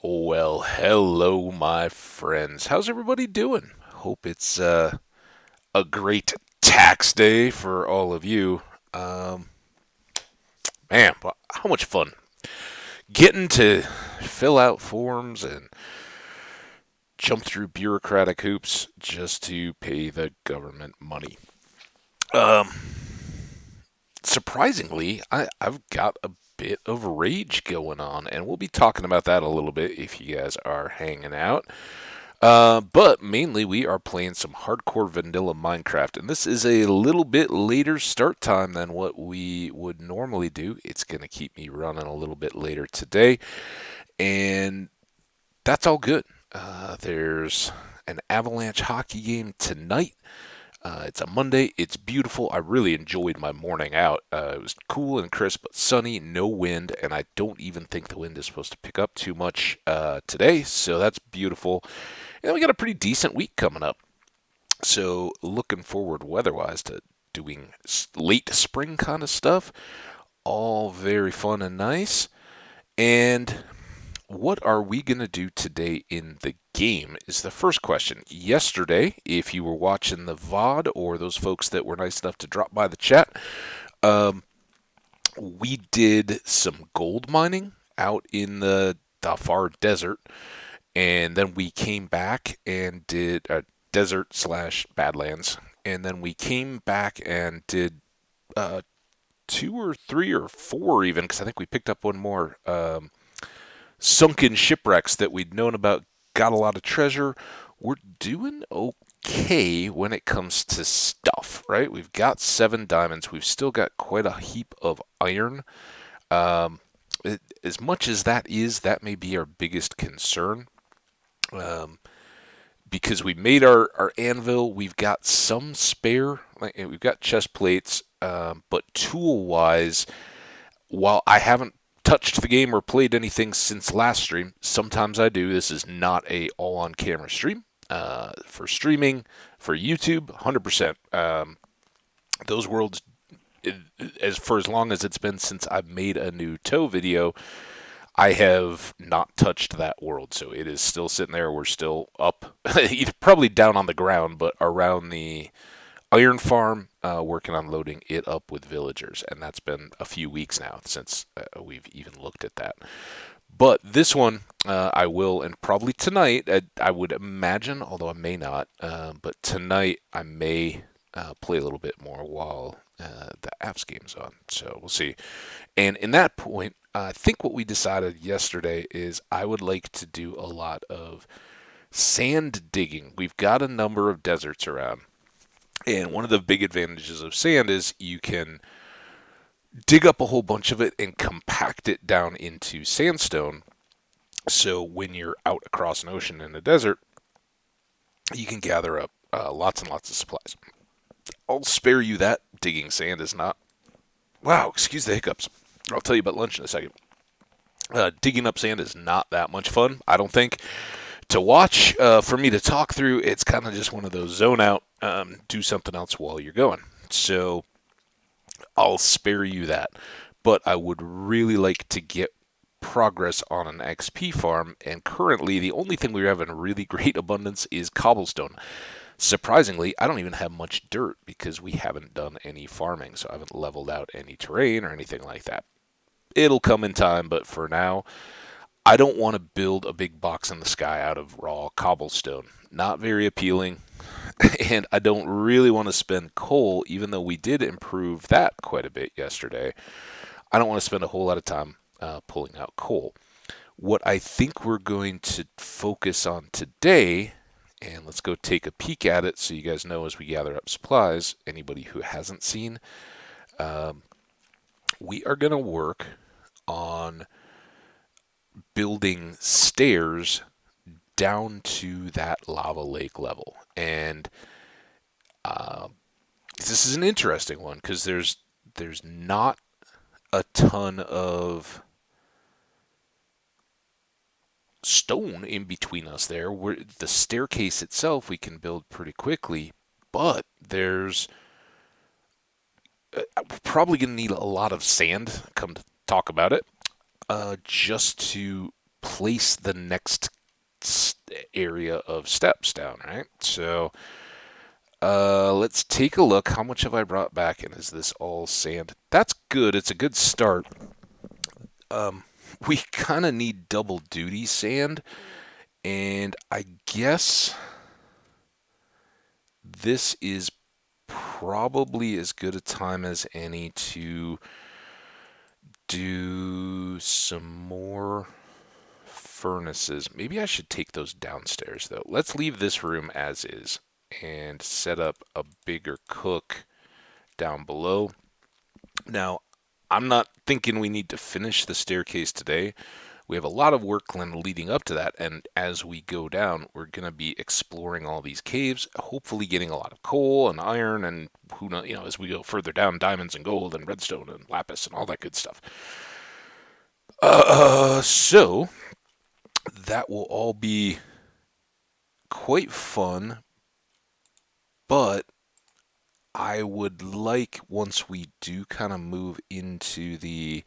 Well, hello, my friends. How's everybody doing? Hope it's a great tax day for all of you. Um, Man, how much fun getting to fill out forms and jump through bureaucratic hoops just to pay the government money. Um, Surprisingly, I've got a bit of rage going on, and we'll be talking about that a little bit if you guys are hanging out. But mainly we are playing some hardcore vanilla Minecraft, and this is a little bit later start time than what we would normally do. It's going to keep me running a little bit later today, and that's all good. There's an Avalanche hockey game tonight. It's a Monday. It's beautiful. I really enjoyed my morning out. It was cool and crisp, but sunny, no wind, and I don't even think the wind is supposed to pick up too much today, so that's beautiful. And we got a pretty decent week coming up. So looking forward weather-wise to doing late spring kind of stuff. All very fun and nice. And what are we going to do today in the game is the first question. Yesterday, if you were watching the VOD or those folks that were nice enough to drop by the chat, um, we did some gold mining out in the far desert, and then we came back and did a desert slash Badlands, and then we came back and did uh, two or three or four even, because I think we picked up one more sunken shipwrecks that we'd known about. Got a lot of treasure. We're doing okay when it comes to stuff, right? We've got 7 diamonds. We've still got quite a heap of iron. Um, as much as that may be our biggest concern. Um, because we made our anvil. We've got some spare. Like, we've got chest plates, but tool wise, while I haven't touched the game or played anything since last stream, sometimes I do. This is not a all on camera stream. For streaming, for YouTube, 100%. Those worlds, as long as it's been since I've made a new toe video, I have not touched that world, so it is still sitting there. We're still up, probably down on the ground, but around the iron farm, working on loading it up with villagers, and that's been a few weeks now since we've even looked at that. But this one, I will, and probably tonight, I would imagine, although I may not, but tonight I may play a little bit more while the apps game's on. So we'll see. And in that point, I think what we decided yesterday is I would like to do a lot of sand digging. We've got a number of deserts around. And one of the big advantages of sand is you can dig up a whole bunch of it and compact it down into sandstone. So when you're out across an ocean in a desert, you can gather up lots and lots of supplies. I'll spare you that. Digging sand is not. Wow, excuse the hiccups. I'll tell you about lunch in a second. Digging up sand is not that much fun, I don't think. To watch, for me to talk through, it's kind of just one of those zone out, do something else while you're going. So I'll spare you that. But I would really like to get progress on an XP farm, and currently the only thing we have in really great abundance is cobblestone. Surprisingly, I don't even have much dirt because we haven't done any farming, so I haven't leveled out any terrain or anything like that. It'll come in time, but for now, I don't want to build a big box in the sky out of raw cobblestone. Not very appealing, and I don't really want to spend coal, even though we did improve that quite a bit yesterday. I don't want to spend a whole lot of time pulling out coal. What I think we're going to focus on today, and let's go take a peek at it so you guys know as we gather up supplies, anybody who hasn't seen, um, we are going to work on building stairs down to that lava lake level. And uh, this is an interesting one because there's not a ton of stone in between us there. The staircase itself we can build pretty quickly, but there's probably going to need a lot of sand. Come to talk about it, just to place the next area of steps down, right? So let's take a look. How much have I brought back, and is this all sand? That's good. It's a good start. We kind of need double duty sand, and I guess this is probably as good a time as any to do some more furnaces. Maybe I should take those downstairs, though. Let's leave this room as is and set up a bigger cook down below. Now, I'm not thinking we need to finish the staircase today. We have a lot of work leading up to that, and as we go down, we're going to be exploring all these caves, hopefully getting a lot of coal and iron, and who knows, as we go further down, diamonds and gold and redstone and lapis and all that good stuff. So that will all be quite fun, but I would like, once we do kind of move into the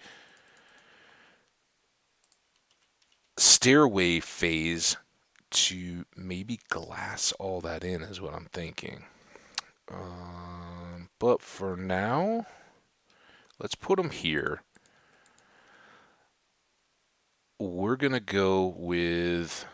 stairway phase, to maybe glass all that in, is what I'm thinking. But for now, let's put them here. We're going to go with...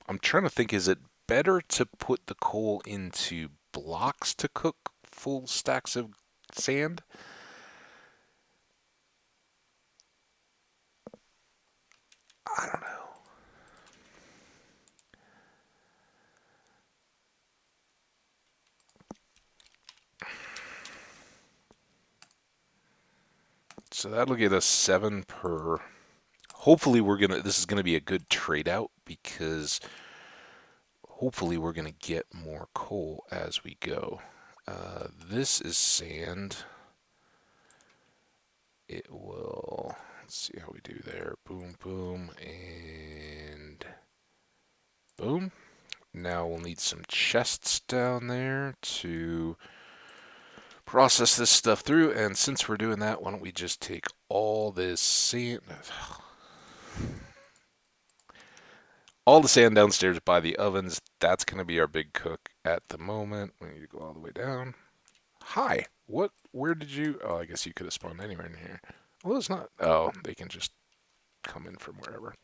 I'm trying to think, is it better to put the coal into blocks to cook full stacks of sand? I don't know. So that'll get us 7 per. Hopefully this is gonna be a good trade out, because hopefully we're gonna get more coal as we go. This is sand. It will, let's see how we do there. Boom, boom, and boom. Now we'll need some chests down there to process this stuff through, and since we're doing that, why don't we just take all this sand, all the sand downstairs by the ovens. That's going to be our big cook at the moment. We need to go all the way down. Hi, what, where did you, oh, I guess you could have spawned anywhere in here. Well, it's not, oh, they can just come in from wherever.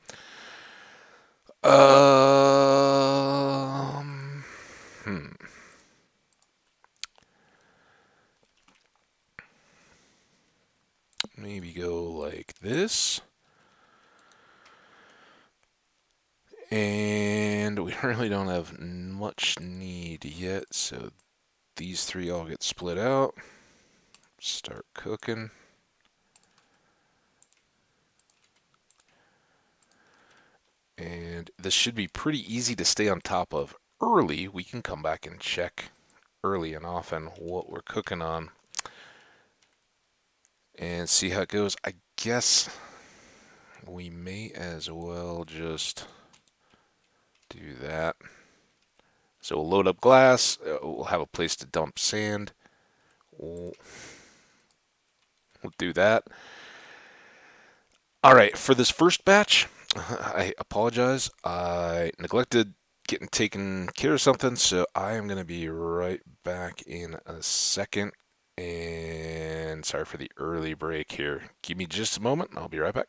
Um, hmm. Maybe go like this. And we really don't have much need yet, so these 3 all get split out. Start cooking. And this should be pretty easy to stay on top of early. We can come back and check early and often what we're cooking on and see how it goes. I guess we may as well just do that. So we'll load up glass. We'll have a place to dump sand. We'll do that. All right, for this first batch, I apologize. I neglected getting taken care of something, so I am going to be right back in a second. And sorry for the early break here. Give me just a moment, and I'll be right back.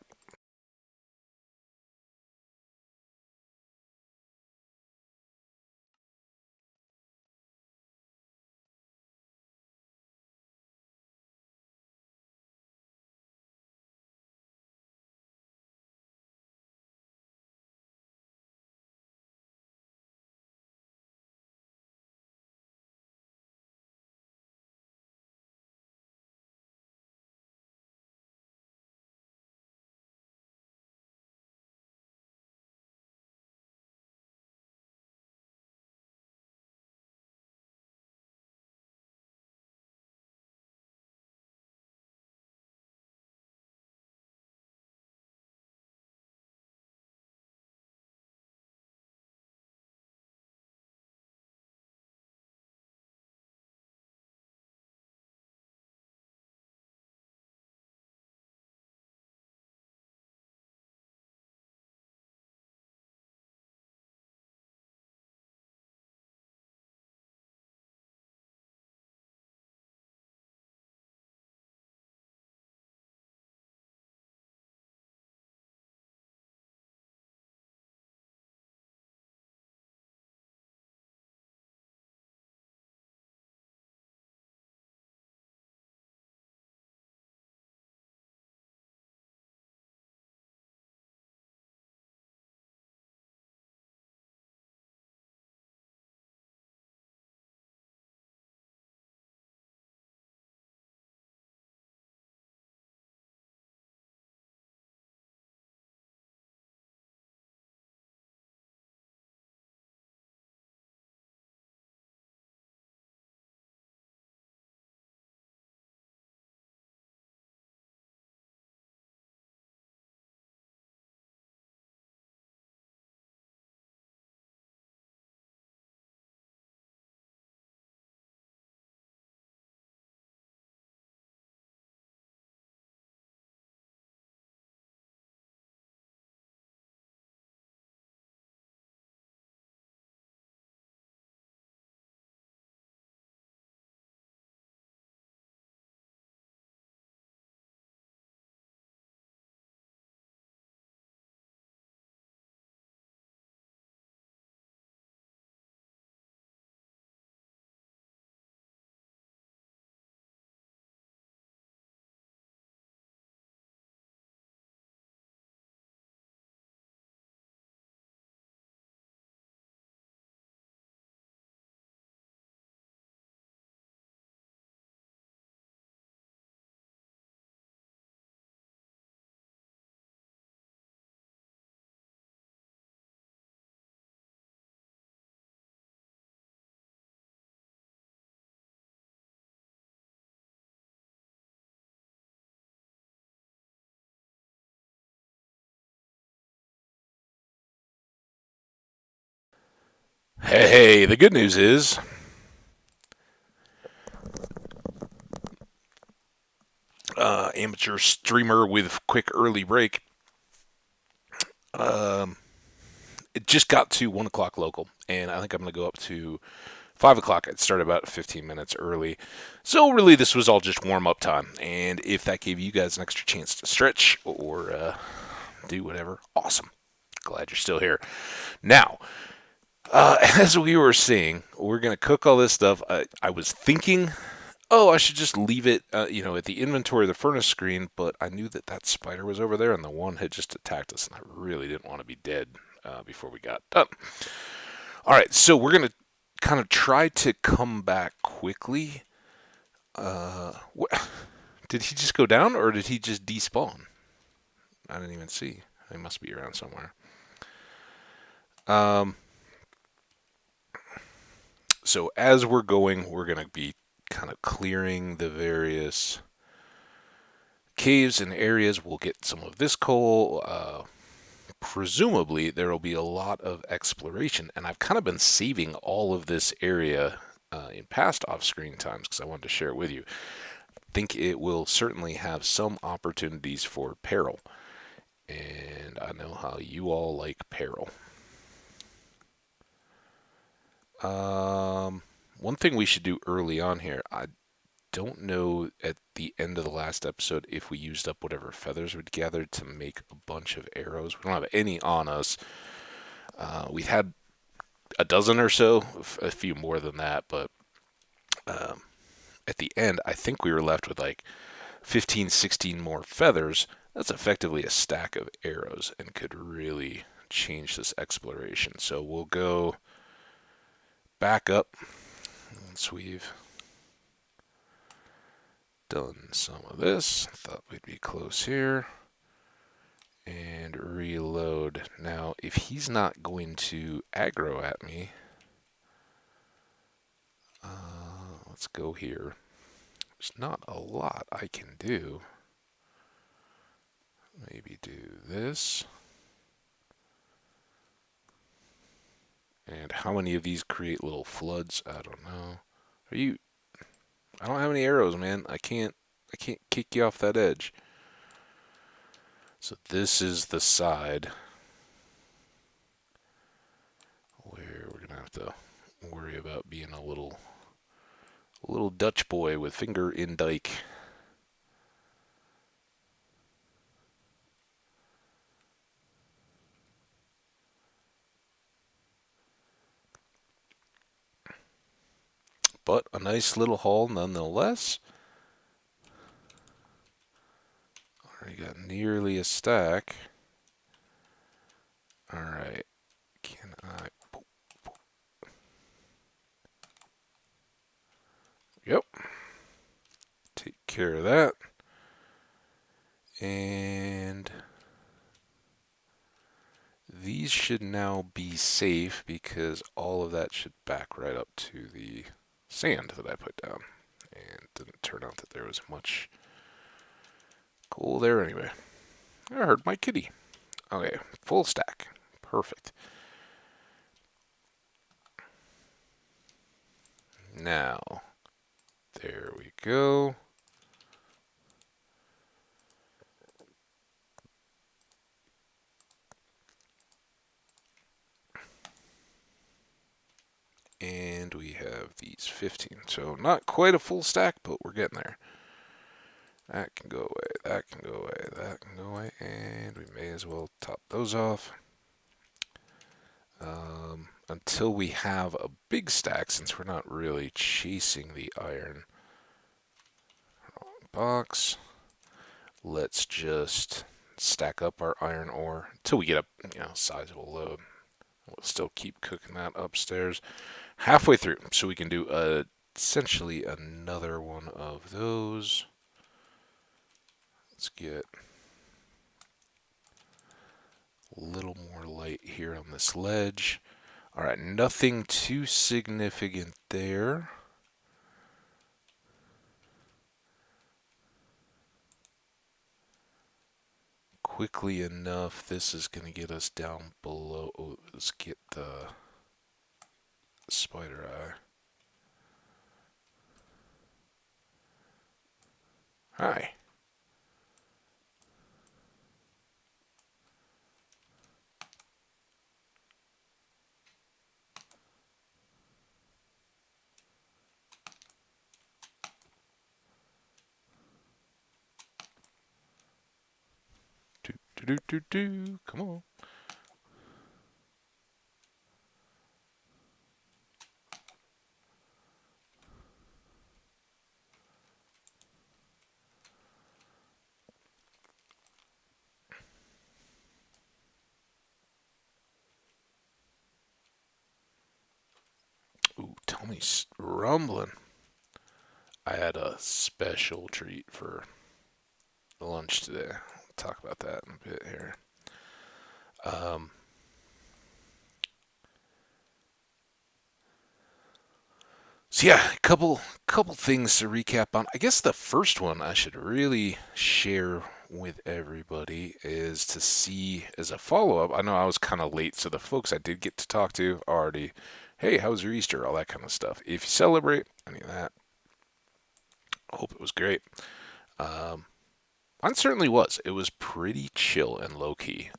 Hey, the good news is, amateur streamer with quick early break. Um, it just got to 1 o'clock local, and I think I'm going to go up to 5 o'clock. It started about 15 minutes early, so really this was all just warm up time. And if that gave you guys an extra chance to stretch or do whatever, awesome. Glad you're still here. Now, as we were seeing, we're going to cook all this stuff. I was thinking, oh, I should just leave it, at the inventory of the furnace screen, but I knew that that spider was over there and the one had just attacked us, and I really didn't want to be dead before we got done. All right, so we're going to kind of try to come back quickly. Did he just go down or did he just despawn? I didn't even see. He must be around somewhere. Um, so as we're going, we're going to be kind of clearing the various caves and areas. We'll get some of this coal. Presumably, there will be a lot of exploration, and I've kind of been saving all of this area in past off-screen times because I wanted to share it with you. I think it will certainly have some opportunities for peril, and I know how you all like peril. Um, One thing we should do early on here, I don't know at the end of the last episode if we used up whatever feathers we'd gathered to make a bunch of arrows. We don't have any on us. We had a dozen or so, a few more than that, but um, at the end, I think we were left with like 15, 16 more feathers. That's effectively a stack of arrows and could really change this exploration. So we'll go back up once we've done some of this. Thought we'd be close here. And reload. Now, if he's not going to aggro at me, let's go here. There's not a lot I can do. Maybe do this. And how many of these create little floods? I don't know. Are you? I don't have any arrows, man. I can't kick you off that edge. So this is the side where we're gonna have to worry about being a little Dutch boy with finger in dike. But a nice little haul nonetheless. Already got nearly a stack. Alright, can I... Yep, take care of that. And these should now be safe because all of that should back right up to the sand that I put down. And it didn't turn out that there was much coal there anyway. I heard my kitty. Okay, full stack. Perfect. Now, there we go. And we have these 15. So not quite a full stack, but we're getting there. That can go away, that can go away, that can go away, and we may as well top those off. Until we have a big stack, since we're not really chasing the iron. Wrong box. Let's just stack up our iron ore until we get a sizable load. We'll still keep cooking that upstairs. Halfway through, so we can do essentially another one of those. Let's get a little more light here on this ledge. All right, nothing too significant there. Quickly enough, this is going to get us down below. Oh, let's get the the spider eye. Hi. Do do do do do. Come on. Ooh, Tommy's rumbling. I had a special treat for lunch today. We'll talk about that in a bit here. Um, so yeah, a couple things to recap on. I guess the first one I should really share with everybody is to see as a follow up. I know I was kind of late, so the folks I did get to talk to already, hey, how was your Easter? All that kind of stuff. If you celebrate any of that, I hope it was great. Um, Mine certainly was. It was pretty chill and low key.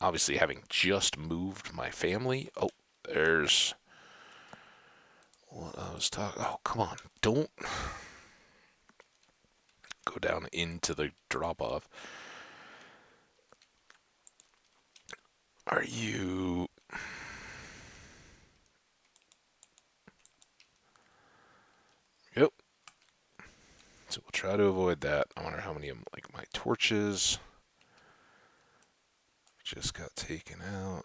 Obviously, having just moved my family. Oh, there's what I was talking. Oh, come on! Don't go down into the drop off. Are you? Yep. So we'll try to avoid that. I wonder how many of like my torches just got taken out.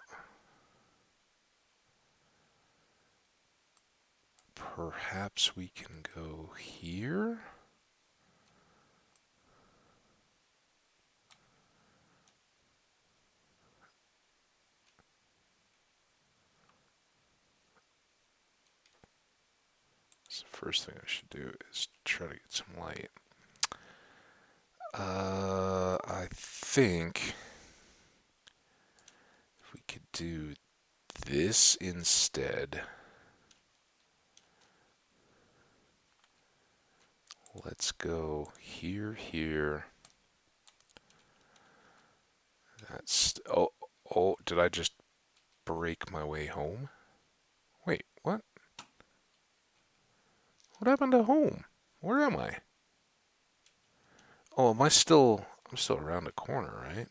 Perhaps we can go here. So the first thing I should do is try to get some light. I think if we could do this instead. Let's go here, here. That's oh, did I just break my way home? Wait, what? What happened to home? Where am I? Oh, am I still? I'm still around the corner, right?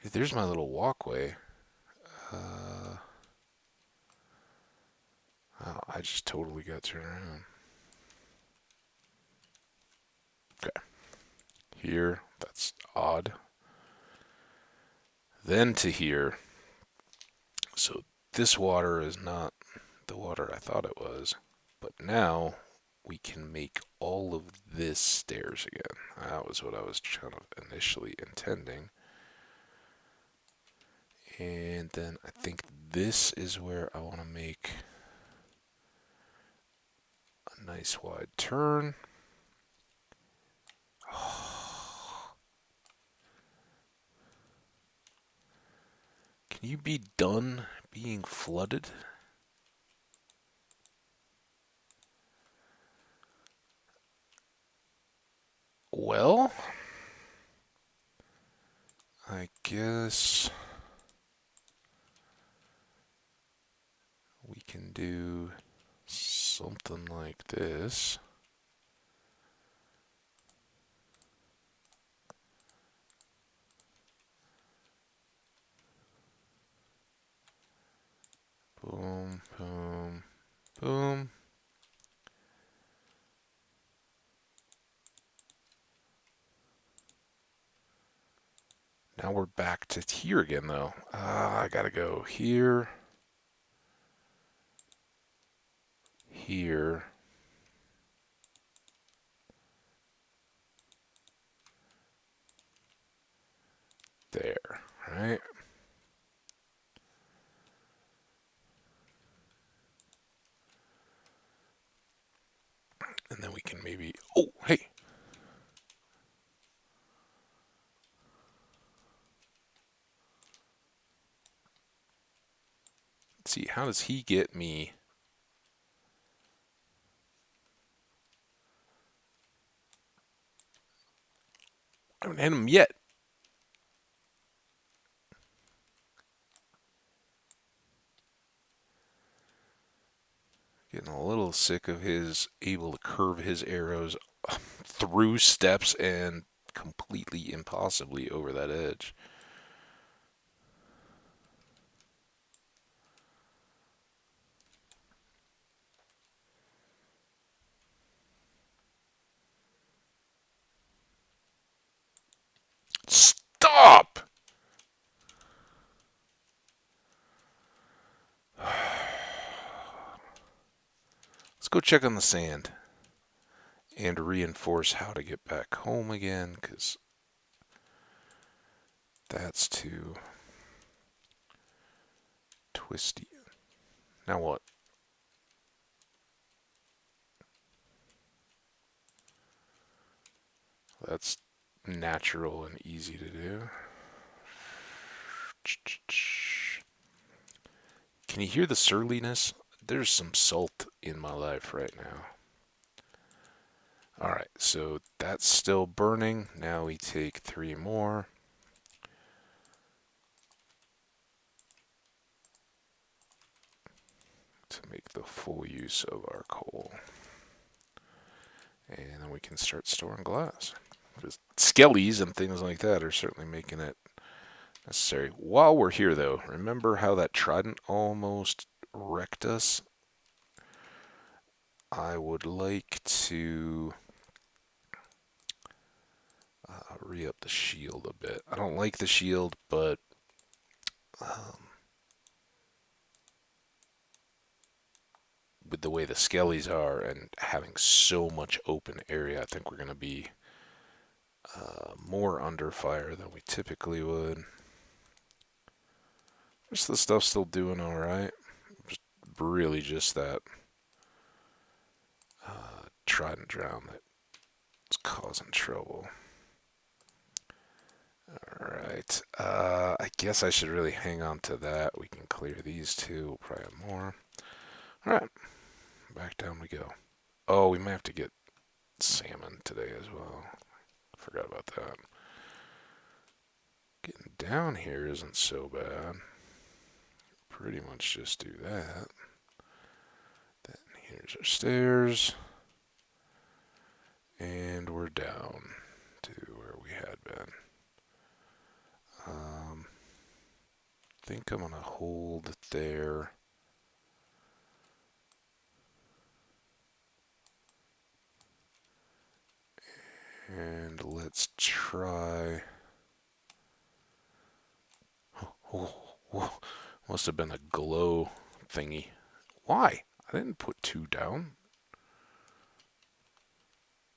There's my little walkway. Uh, oh, I just totally got turned around. Okay, here. That's odd. Then to here. So this water is not the water I thought it was, but now we can make all of this stairs again. That was what I was kind of initially intending. And then I think this is where I want to make a nice wide turn. Can you be done being flooded? Well, I guess we can do something like this. Boom, boom, boom. Now we're back to here again, though. I gotta go here, here, there, right? And then we can maybe. Oh, hey! how does he get me? I haven't hit him yet. Getting a little sick of his able to curve his arrows through steps and completely impossibly over that edge. Stop! Let's go check on the sand and reinforce how to get back home again, because that's too twisty. Now what? That's natural and easy to do. Can you hear the surliness? There's some salt in my life right now. Alright, so that's still burning. Now we take 3 more. To make the full use of our coal. And then we can start storing glass. Just skellies and things like that are certainly making it necessary. While we're here, though, remember how that trident almost wrecked us? I would like to re-up the shield a bit. I don't like the shield, but with the way the skellies are and having so much open area, I think we're going to be more under fire than we typically would. Rest of the stuff's still doing alright. Really just that trident drown that's causing trouble. Alright. I guess I should really hang on to that. We can clear these two. We'll probably have more. Alright. Back down we go. Oh, we might have to get salmon today as well. Forgot about that. Getting down here isn't so bad. Pretty much just do that. Then here's our stairs. And we're down to where we had been. I think I'm going to hold there. And let's try. Oh, must have been a glow thingy. Why? I didn't put 2 down.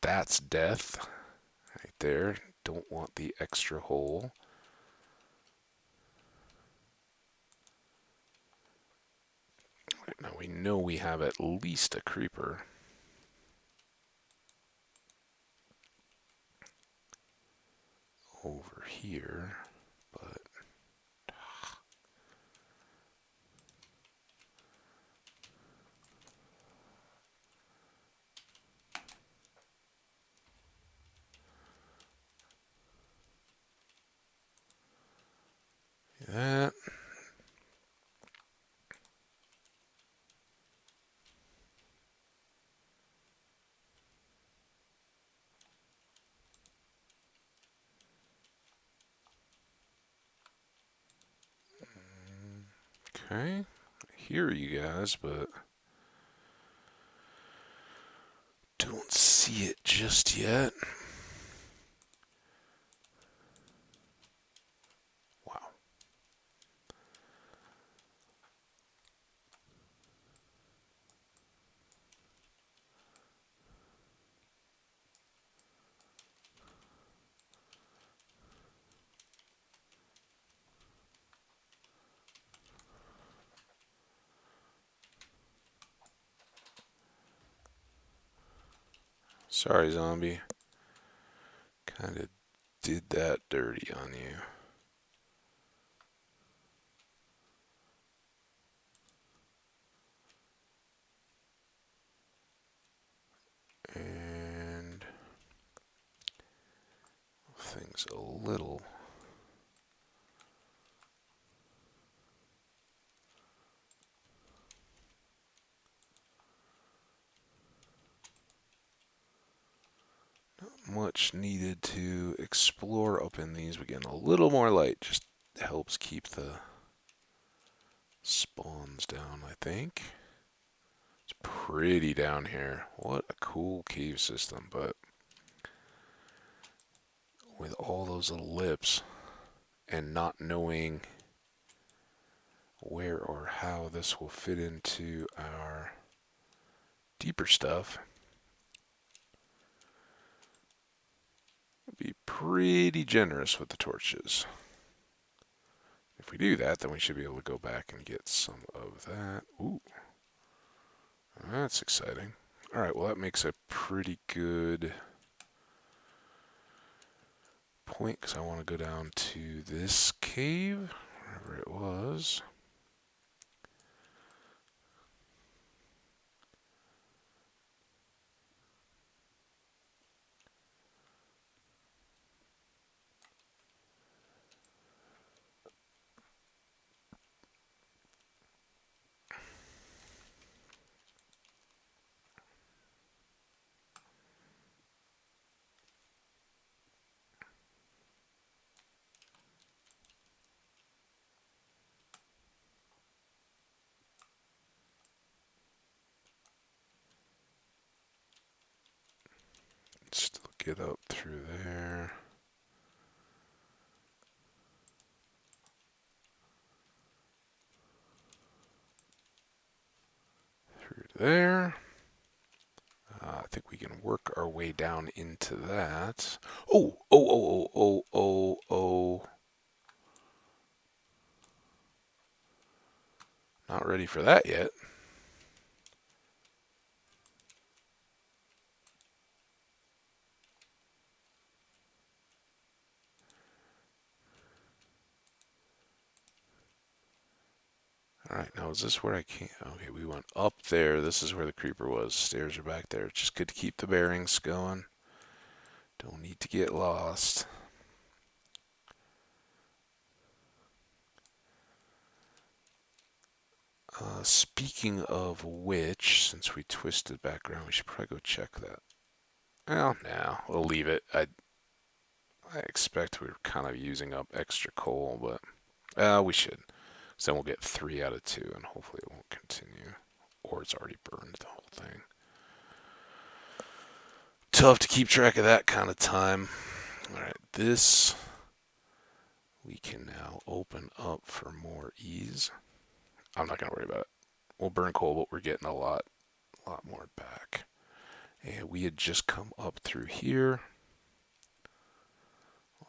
That's death. Right there. Don't want the extra hole. Right, now we know we have at least a creeper. Over here, but that. Okay, I hear you guys, but don't see it just yet. Wow. Sorry, zombie. Kind of did that dirty on you. And things a little. Much needed to explore up in these. We get a little more light, just helps keep the spawns down, I think. It's pretty down here. What a cool cave system, but with all those little lips and not knowing where or how this will fit into our deeper stuff, be pretty generous with the torches. If we do that, then we should be able to go back and get some of that. Ooh, that's exciting. All right, well, that makes a pretty good point because I want to go down to this cave, wherever it was. Still get up through there. Through there. I think we can work our way down into that. Oh, oh, oh, oh, oh, oh, oh. Not ready for that yet. Alright, now is this where I can't? Okay, we went up there. This is where the creeper was. Stairs are back there. It's just good to keep the bearings going. Don't need to get lost. Speaking of which, since we twisted back around, we should probably go check that. Well, no, we'll leave it. I expect we're kind of using up extra coal, but we should. So then we'll get 3 out of 2, and hopefully it won't continue. Or it's already burned the whole thing. Tough to keep track of that kind of time. Alright, this we can now open up for more ease. I'm not going to worry about it. We'll burn coal, but we're getting a lot more back. And we had just come up through here.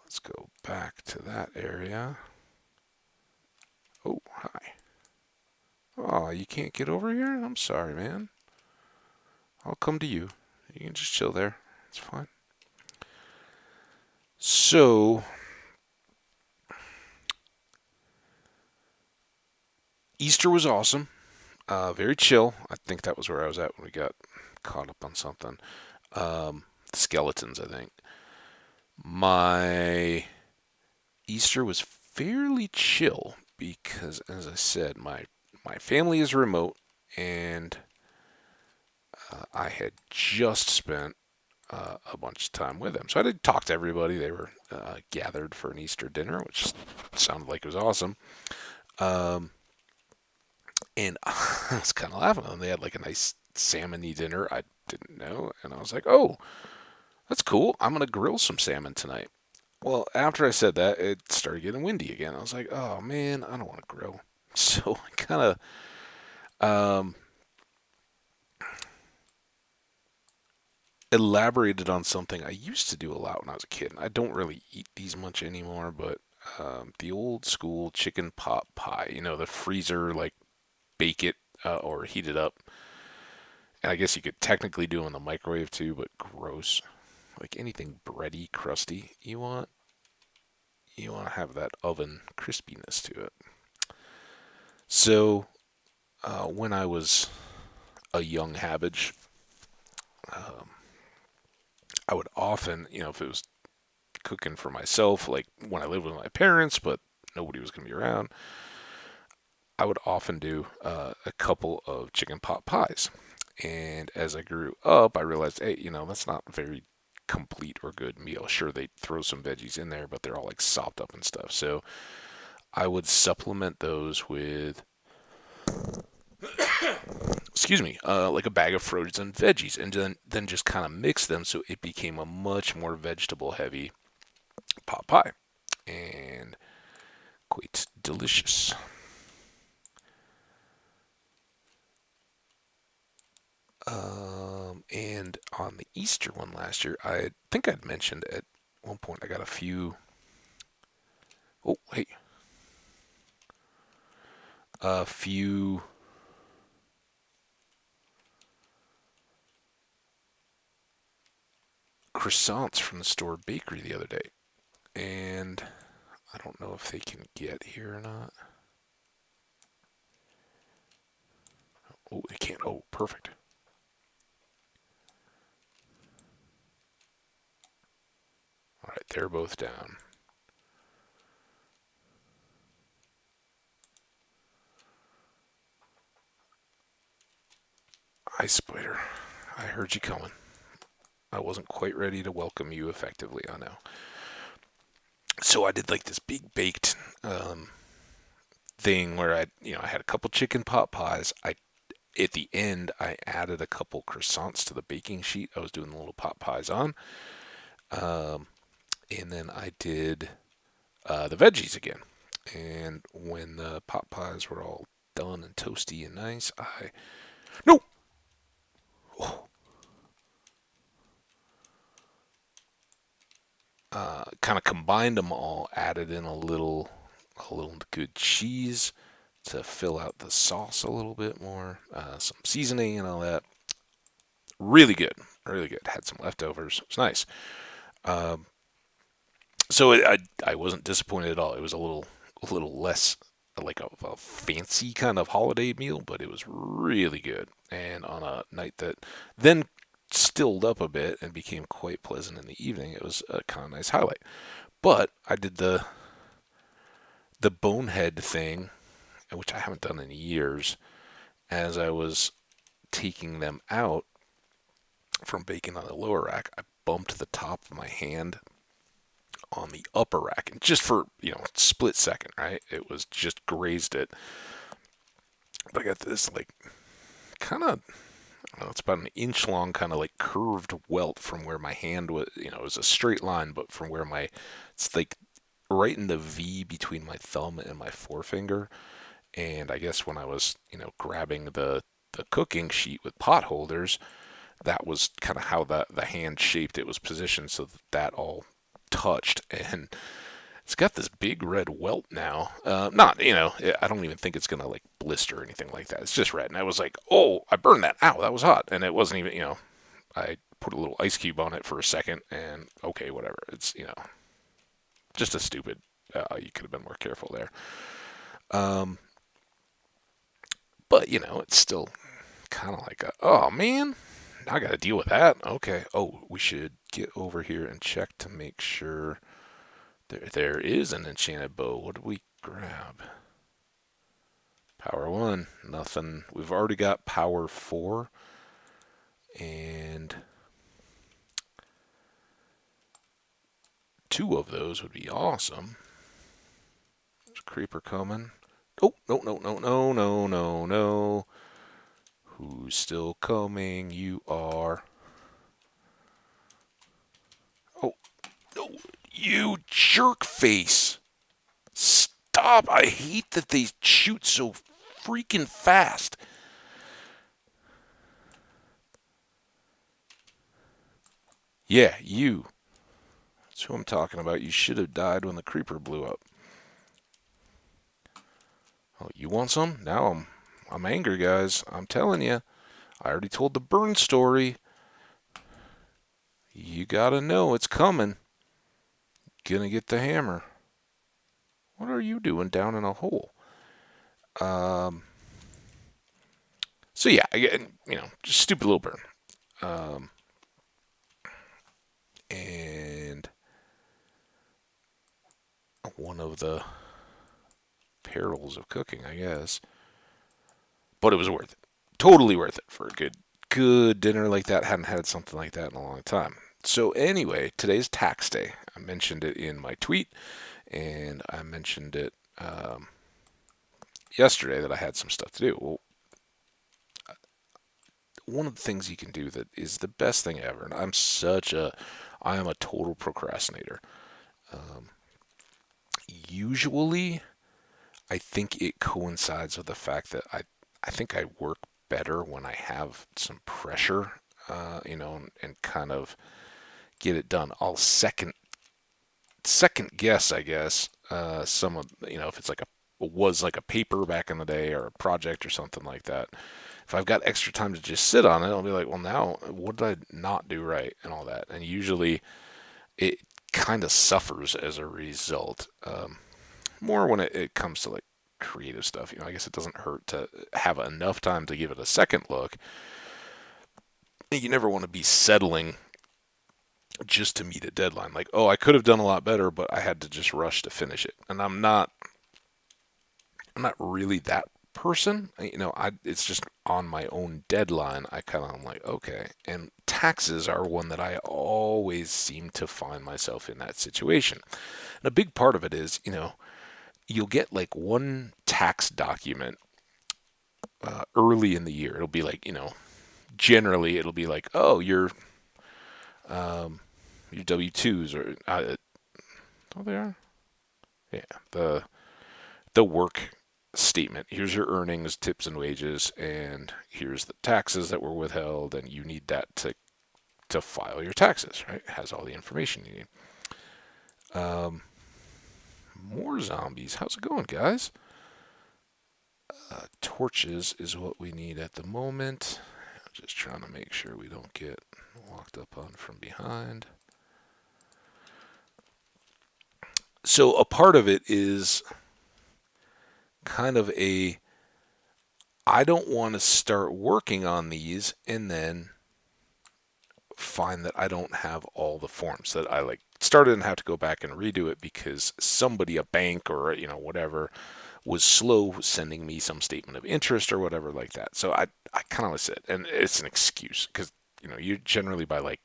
Let's go back to that area. Oh, hi. Oh, you can't get over here? I'm sorry, man. I'll come to you. You can just chill there. It's fine. So, Easter was awesome. Very chill. I think that was where I was at when we got caught up on something. Skeletons, I think. My Easter was fairly chill because, as I said, my family is remote, and I had just spent a bunch of time with them. So I did talk to everybody. They were gathered for an Easter dinner, which sounded like it was awesome. Um, and I was kind of laughing at them. They had like a nice salmon-y dinner. I didn't know, and I was like, "Oh, that's cool. I'm gonna grill some salmon tonight." Well, after I said that, it started getting windy again. I was like, "Oh man, I don't want to grill." So I kind of elaborated on something I used to do a lot when I was a kid. I don't really eat these much anymore, but the old school chicken pot pie, the freezer, like bake it or heat it up. And I guess you could technically do it in the microwave too, but gross. Like anything bready, crusty, you want to have that oven crispiness to it. So when I was a young Habbage, I would often, if it was cooking for myself, like when I lived with my parents, but nobody was going to be around, I would often do a couple of chicken pot pies. And as I grew up, I realized, hey, that's not a very complete or good meal. Sure, they throw some veggies in there, but they're all like sopped up and stuff. So I would supplement those with, excuse me, like a bag of frozen veggies, and then just kind of mix them so it became a much more vegetable heavy pot pie, and quite delicious. And on the Easter one last year, I think I'd mentioned at one point I got a few. Oh, hey, a few croissants from the store bakery the other day, and I don't know if they can get here or not. Oh, they can't. Oh, perfect. All right, they're both down. Ice Spider, I heard you coming. I wasn't quite ready to welcome you effectively, I know. So I did like this big baked thing where I had a couple chicken pot pies. At the end, I added a couple croissants to the baking sheet I was doing the little pot pies on. Um, and then I did the veggies again. And when the pot pies were all done and toasty and nice, no, oh, kind of combined them all, added in a little good cheese to fill out the sauce a little bit more, some seasoning and all that. Really good, really good. Had some leftovers. It was nice. Um, so I wasn't disappointed at all. It was a little less like a fancy kind of holiday meal, but it was really good. And on a night that then stilled up a bit and became quite pleasant in the evening, it was a kind of nice highlight. But I did the bonehead thing, which I haven't done in years, as I was taking them out from baking on the lower rack, I bumped the top of my hand on the upper rack, and just for split second, right? It was just grazed it, but I got this like kind of. It's about an inch long, kind of like curved welt from where my hand was. It was a straight line, but from where it's like right in the V between my thumb and my forefinger. And I guess when I was, grabbing the cooking sheet with pot holders, that was kind of how the hand shaped. It was positioned so that all touched, and it's got this big red welt now. Not, I don't even think it's gonna like blister or anything like that. It's just red, and I was like, oh, I burned that. Ow, that was hot, and it wasn't even, I put a little ice cube on it for a second, and okay, whatever. It's just a stupid. You could have been more careful there. Um, but it's still kind of like oh man, I got to deal with that. Okay. Oh, we should get over here and check to make sure there is an enchanted bow. What do we grab? Power 1, nothing. We've already got power 4, and 2 of those would be awesome. There's a creeper coming. Oh, no, no, no, no, no, no, no. Who's still coming? You are. Oh, no, you jerk face. Stop. I hate that they shoot so freaking fast. Yeah, you. That's who I'm talking about. You should have died when the creeper blew up. Oh, you want some? Now I'm angry, guys. I'm telling you. I already told the burn story. You gotta know it's coming. Gonna get the hammer. What are you doing down in a hole? Um. So yeah, just stupid little burn. Um. one of the perils of cooking, I guess. But it was worth it. Totally worth it for a good dinner like that. Hadn't had something like that in a long time. So anyway, today's tax day. I mentioned it in my tweet, and I mentioned it yesterday that I had some stuff to do. Well, one of the things you can do that is the best thing ever, and I am a total procrastinator. Um, Usually, I think it coincides with the fact that I think I work better when I have some pressure, and kind of get it done. I'll second guess, I guess, some of, if it's like a was like a paper back in the day or a project or something like that. If I've got extra time to just sit on it, I'll be like, well, now what did I not do right and all that. And usually it kind of suffers as a result. More when it comes to like creative stuff. I guess it doesn't hurt to have enough time to give it a second look. You never want to be settling just to meet a deadline. Like, oh, I could have done a lot better, but I had to just rush to finish it. And I'm not really that person. It's just on my own deadline. I kind of am like, okay. And taxes are one that I always seem to find myself in that situation. And a big part of it is, you'll get like one tax document early in the year. It'll be like, generally it'll be like, oh, your W-2s or oh, they are, yeah, the work statement. Here's your earnings, tips, and wages, and here's the taxes that were withheld, and you need that to file your taxes. Right? It has all the information you need. More zombies. How's it going, guys? Torches is what we need at the moment. Just trying to make sure we don't get walked up on from behind. So a part of it is kind of I don't want to start working on these and then find that I don't have all the forms that I like started and have to go back and redo it because somebody, a bank or whatever, was slow sending me some statement of interest or whatever like that. So I kind of said, and it's an excuse because you generally by like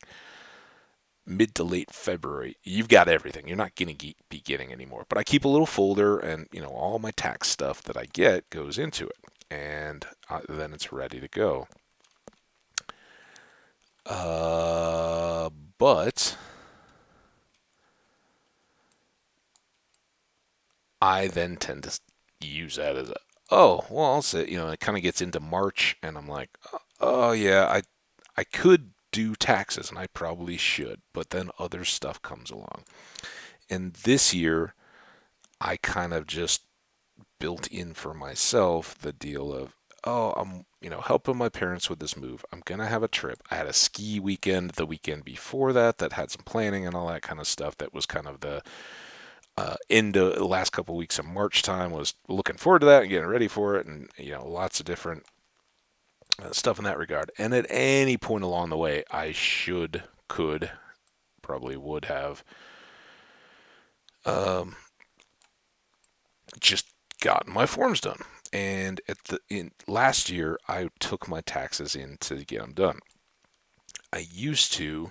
mid to late February, you've got everything. You're not going to be getting anymore. But I keep a little folder, and all my tax stuff that I get goes into it, and then it's ready to go. But I then tend to use that as oh, well, I'll say, it kind of gets into March, and I'm like, oh yeah, I could do taxes, and I probably should, but then other stuff comes along. And this year, I kind of just built in for myself the deal of, oh, I'm, helping my parents with this move. I'm going to have a trip. I had a ski weekend the weekend before that had some planning and all that kind of stuff. That was kind of the end of the last couple of weeks of March time, was looking forward to that and getting ready for it. And, lots of different stuff in that regard. And at any point along the way, I could, probably would have um, just gotten my forms done. And in last year, I took my taxes in to get them done. I used to,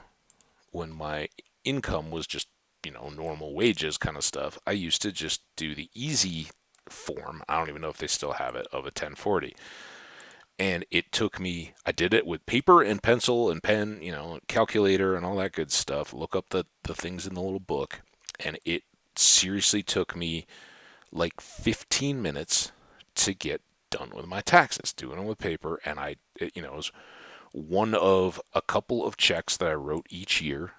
when my income was just normal wages kind of stuff, I used to just do the easy form. I don't even know if they still have it, of a 1040. And it took me, I did it with paper and pencil and pen, calculator and all that good stuff. Look up the things in the little book. And it seriously took me like 15 minutes to get done with my taxes, doing them with paper. And it was one of a couple of checks that I wrote each year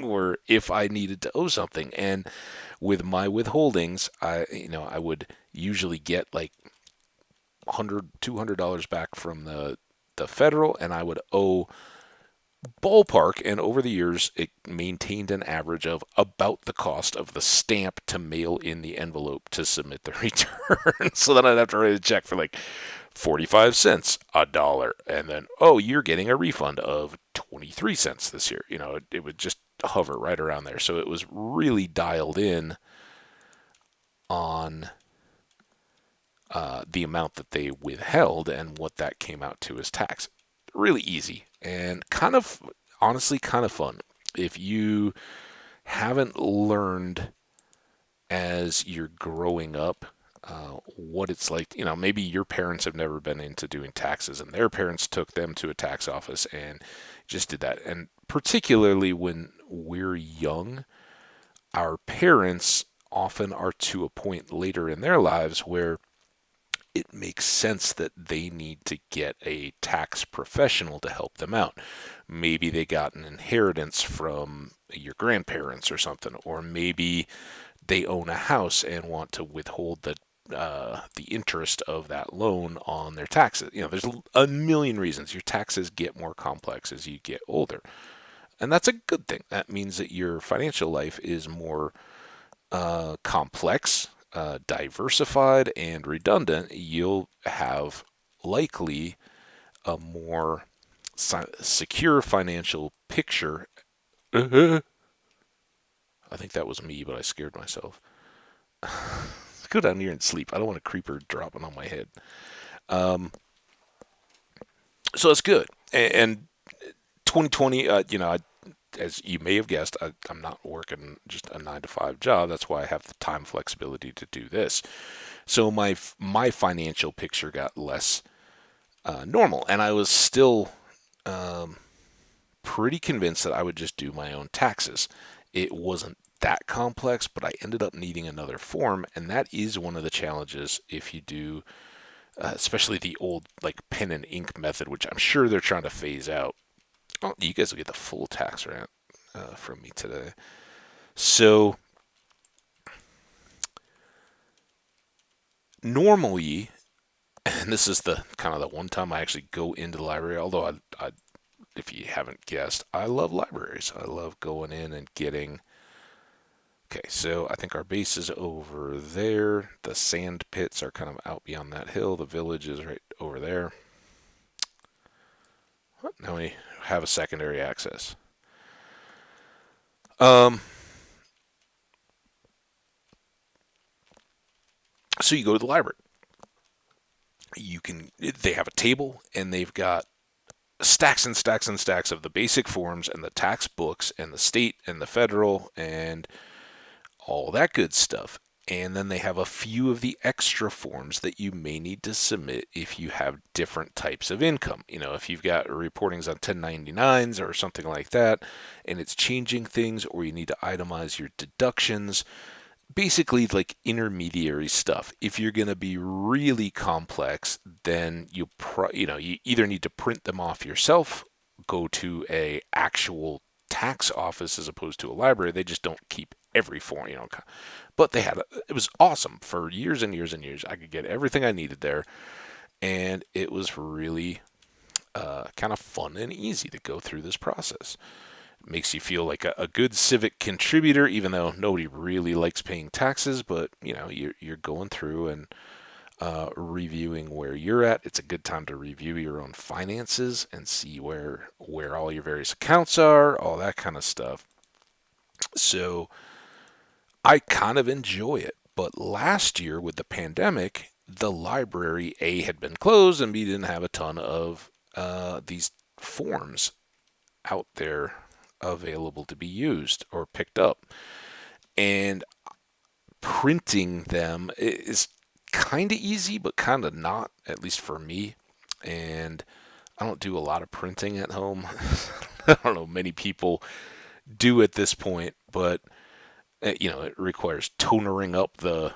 or if I needed to owe something. And with my withholdings, I would usually get like $100, $200 back from the federal, and I would owe ballpark, and over the years it maintained an average of about the cost of the stamp to mail in the envelope to submit the return. So then I'd have to write a check for like 45 cents, a dollar, and then, oh, you're getting a refund of 23 cents this year. It would just hover right around there. So it was really dialed in on the amount that they withheld and what that came out to as tax. Really easy and kind of, honestly, kind of fun. If you haven't learned as you're growing up what it's like, maybe your parents have never been into doing taxes and their parents took them to a tax office and just did that. And particularly when we're young, our parents often are to a point later in their lives where it makes sense that they need to get a tax professional to help them out. Maybe they got an inheritance from your grandparents or something, or maybe they own a house and want to withhold the interest of that loan on their taxes. There's a million reasons. Your taxes get more complex as you get older, and that's a good thing. That means that your financial life is more complex, diversified, and redundant. You'll have likely a more secure financial picture. I think that was me, but I scared myself. Go down here and sleep. I don't want a creeper dropping on my head. Um, so that's good. And 2020, as you may have guessed, I'm not working just a 9 to 5 job. That's why I have the time flexibility to do this. So my financial picture got less normal, and I was still um, pretty convinced that I would just do my own taxes. It wasn't that complex, but I ended up needing another form, and that is one of the challenges if you do, especially the old like pen and ink method, which I'm sure they're trying to phase out. Oh, you guys will get the full tax rant from me today. So normally, and this is the kind of the one time I actually go into the library. Although if you haven't guessed, I love libraries. I love going in and getting. Okay, so I think our base is over there. The sand pits are kind of out beyond that hill. The village is right over there. Now we have a secondary access. Um, so you go to the library. They have a table and they've got stacks and stacks and stacks of the basic forms and the tax books and the state and the federal and all that good stuff. And then they have a few of the extra forms that you may need to submit if you have different types of income. If you've got reportings on 1099s or something like that, and it's changing things, or you need to itemize your deductions, basically like intermediary stuff. If you're going to be really complex, then you either need to print them off yourself, go to a actual tax office as opposed to a library. They just don't keep every form. But it was awesome for years and years and years. I could get everything I needed there, and it was really kind of fun and easy to go through this process. Makes you feel like a good civic contributor, even though nobody really likes paying taxes. But you're going through and reviewing where you're at. It's a good time to review your own finances and see where all your various accounts are, all that kind of stuff. So I kind of enjoy it. But last year with the pandemic, the library A had been closed and B didn't have a ton of these forms out there available to be used or picked up. And printing them is kind of easy, but kind of not, at least for me. And I don't do a lot of printing at home. I don't know, many people do at this point, but it requires tonering up the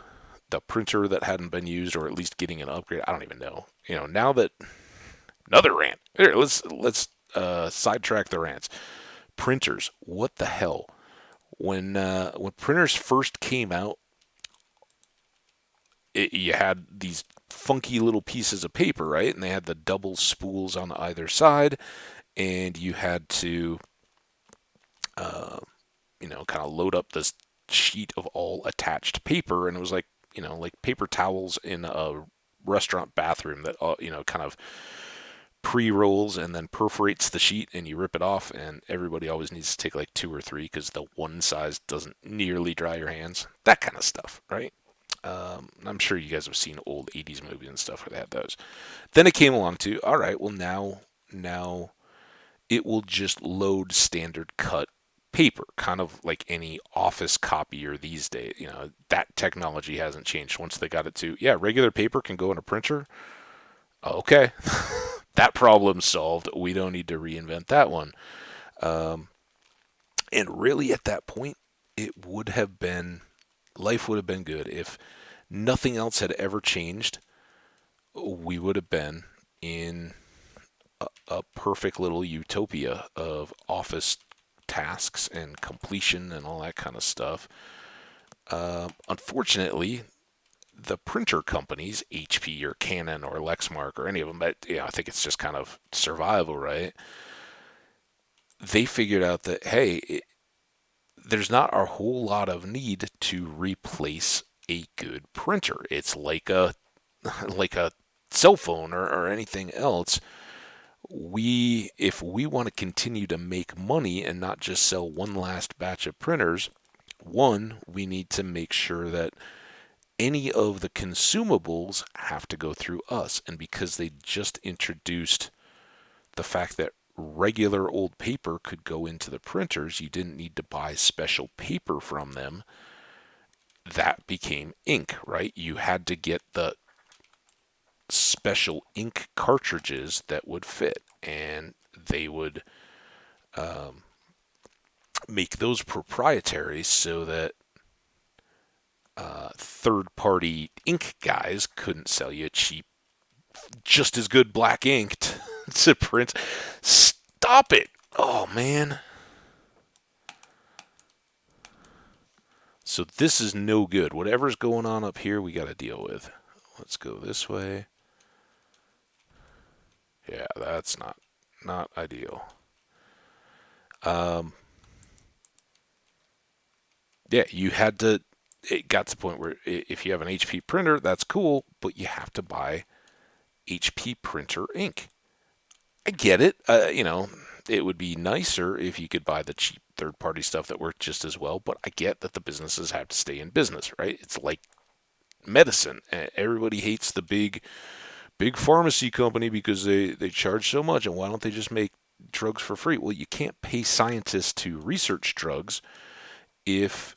printer that hadn't been used, or at least getting an upgrade. I don't even know. Now that another rant. Here, let's sidetrack the rants. Printers, what the hell? When printers first came out, you had these funky little pieces of paper, right? And they had the double spools on either side, and you had to, uh, kind of load up this sheet of all attached paper, and it was like paper towels in a restaurant bathroom that kind of pre-rolls and then perforates the sheet, and you rip it off, and everybody always needs to take like two or three because the one size doesn't nearly dry your hands. That kind of stuff, right? I'm sure you guys have seen old 80s movies and stuff where they had those. Then it came along to, all right, well, now it will just load standard cut paper, kind of like any office copier these days. That technology hasn't changed. Once they got it to, yeah, regular paper can go in a printer. Okay, that problem's solved. We don't need to reinvent that one. Um, and really, at that point, it would have been life would have been good if nothing else had ever changed. We would have been in a perfect little utopia of office tasks and completion and all that kind of stuff. Unfortunately, the printer companies, HP or Canon or Lexmark or any of them, but I think it's just kind of survival, right? They figured out that there's not a whole lot of need to replace a good printer. It's like a like a cell phone or anything else. If we want to continue to make money and not just sell one last batch of printers, one, we need to make sure that any of the consumables have to go through us. And because they just introduced the fact that regular old paper could go into the printers, you didn't need to buy special paper from them. That became ink, right? You had to get the special ink cartridges that would fit, and they would make those proprietary so that third-party ink guys couldn't sell you cheap, just as good black ink to print. Stop it! Oh man. So this is no good. Whatever's going on up here, we got to deal with. Let's go this way. Yeah, that's not ideal. Um, yeah, you had to. It got to the point where if you have an HP printer, that's cool, but you have to buy HP printer ink. I get it. It would be nicer if you could buy the cheap third-party stuff that worked just as well, but I get that the businesses have to stay in business, right? It's like medicine. Everybody hates the big pharmacy company because they charge so much, and why don't they just make drugs for free? Well, you can't pay scientists to research drugs if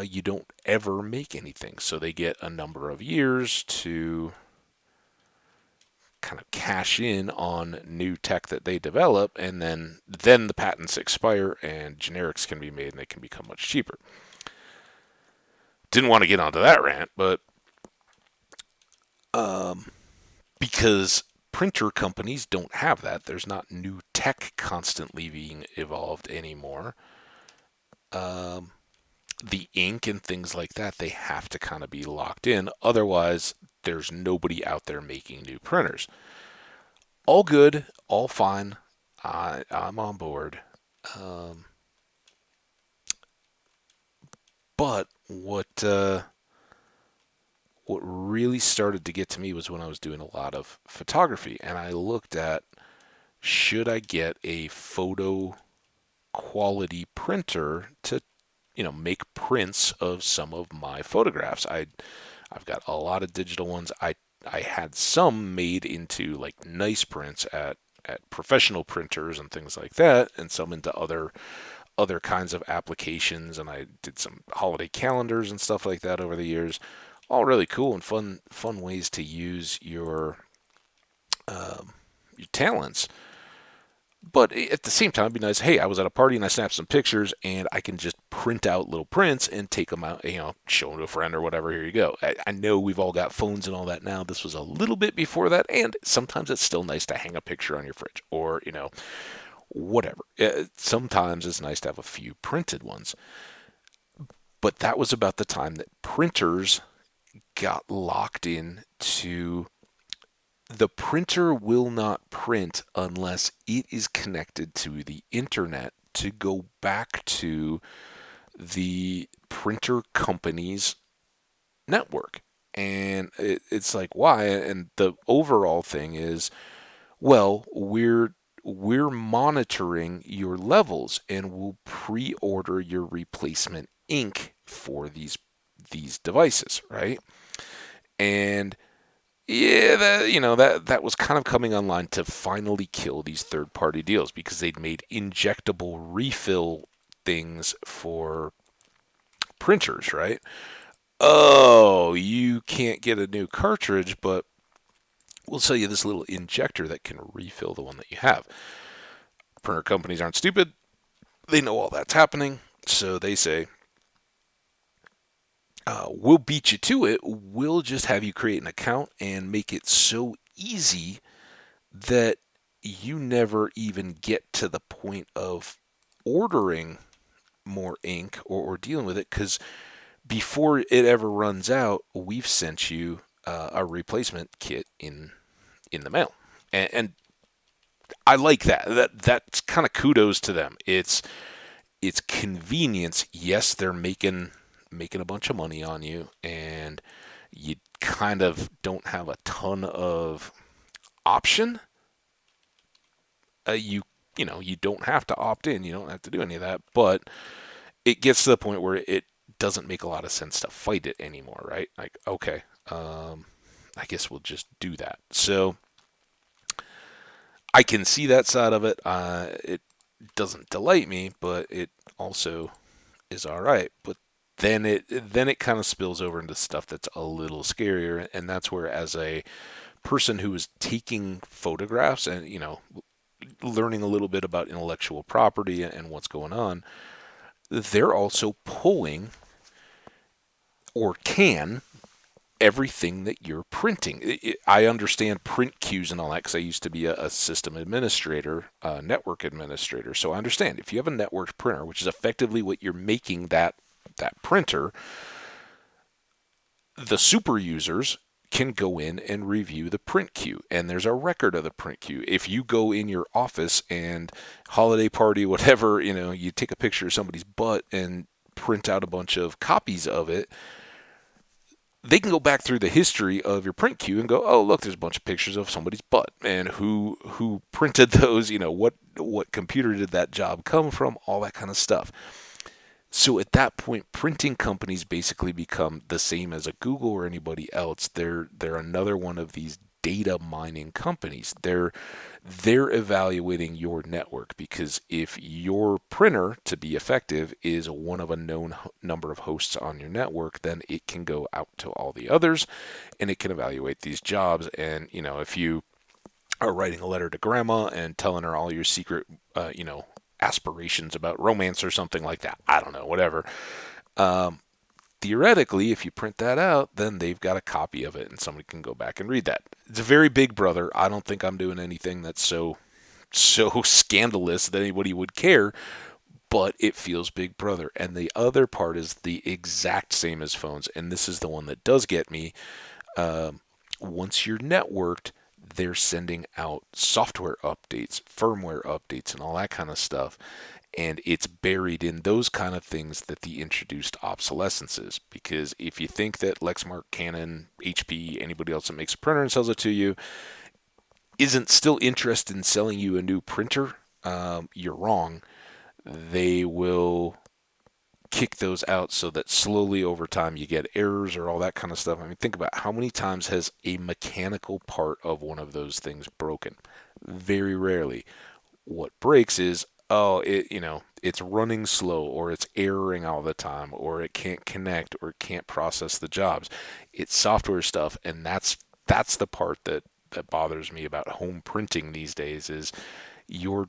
you don't ever make anything. So they get a number of years to kind of cash in on new tech that they develop, and then the patents expire and generics can be made and they can become much cheaper. Didn't want to get onto that rant, but because printer companies don't have that, there's not new tech constantly being evolved anymore. The ink and things like that, they have to kind of be locked in. Otherwise, there's nobody out there making new printers. All good, all fine. I'm on board. Um, but what really started to get to me was when I was doing a lot of photography, and I looked at, should I get a photo quality printer to make prints of some of my photographs. I've got a lot of digital ones. I had some made into like nice prints at professional printers and things like that, and some into other kinds of applications. And I did some holiday calendars and stuff like that over the years. All really cool and fun ways to use your talents. But at the same time, it'd be nice. Hey, I was at a party and I snapped some pictures, and I can just print out little prints and take them out, show them to a friend or whatever. Here you go. I know we've all got phones and all that now. This was a little bit before that, and sometimes it's still nice to hang a picture on your fridge or, whatever. Sometimes it's nice to have a few printed ones. But that was about the time that printers got locked in to the printer will not print unless it is connected to the internet to go back to the printer company's network. And it's like, why? And the overall thing is, well, we're monitoring your levels and we'll pre-order your replacement ink for these devices, right? And yeah, that was kind of coming online to finally kill these third-party deals because they'd made injectable refill things for printers, right? Oh, you can't get a new cartridge, but we'll sell you this little injector that can refill the one that you have. Printer companies aren't stupid. They know all that's happening, so they say, we'll beat you to it. We'll just have you create an account and make it so easy that you never even get to the point of ordering more ink or dealing with it because before it ever runs out, we've sent you a replacement kit in the mail. And I like that. That's kind of kudos to them. It's convenience. Yes, they're making a bunch of money on you, and you kind of don't have a ton of option. You don't have to opt in. You don't have to do any of that. But it gets to the point where it doesn't make a lot of sense to fight it anymore, right? Like, okay, I guess we'll just do that. So I can see that side of it. It doesn't delight me, but it also is all right. But then it kind of spills over into stuff that's a little scarier, and that's where, as a person who is taking photographs and learning a little bit about intellectual property and what's going on, they're also pulling or can everything that you're printing. I understand print queues and all that because I used to be a system administrator, a network administrator. So I understand if you have a network printer, which is effectively what you're making that printer, the super users can go in and review the print queue, and there's a record of the print queue. If you go in your office and holiday party, whatever, you take a picture of somebody's butt and print out a bunch of copies of it, they can go back through the history of your print queue and go, oh, look, there's a bunch of pictures of somebody's butt and who printed those, what computer did that job come from, all that kind of stuff. So at that point, printing companies basically become the same as a Google or anybody else. They're another one of these data mining companies. They're evaluating your network because if your printer, to be effective, is one of a known number of hosts on your network, then it can go out to all the others and it can evaluate these jobs. And if you are writing a letter to grandma and telling her all your secret, aspirations about romance or something like that, I don't know, whatever. Theoretically, if you print that out, then they've got a copy of it and somebody can go back and read that. It's a very big brother. I don't think I'm doing anything that's so scandalous that anybody would care, but it feels big brother. And the other part is the exact same as phones, and this is the one that does get me. Once you're networked, they're sending out software updates, firmware updates, and all that kind of stuff. And it's buried in those kind of things that the introduced obsolescence is. Because if you think that Lexmark, Canon, HP, anybody else that makes a printer and sells it to you isn't still interested in selling you a new printer, you're wrong. They will kick those out so that slowly over time you get errors or all that kind of stuff. I mean, think about how many times has a mechanical part of one of those things broken? Very rarely. What breaks is, it's running slow or it's erroring all the time or it can't connect or it can't process the jobs. It's software stuff, and that's the part that bothers me about home printing these days is you're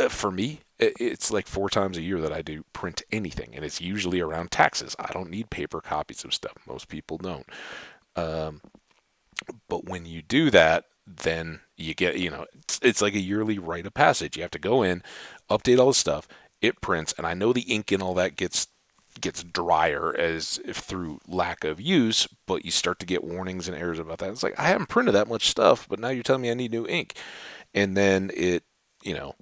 for me, it's like 4 times a year that I do print anything, and it's usually around taxes. I don't need paper copies of stuff. Most people don't. Um, but when you do that, then you get, it's like a yearly rite of passage. You have to go in, update all the stuff. It prints, and I know the ink and all that gets drier as if through lack of use, but you start to get warnings and errors about that. It's like I haven't printed that much stuff, but now you're telling me I need new ink, and then it, you know,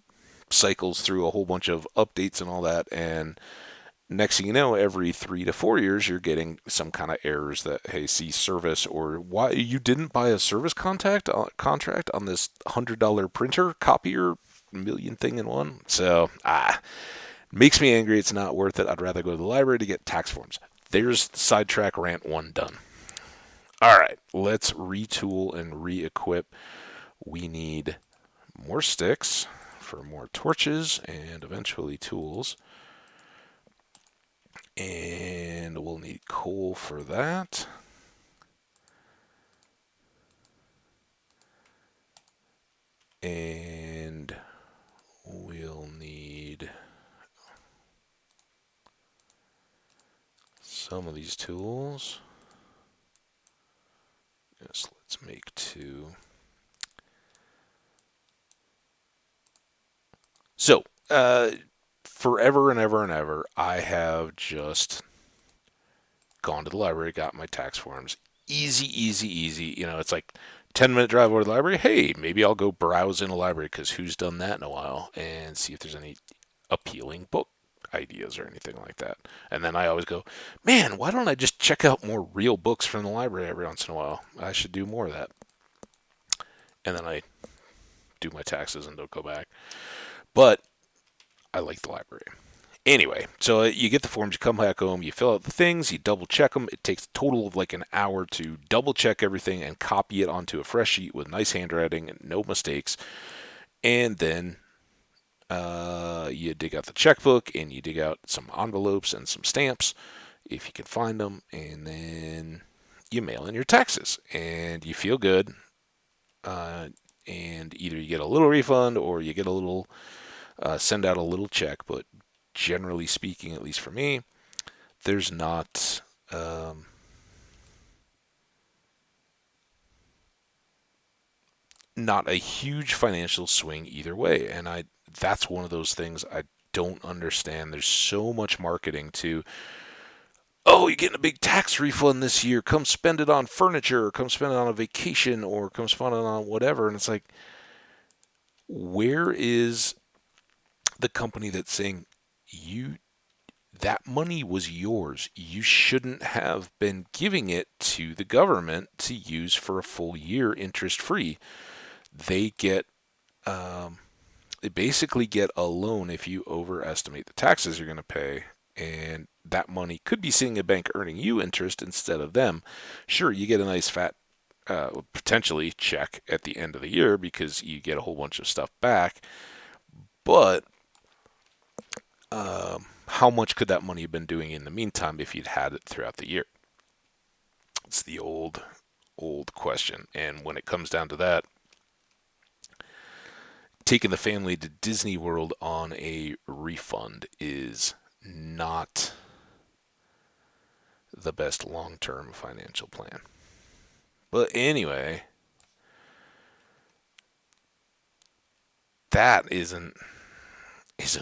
cycles through a whole bunch of updates and all that, and next thing you know, every 3 to 4 years, you're getting some kind of errors that, hey, see service, or why you didn't buy a service contract on this $100 printer copier million thing in one. So Makes me angry. It's not worth it. I'd rather go to the library to get tax forms. There's sidetrack rant one done. All right, let's retool and re-equip. We need more sticks for more torches and eventually tools. And we'll need coal for that. And we'll need some of these tools. Yes, let's make 2. So, forever and ever and ever, I have just gone to the library, got my tax forms. Easy, easy, easy. It's like 10-minute drive over to the library. Hey, maybe I'll go browse in a library because who's done that in a while and see if there's any appealing book ideas or anything like that. And then I always go, man, why don't I just check out more real books from the library every once in a while? I should do more of that. And then I do my taxes and don't go back. But I like the library. Anyway, so you get the forms, you come back home, you fill out the things, you double check them. It takes a total of like an hour to double check everything and copy it onto a fresh sheet with nice handwriting and no mistakes. And then you dig out the checkbook and you dig out some envelopes and some stamps if you can find them. And then you mail in your taxes and you feel good. And either you get a little refund or you get a little, send out a little check. But generally speaking, at least for me, there's not a huge financial swing either way. And that's one of those things I don't understand. There's so much marketing to, oh, you're getting a big tax refund this year. Come spend it on furniture, or come spend it on a vacation, or come spend it on whatever. And it's like, where is the company that's saying you that money was yours? You shouldn't have been giving it to the government to use for a full year interest free. They get they basically get a loan if you overestimate the taxes you're going to pay, and that money could be sitting in a bank earning you interest instead of them. Sure, you get a nice fat potentially check at the end of the year because you get a whole bunch of stuff back, but how much could that money have been doing in the meantime if you'd had it throughout the year? It's the old question. And when it comes down to that, taking the family to Disney World on a refund is not the best long-term financial plan. But anyway, that isn't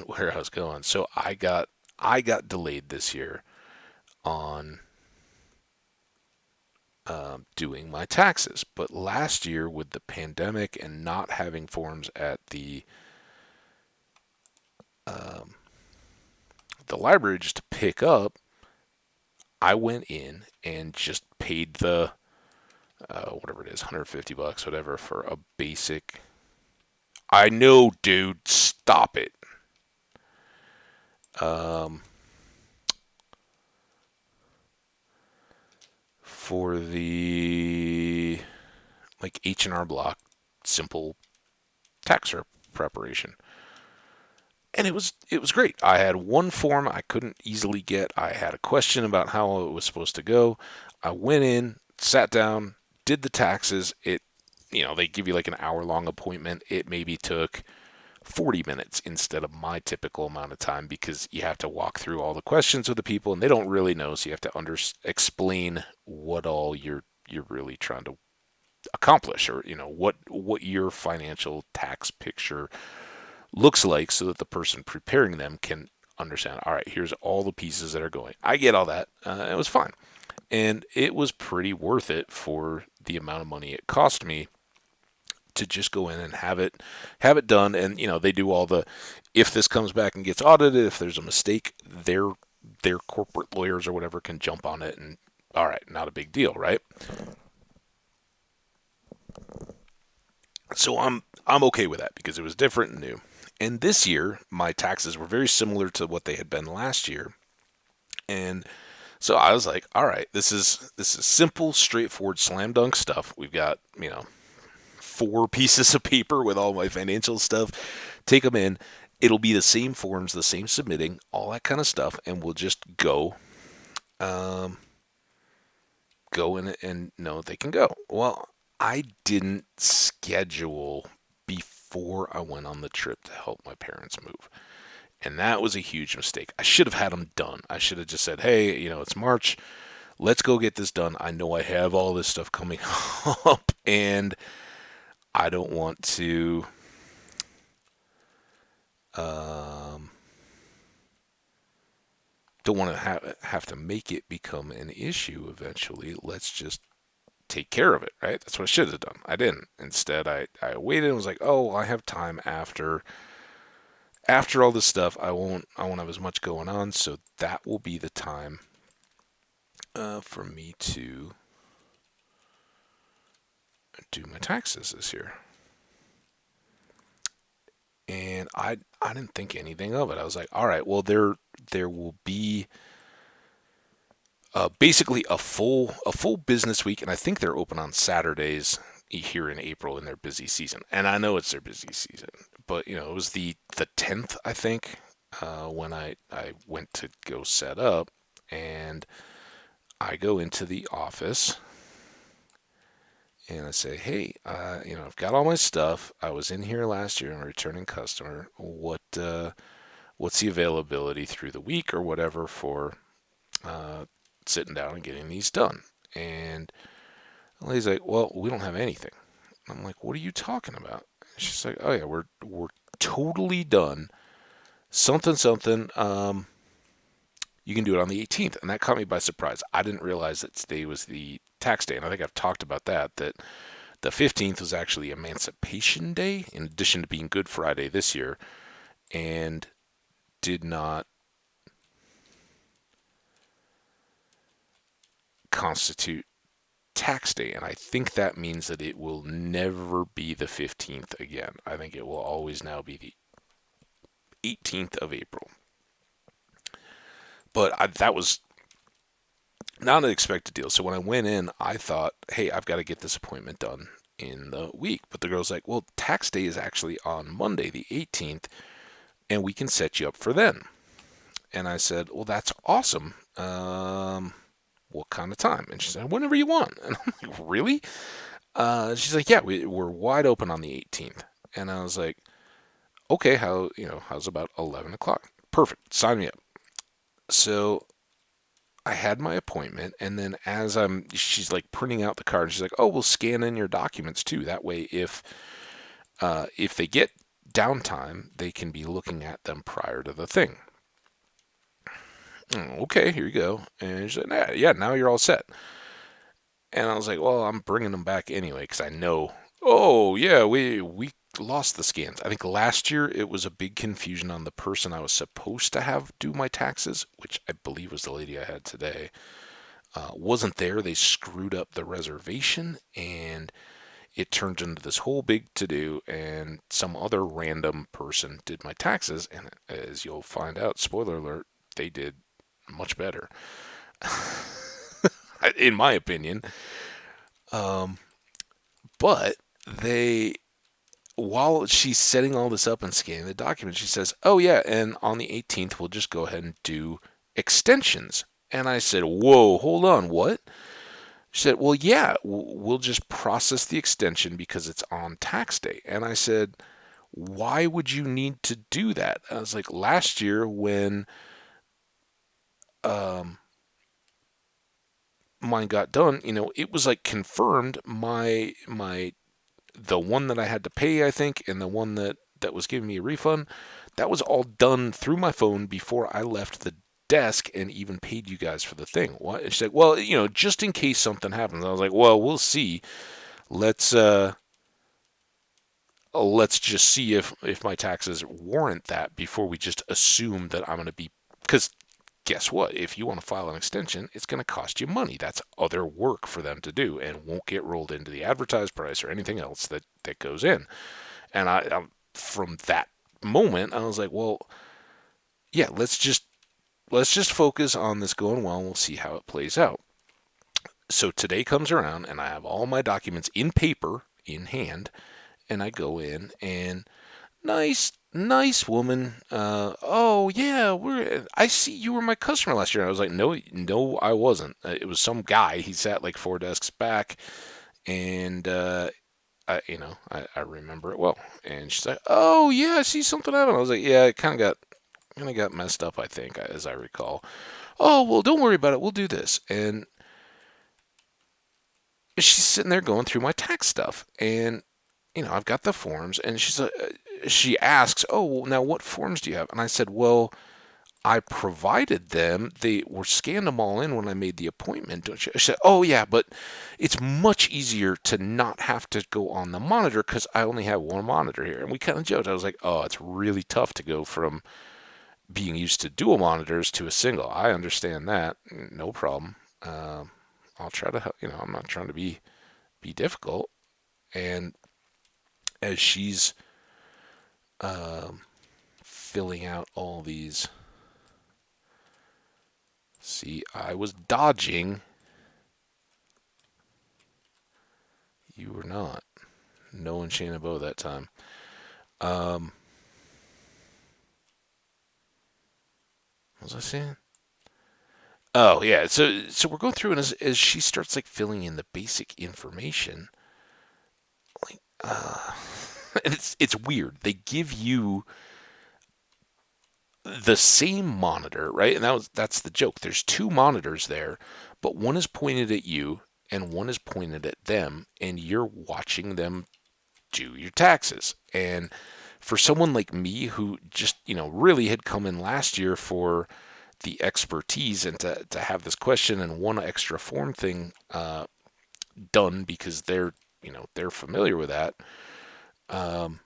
where I was going. So I got delayed this year on doing my taxes. But last year, with the pandemic and not having forms at um, the library just to pick up, I went in and just paid the whatever it is, $150, whatever, for a basic. I know, dude. Stop it. Um, for the like H&R Block simple tax preparation. And it was great. I had one form I couldn't easily get. I had a question about how it was supposed to go. I went in, sat down, did the taxes. They give you like an hour long appointment. It maybe took 40 minutes instead of my typical amount of time because you have to walk through all the questions with the people and they don't really know, so you have to explain what all you're really trying to accomplish, or what your financial tax picture looks like, so that the person preparing them can understand, all right, here's all the pieces that are going. I get all that. It was fine. And it was pretty worth it for the amount of money it cost me to just go in and have it done. And they do all the, if this comes back and gets audited, if there's a mistake, their corporate lawyers or whatever can jump on it, and all right, not a big deal, right? So I'm okay with that because it was different and new. And this year, my taxes were very similar to what they had been last year. And so I was like, all right, this is simple, straightforward, slam dunk stuff. We've got, 4 pieces of paper with all my financial stuff. Take them in. It'll be the same forms, the same submitting, all that kind of stuff, and we'll just um, go in and know they can go. Well, I didn't schedule before I went on the trip to help my parents move. And that was a huge mistake. I should have had them done. I should have just said, hey, it's March. Let's go get this done. I know I have all this stuff coming up, and I don't want to um, don't want to have to make it become an issue eventually. Let's just take care of it, right? That's what I should have done. I didn't. Instead, I waited and was like, oh, I have time after all this stuff. I won't have as much going on, so that will be the time for me to do my taxes this year. And I didn't think anything of it. I was like, all right, well there will be basically a full business week, and I think they're open on Saturdays here in April in their busy season. And I know it's their busy season, but it was the 10th, I think, when I went to go set up, and I go into the office and I say, hey, I've got all my stuff. I was in here last year. I'm a returning customer. What's the availability through the week or whatever for uh, sitting down and getting these done? And the lady's like, well, we don't have anything. I'm like, what are you talking about? And she's like, oh yeah, we're totally done. Something something. You can do it on the 18th, and that caught me by surprise. I didn't realize that today was the tax day, and I think I've talked about that the 15th was actually Emancipation Day, in addition to being Good Friday this year, and did not constitute tax day. And I think that means that it will never be the 15th again. I think it will always now be the 18th of April. But that was not an expected deal. So when I went in, I thought, hey, I've got to get this appointment done in the week. But the girl's like, well, tax day is actually on Monday, the 18th, and we can set you up for then. And I said, well, that's awesome. What kind of time? And she said, whenever you want. And I'm like, really? She's like, yeah, we're wide open on the 18th. And I was like, okay, how's about 11 o'clock? Perfect. Sign me up. So I had my appointment, and then she's like printing out the card. She's like, "Oh, we'll scan in your documents too. That way, if they get downtime, they can be looking at them prior to the thing." Okay, here you go. And she said, "Yeah, now you're all set." And I was like, "Well, I'm bringing them back anyway because I know." Oh yeah, we lost the scans. I think last year it was a big confusion on the person I was supposed to have do my taxes, which I believe was the lady I had today. Wasn't there. They screwed up the reservation, and it turned into this whole big to do. And some other random person did my taxes, and as you'll find out, spoiler alert, they did much better, in my opinion. Um, but they, while she's setting all this up and scanning the document, she says, "Oh yeah, and on the 18th, we'll just go ahead and do extensions." And I said, "Whoa, hold on, what?" She said, well, yeah, we'll just process the extension because it's on tax day. And I said, why would you need to do that? I was like, last year when um, mine got done, it was like confirmed the one that I had to pay, I think, and the one that was giving me a refund, that was all done through my phone before I left the desk and even paid you guys for the thing. What? And she's like, well, just in case something happens. I was like, well, we'll see. Let's let's just see if my taxes warrant that before we just assume that I'm going to be, because guess what, if you want to file an extension, it's going to cost you money. That's other work for them to do and won't get rolled into the advertised price or anything else that goes in. And I'm from that moment, I was like, well, yeah, let's just focus on this going well, and we'll see how it plays out. So today comes around, and I have all my documents in paper in hand, and I go in, and nice woman. Oh yeah, I see you were my customer last year. And I was like, no, I wasn't. It was some guy. He sat like four desks back, and I remember it well. And she's like, oh yeah, I see something happened. I was like, yeah, it kind of got messed up, I think, as I recall. Oh well, don't worry about it. We'll do this. And she's sitting there going through my tax stuff, and I've got the forms, and she asks, oh, well, now what forms do you have? And I said, well, I provided them. They were scanned them all in when I made the appointment. Don't you? She said, oh yeah, but it's much easier to not have to go on the monitor because I only have one monitor here. And we kind of joked. I was like, oh, it's really tough to go from being used to dual monitors to a single. I understand that. No problem. I'll try to, I'm not trying to be difficult. And as she's um, filling out all these, see, I was dodging. You were not. No enchanted bow that time. Um, what was I saying? Oh yeah. So we're going through, and as she starts like filling in the basic information, like and it's weird. They give you the same monitor, right? And that's the joke. There's two monitors there, but one is pointed at you and one is pointed at them, and you're watching them do your taxes. And for someone like me who just, really had come in last year for the expertise and to have this question and one extra form thing done because they're familiar with that. Um,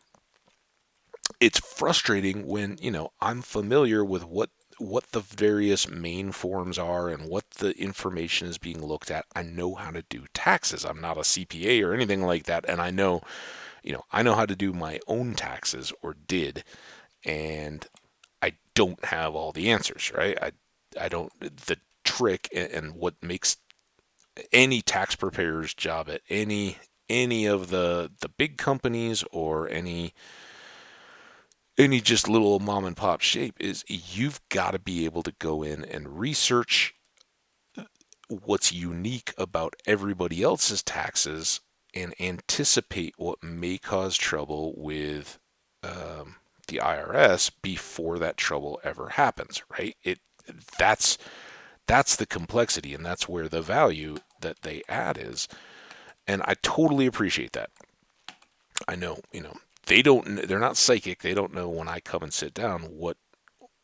it's frustrating when I'm familiar with what the various main forms are and what the information is being looked at. I know how to do taxes. I'm not a CPA or anything like that, and I know how to do my own taxes, or did, and I don't have all the answers, right? I don't. The trick and what makes any tax preparer's job at any of the big companies, or any just little mom and pop shape, is you've got to be able to go in and research what's unique about everybody else's taxes and anticipate what may cause trouble with um, the IRS before that trouble ever happens, right? That's that's the complexity, and that's where the value that they add is. And I totally appreciate that. I know, they're not psychic. They don't know when I come and sit down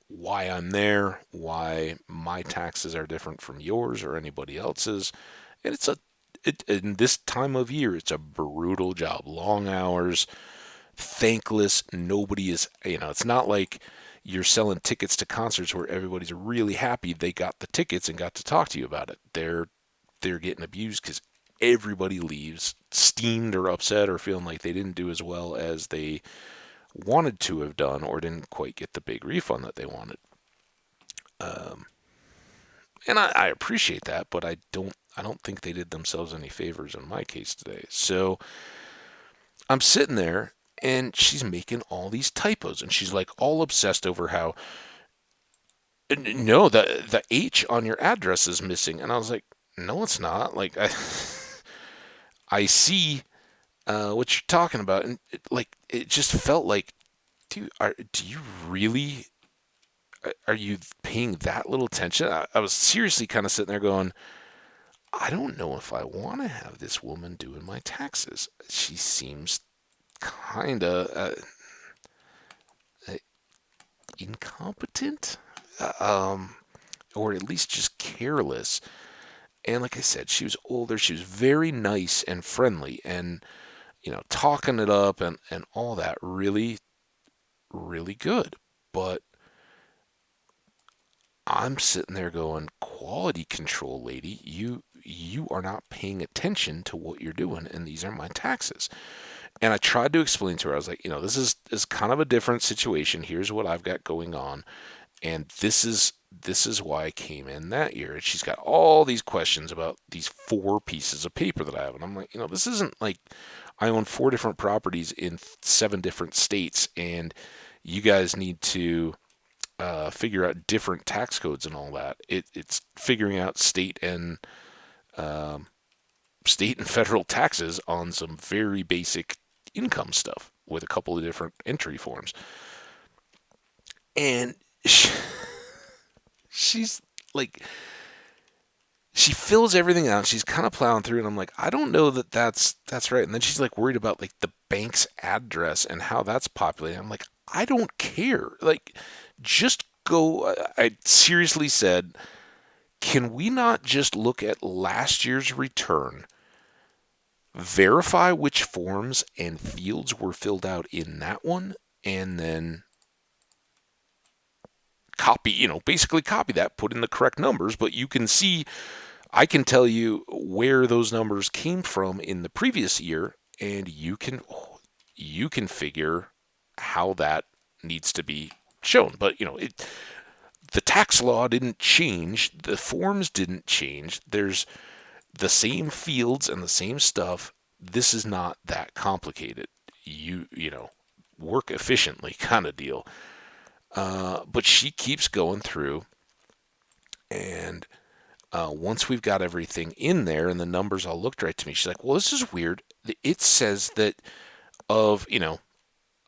why I'm there, why my taxes are different from yours or anybody else's. And in this time of year, it's a brutal job. Long hours, thankless. Nobody is, it's not like you're selling tickets to concerts where everybody's really happy they got the tickets and got to talk to you about it. They're getting abused because everybody leaves steamed or upset or feeling like they didn't do as well as they wanted to have done, or didn't quite get the big refund that they wanted. Um, and I appreciate that, but I don't think they did themselves any favors in my case today. So I'm sitting there, and she's making all these typos, and she's like all obsessed over how, no, the H on your address is missing. And I was like, no, it's not. Like, I see what you're talking about, and it just felt like, dude, do you really, are you paying that little attention? I was seriously kind of sitting there going, I don't know if I want to have this woman doing my taxes. She seems kind of uh, incompetent, or at least just careless. And like I said, she was older. She was very nice and friendly, and talking it up and all that, really, really good. But I'm sitting there going, quality control, lady. You are not paying attention to what you're doing, and these are my taxes. And I tried to explain to her, I was like, this is kind of a different situation. Here's what I've got going on, and this is why I came in that year. And she's got all these questions about these 4 pieces of paper that I have, and I'm like, this isn't like I own 4 different properties in 7 different states, and you guys need to figure out different tax codes and all that. It's figuring out um, state and federal taxes on some very basic income stuff with a couple of different entry forms. And she's like, she fills everything out. She's kind of plowing through, and I'm like, I don't know that that's right. And then she's like worried about like the bank's address and how that's populated. I'm like, I don't care. Like, just go. I seriously said, can we not just look at last year's return, verify which forms and fields were filled out in that one, and then copy, basically copy that, put in the correct numbers, but you can see, I can tell you where those numbers came from in the previous year, and you can figure how that needs to be shown. But the tax law didn't change, the forms didn't change. There's the same fields and the same stuff. This is not that complicated. Work efficiently kind of deal. But she keeps going through, and once we've got everything in there and the numbers all looked right to me, she's like, "Well, this is weird. It says that of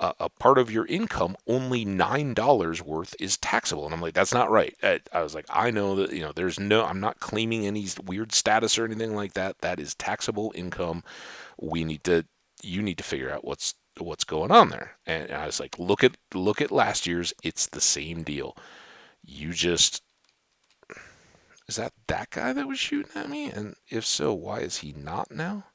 a part of your income, only $9 worth is taxable." And I'm like, "That's not right." I was like, "I know that I'm not claiming any weird status or anything like that. That is taxable income. We need to you need to figure out what's going on there." And I was like, look at last year's. It's the same deal. You just Is that guy that was shooting at me? And if so, why is he not now?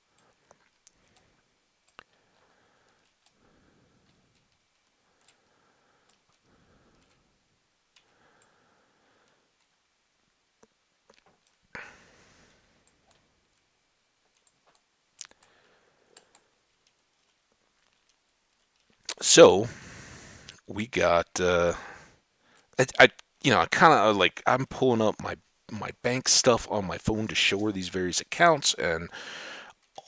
So we got I kind of like, I'm pulling up my bank stuff on my phone to show her these various accounts and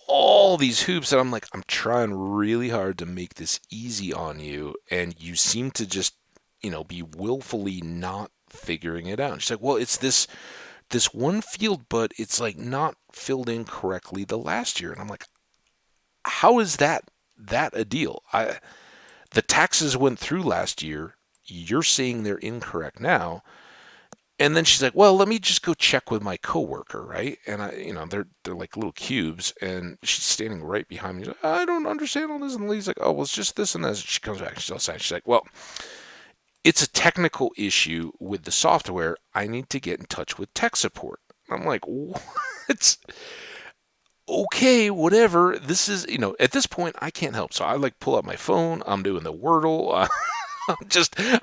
all these hoops, and I'm like, I'm trying really hard to make this easy on you, and you seem to just be willfully not figuring it out. And she's like, well, it's this one field, but it's like not filled in correctly the last year. And I'm like, how is that a deal? The taxes went through last year. You're saying they're incorrect now. And then she's like, "Well, let me just go check with my coworker, right?" And they're like little cubes, and she's standing right behind me. She's like, "I don't understand all this." And the lady's like, "Oh, well, it's just this and this." She comes back, she's all sad. She's like, "Well, it's a technical issue with the software. I need to get in touch with tech support." I'm like, "What?" Okay, whatever. This is, at this point, I can't help. So I like pull out my phone. I'm doing the Wordle.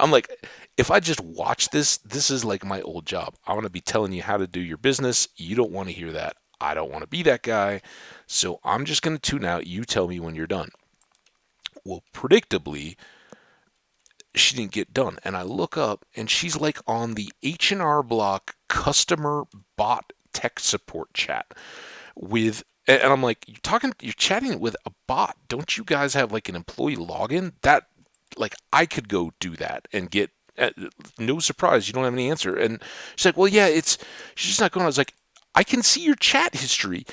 I'm like, if I just watch this is like my old job. I want to be telling you how to do your business. You don't want to hear that. I don't want to be that guy. So I'm just going to tune out. You tell me when you're done. Well, predictably, she didn't get done. And I look up, and she's like on the H&R Block customer bot tech support chat with, and I'm like, you're chatting with a bot. Don't you guys have like an employee login? That, like, I could go do that and get, no surprise, you don't have any answer. And she's like, well, yeah, she's just not going. I was like, I can see your chat history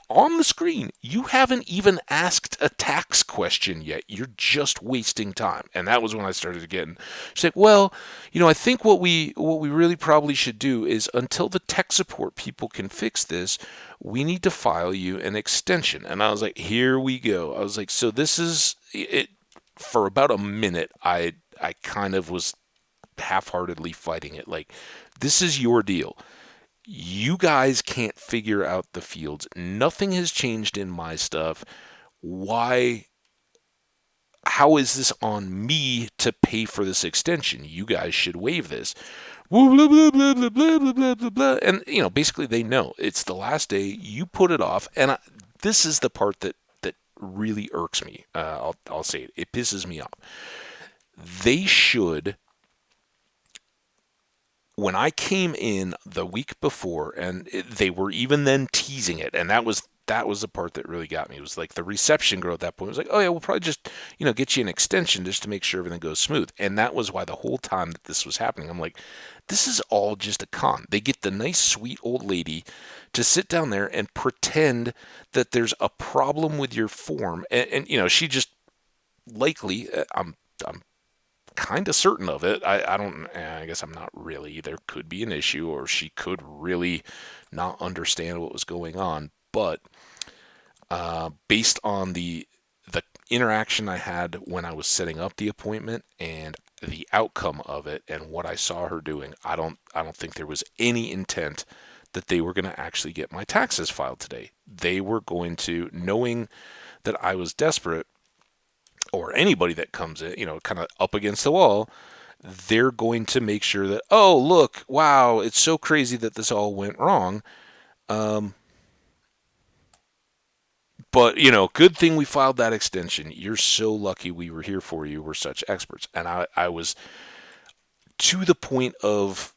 on the screen. You haven't even asked a tax question yet. You're just wasting time. And that was when I started getting. She's like, well, I think what we really probably should do is, until the tech support people can fix this, we need to file you an extension. And I was like, here we go. I was like, so this is it. For about a minute, I kind of was half-heartedly fighting it. Like, this is your deal. You guys can't figure out the fields. Nothing has changed in my stuff. Why? How is this on me to pay for this extension? You guys should waive this. Blah, blah, blah, blah, blah, blah, blah, blah, blah. And, basically they know it's the last day. You put it off. And this is the part that really irks me. I'll say it. It pisses me off. They should, when I came in the week before, and they were even then teasing it, and that was the part that really got me. It was like the reception girl at that point was like, "Oh yeah, we'll probably just get you an extension just to make sure everything goes smooth." And that was why the whole time that this was happening, I'm like, "This is all just a con." They get the nice, sweet old lady to sit down there and pretend that there's a problem with your form, and she just likely, I'm kind of certain of it. I don't. I guess I'm not really. There could be an issue, or she could really not understand what was going on. But based on the interaction I had when I was setting up the appointment and the outcome of it and what I saw her doing, I don't think there was any intent that they were going to actually get my taxes filed today. They were going to, knowing that I was desperate, or anybody that comes in, kind of up against the wall, they're going to make sure that, oh, look, wow, it's so crazy that this all went wrong. Um, but, good thing we filed that extension. You're so lucky we were here for you. We're such experts. And I was to the point of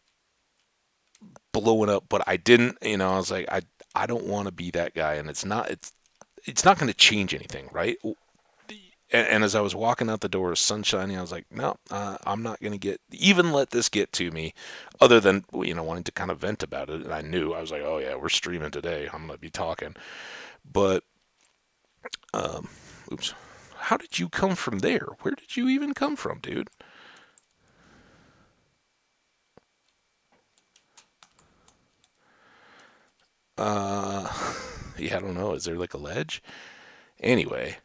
blowing up, but I didn't, I was like, I don't want to be that guy. And it's not going to change anything, right? And as I was walking out the door, sun shining, I was like, no, I'm not going to even let this get to me, other than, wanting to kind of vent about it. And I was like, oh yeah, we're streaming today. I'm going to be talking. But, oops. How did you come from there? Where did you even come from, dude? Uh, yeah, I don't know. Is there like a ledge? Anyway,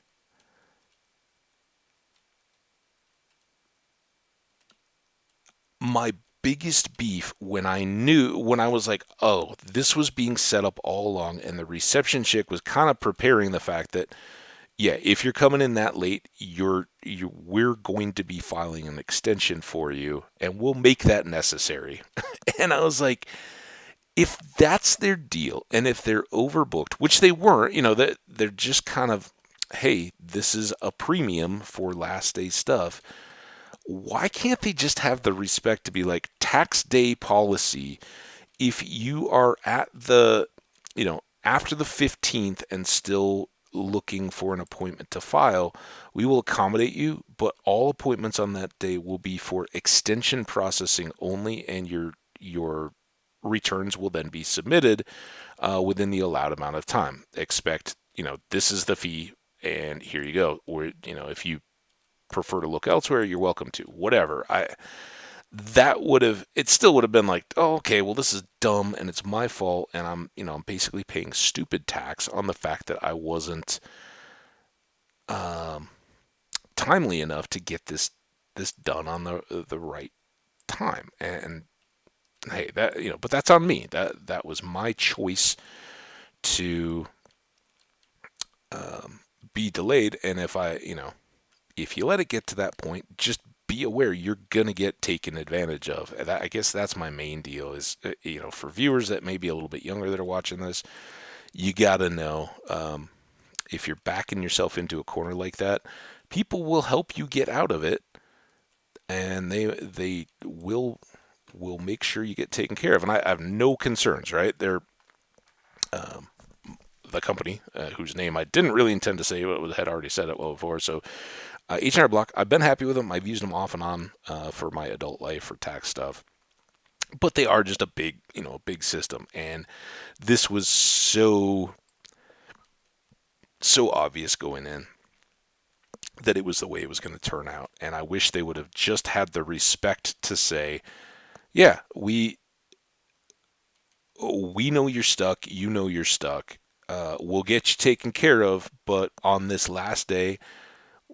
my biggest beef when I was like, oh, this was being set up all along, and the reception chick was kind of preparing the fact that, yeah, if you're coming in that late, we're going to be filing an extension for you, and we'll make that necessary. And I was like, if that's their deal, and if they're overbooked, which they weren't, that they're just kind of, hey, this is a premium for last day stuff. Why can't they just have the respect to be like, tax day policy? If you are at after the 15th and still looking for an appointment to file, we will accommodate you, but all appointments on that day will be for extension processing only, and your returns will then be submitted within the allowed amount of time. Expect, this is the fee, and here you go. Or, if you prefer to look elsewhere, you're welcome to. Whatever. It still would have been like, oh, okay, well, this is dumb and it's my fault, and I'm basically paying stupid tax on the fact that I wasn't um, timely enough to get this done on the right time. And hey, but that's on me. That was my choice to be delayed. And if you let it get to that point, just be aware you're gonna get taken advantage of. I guess that's my main deal. Is for viewers that may be a little bit younger that are watching this, you gotta know, if you're backing yourself into a corner like that, people will help you get out of it, and they will make sure you get taken care of. And I have no concerns. Right? They're um, the company, whose name I didn't really intend to say, but had already said it well before. So H&R Block, I've been happy with them. I've used them off and on for my adult life for tax stuff. But they are just a big system. And this was so obvious going in that it was the way it was going to turn out. And I wish they would have just had the respect to say, yeah, we know you're stuck. You know you're stuck. We'll get you taken care of. But on this last day,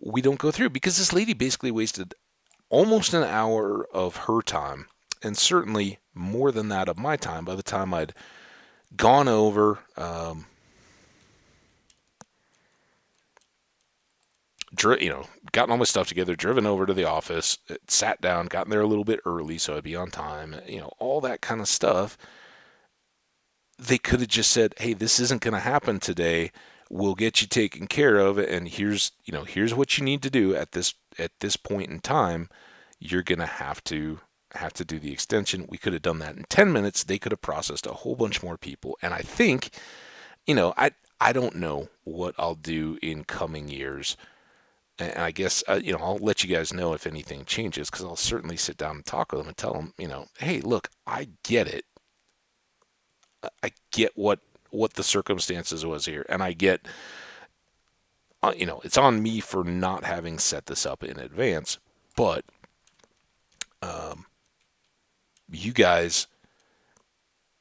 we don't go through, because this lady basically wasted almost an hour of her time, and certainly more than that of my time by the time I'd gone over, gotten all my stuff together, driven over to the office, sat down, gotten there a little bit early so I'd be on time, all that kind of stuff. They could have just said, hey, this isn't going to happen today. we'll get you taken care of, and here's what you need to do at this point in time. You're gonna have to do the extension. We could have done that in 10 minutes. They could have processed a whole bunch more people. And I think, I don't know what I'll do in coming years. And I guess, I'll let you guys know if anything changes, because I'll certainly sit down and talk with them and tell them, hey, look, I get it. I get what the circumstances was here, and I get, it's on me for not having set this up in advance. But um, you guys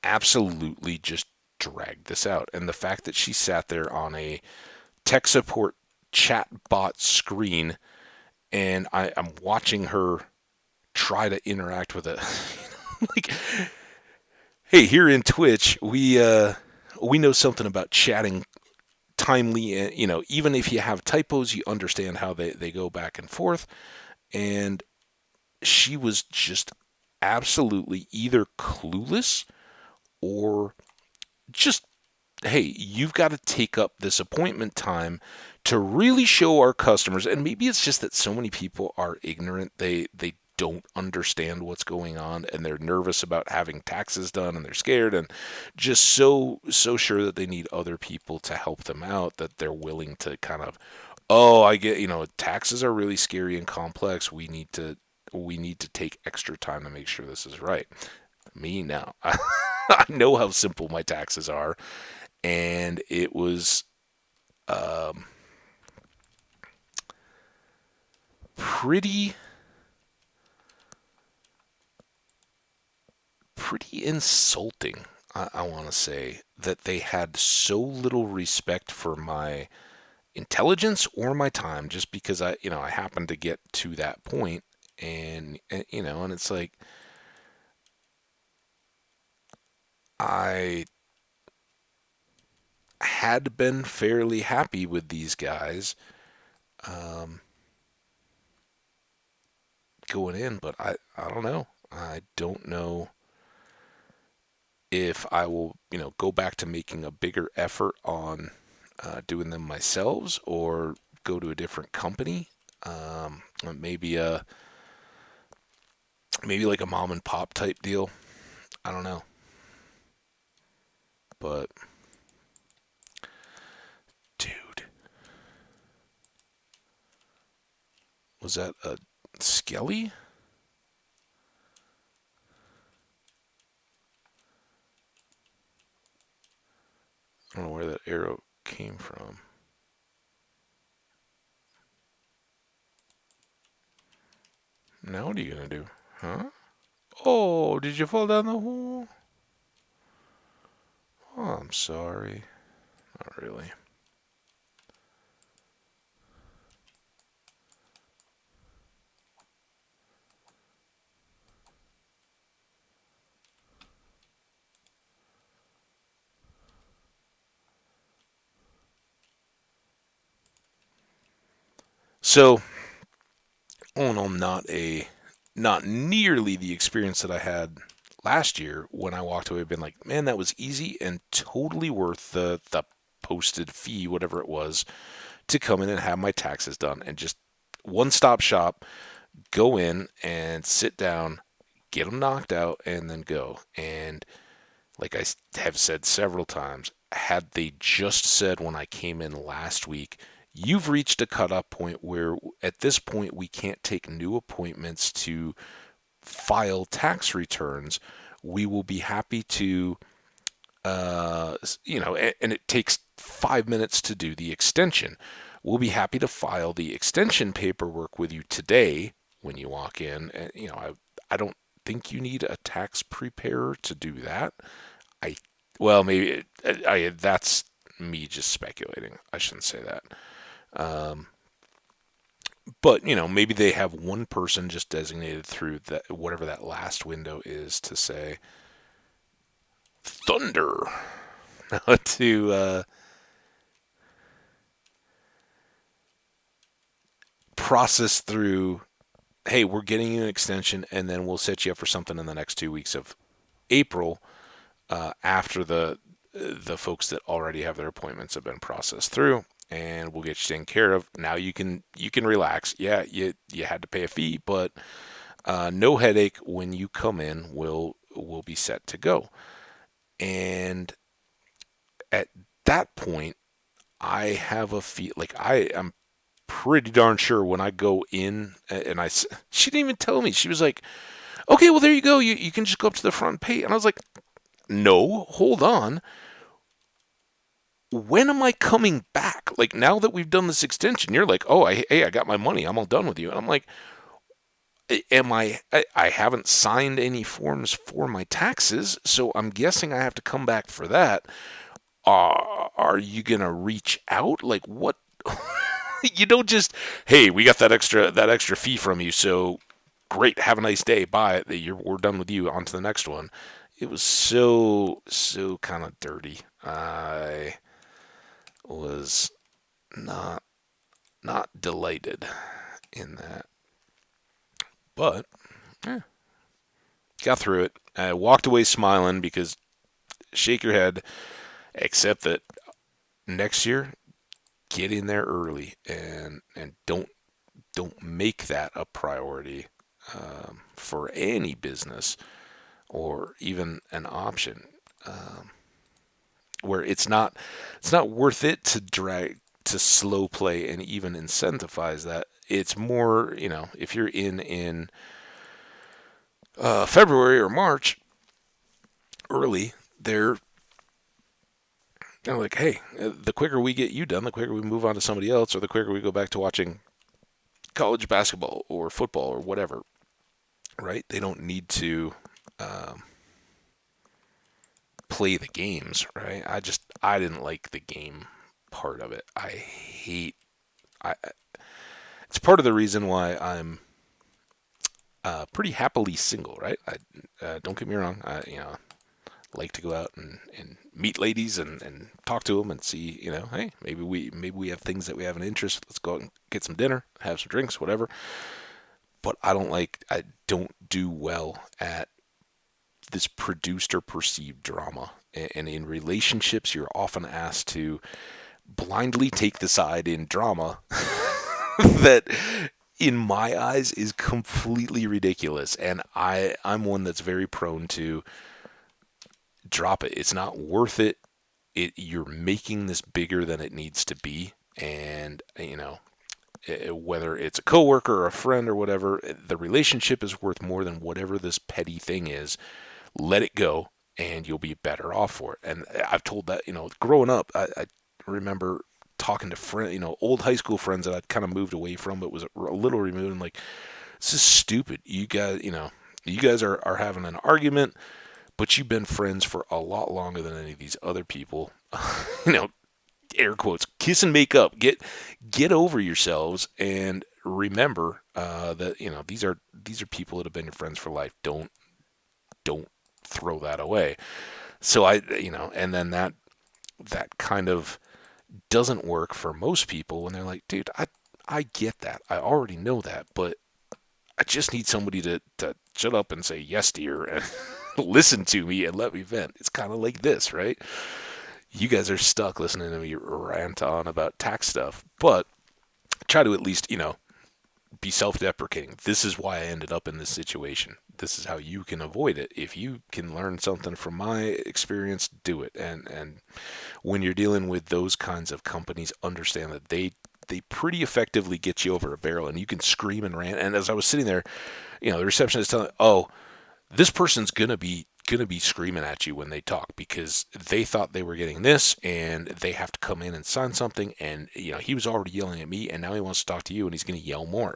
absolutely just dragged this out, and the fact that she sat there on a tech support chat bot screen, and I'm watching her try to interact with it. Like, hey, here in Twitch, we know something about chatting timely, and even if you have typos, you understand how they go back and forth. And she was just absolutely either clueless or just, hey, you've got to take up this appointment time to really show our customers. And maybe it's just that so many people are ignorant. They don't understand what's going on, and they're nervous about having taxes done, and they're scared, and just so sure that they need other people to help them out, that they're willing to kind of, oh, I get, taxes are really scary and complex. We need to take extra time to make sure this is right. Me now. I know how simple my taxes are, and it was um, pretty pretty insulting. I want to say that they had so little respect for my intelligence or my time, just because I happened to get to that point, and it's like I had been fairly happy with these guys um, going in, but I don't know. I don't know if I will, go back to making a bigger effort on doing them myself, or go to a different company. Um, maybe a maybe like a mom and pop type deal. I don't know, but dude, was that a Skelly? I don't know where that arrow came from. Now what are you gonna do? Huh? Oh, did you fall down the hole? Oh, I'm sorry. Not really. So, all in all, not nearly the experience that I had last year when I walked away. Been like, man, that was easy and totally worth the posted fee, whatever it was, to come in and have my taxes done, and just one stop shop, go in and sit down, get them knocked out, and then go. And like I have said several times, had they just said when I came in last week, you've reached a cutoff point where at this point we can't take new appointments to file tax returns, we will be happy to, and it takes 5 minutes to do the extension. We'll be happy to file the extension paperwork with you today when you walk in. And, I don't think you need a tax preparer to do that. I, well, maybe that's me just speculating. I shouldn't say that. Um, but maybe they have one person just designated through that, whatever that last window is, to say thunder to process through. Hey, we're getting you an extension, and then we'll set you up for something in the next 2 weeks of April, after the the folks that already have their appointments have been processed through, and we'll get you taken care of. Now you can relax. Yeah, you had to pay a fee, but no headache when you come in. Will be set to go. And at that point, I have a feel like I am pretty darn sure when I go in and she didn't even tell me. She was like, "Okay, well there you go. You can just go up to the front and pay." And I was like, "No, hold on. When am I coming back? Like now that we've done this extension, you're like, oh, hey, I got my money. I'm all done with you." And I'm like, am I haven't signed any forms for my taxes, so I'm guessing I have to come back for that. Are you gonna reach out? Like what? You don't just, hey, we got that extra fee from you, so great, have a nice day, bye. We're done with you. On to the next one. It was so kind of dirty. I was not not delighted in that, but eh, got through it. I walked away smiling because shake your head, except that next year get in there early and don't make that a priority for any business or even an option where it's not worth it to slow play and even incentivize that. It's more, if you're in February or March early, they're like, hey, the quicker we get you done, the quicker we move on to somebody else, or the quicker we go back to watching college basketball or football or whatever, right? They don't need to um, play the games, right? I didn't like the game part of it. I It's part of the reason why I'm pretty happily single, right? Don't get me wrong. I like to go out and meet ladies and talk to them and see, hey, maybe we have things that we have an interest. Let's go out and get some dinner, have some drinks, whatever. But I don't do well at this produced or perceived drama. And in relationships, you're often asked to blindly take the side in drama that in my eyes is completely ridiculous, and I'm one that's very prone to drop it. It's not worth it. You're making this bigger than it needs to be, and whether it's a coworker or a friend or whatever, the relationship is worth more than whatever this petty thing is. Let it go, and you'll be better off for it. And I've told that, growing up, I remember talking to friends, old high school friends that I'd kind of moved away from, but was a little removed. And like, this is stupid. You guys are having an argument, but you've been friends for a lot longer than any of these other people. you know, Air quotes, kiss and make up. Get over yourselves and remember that these are people that have been your friends for life. Don't throw that away. So and then that kind of doesn't work for most people when they're like, dude, I get that. I already know that, but I just need somebody to shut up and say yes, dear, and listen to me and let me vent. It's kind of like this, right? You guys are stuck listening to me rant on about tax stuff, but try to at least, be self-deprecating. This is why I ended up in this situation. This is how you can avoid it. If you can learn something from my experience, do it. And when you're dealing with those kinds of companies, understand that they pretty effectively get you over a barrel, and you can scream and rant. And as I was sitting there, the receptionist telling, "Oh, this person's gonna be screaming at you when they talk because they thought they were getting this and they have to come in and sign something, and he was already yelling at me and now he wants to talk to you and he's gonna yell more."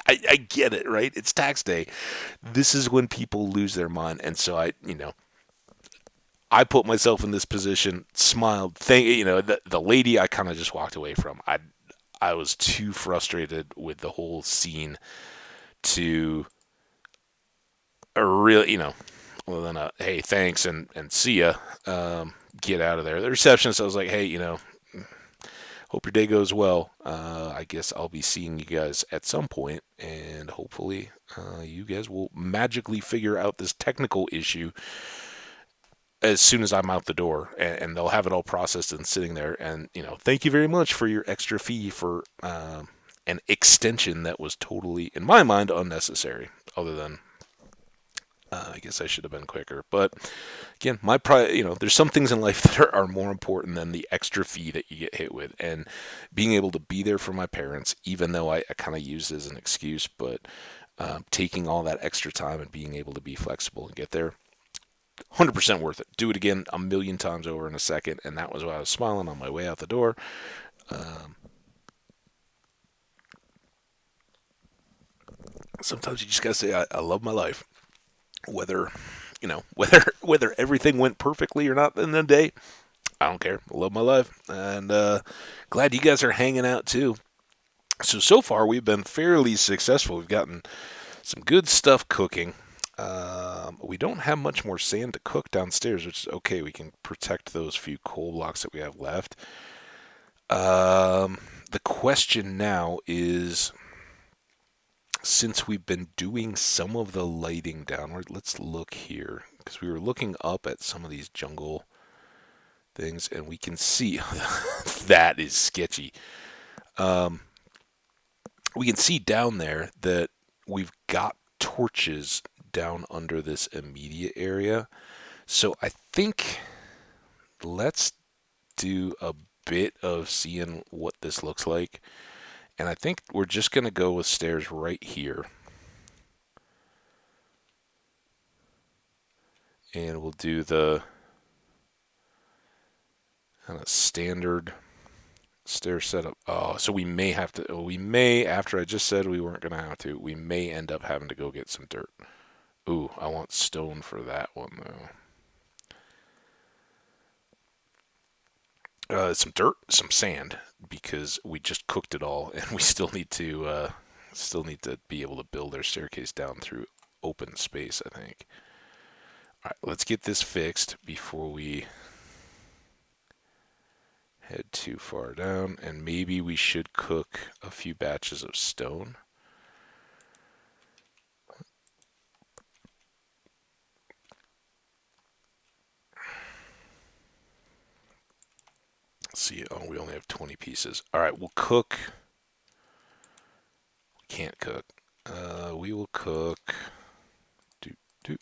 I get it, right? It's tax day. This is when people lose their mind, and so I put myself in this position, smiled. The lady I kind of just walked away from. I was too frustrated with the whole scene to really, well then, hey, thanks and see ya. Get out of there. The receptionist, I was like, hey, hope your day goes well. I guess I'll be seeing you guys at some point, and hopefully, you guys will magically figure out this technical issue as soon as I'm out the door, and they'll have it all processed and sitting there. And thank you very much for your extra fee for an extension that was totally, in my mind, unnecessary. Other than, I guess I should have been quicker. But again, there's some things in life that are more important than the extra fee that you get hit with. And being able to be there for my parents, even though I kind of use it as an excuse, but taking all that extra time and being able to be flexible and get there, 100% worth it. Do it again a million times over in a second. And that was why I was smiling on my way out the door. Um, Sometimes you just gotta say, I love my life, whether whether everything went perfectly or not in the day. I don't care. I love my life, and glad you guys are hanging out too. So far we've been fairly successful. We've gotten some good stuff cooking. We don't have much more sand to cook downstairs, which is okay. We can protect those few coal blocks that we have left. The question now is, since we've been doing some of the lighting downward, let's look here, because we were looking up at some of these jungle things, and we can see that is sketchy. Um, we can see down there that we've got torches down under this immediate area. So I think let's do a bit of seeing what this looks like. And I think we're just going to go with stairs right here. And we'll do the kind of standard stair setup. Oh, so we may have to, after I just said we weren't going to have to, we may end up having to go get some dirt. Ooh, I want stone for that one, though. Some dirt, some sand, because we just cooked it all, and we still need to be able to build our staircase down through open space, I think. All right, let's get this fixed before we head too far down, and maybe we should cook a few batches of stone. Let's see, oh, we only have 20 pieces. All right, we'll cook. Can't cook. We will cook. Do, do.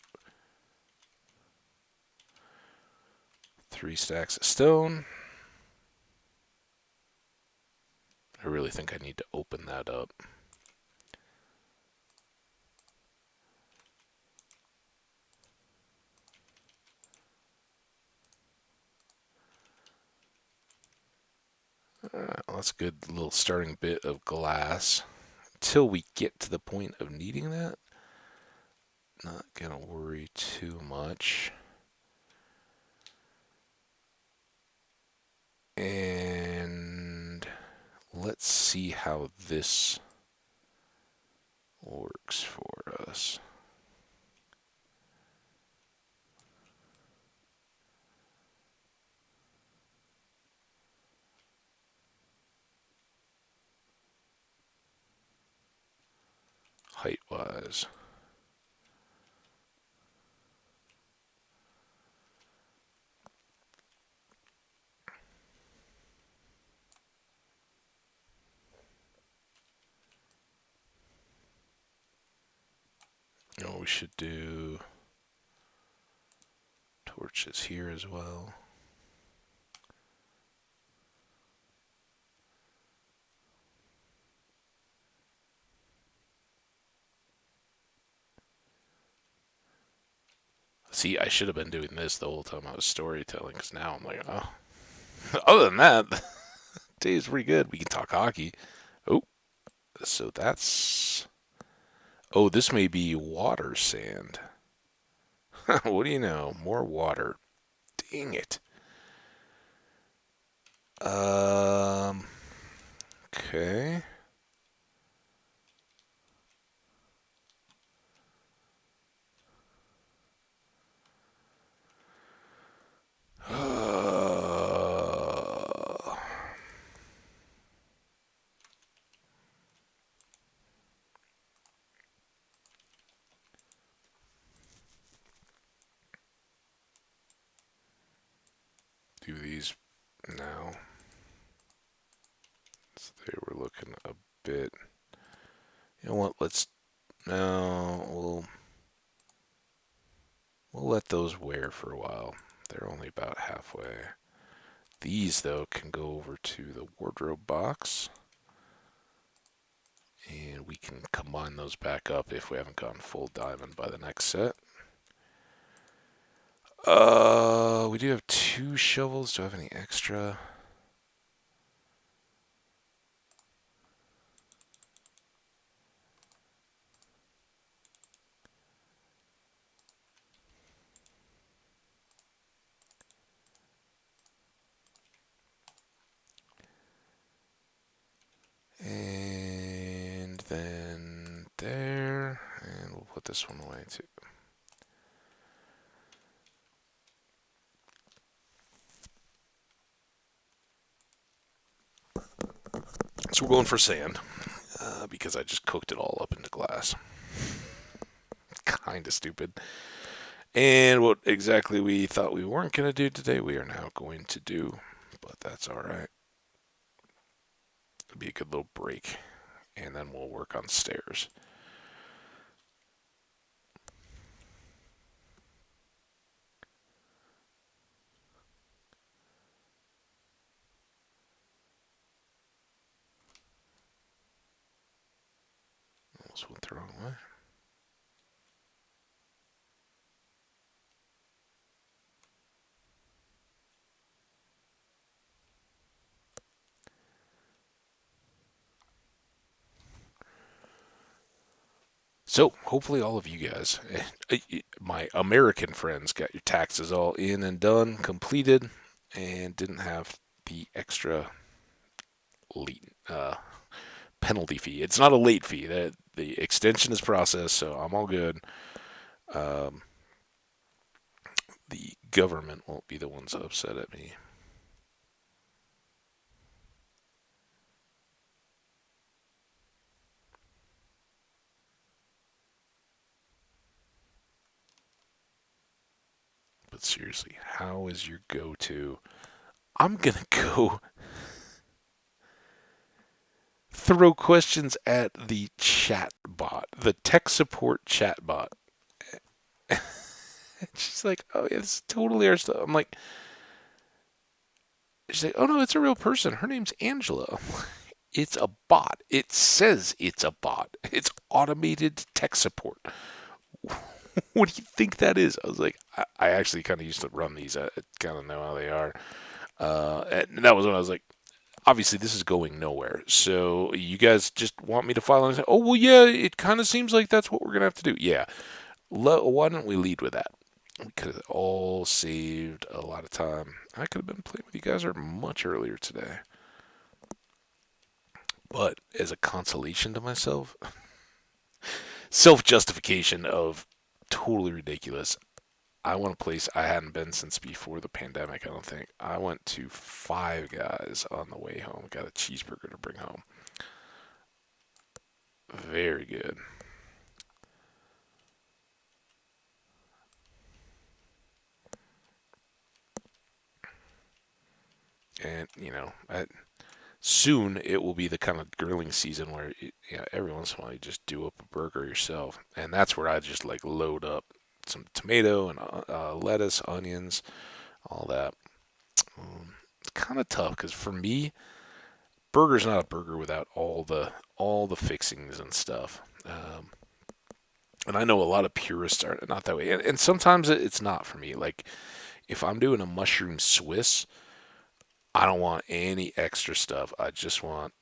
3 stacks of stone. I really think I need to open that up. Alright, well, that's a good little starting bit of glass. Until we get to the point of needing that, not gonna worry too much. And let's see how this works for us. Height wise. Oh, we should do torches here as well. See, I should have been doing this the whole time I was storytelling, because now I'm like, oh. Other than that, today's pretty good. We can talk hockey. Oh, so that's. Oh, this may be water sand. What do you know? More water. Dang it. Um. Okay. Now, so they were looking a bit. You know what? Let's no. We'll let those wear for a while. They're only about halfway. These though can go over to the wardrobe box, and we can combine those back up if we haven't gone full diamond by the next set. We do have 2 shovels. Do I have any extra? And then there, and we'll put this one away too. So we're going for sand, because I just cooked it all up into glass. Kind of stupid. And what exactly we thought we weren't going to do today, we are now going to do, but that's all right. It'll be a good little break, and then we'll work on stairs. Almost went the wrong way. So, hopefully, all of you guys, my American friends, got your taxes all in and done, completed, and didn't have the extra late penalty fee. It's not a late fee. The extension is processed, so I'm all good. Um, the government won't be the ones upset at me. But seriously, how is your go-to? I'm gonna go throw questions at the chat bot, the tech support chat bot. She's like, "Oh, yeah, this is totally our stuff." I'm like, she's like, "Oh no, it's a real person. Her name's Angela." It's a bot. It says it's a bot. It's automated tech support. What do you think that is? I was like, I actually kind of used to run these. I kind of know how they are. And that was when I was like, obviously this is going nowhere. So you guys just want me to file and say, oh well, yeah, it kind of seems like that's what we're gonna have to do. Yeah, why don't we lead with that? We could have all saved a lot of time. I could have been playing with you guys much earlier today. But as a consolation to myself, self justification of totally ridiculous. I went a place I hadn't been since before the pandemic, I don't think. I went to Five Guys on the way home, got a cheeseburger to bring home. Very good. And, soon it will be the kind of grilling season where every once in a while you just do up a burger yourself. And that's where I just like load up some tomato and lettuce, onions, all that. It's kind of tough because for me, burger's not a burger without all the fixings and stuff. And I know a lot of purists are not that way, and sometimes it's not for me. Like if I'm doing a mushroom Swiss, I don't want any extra stuff. I just want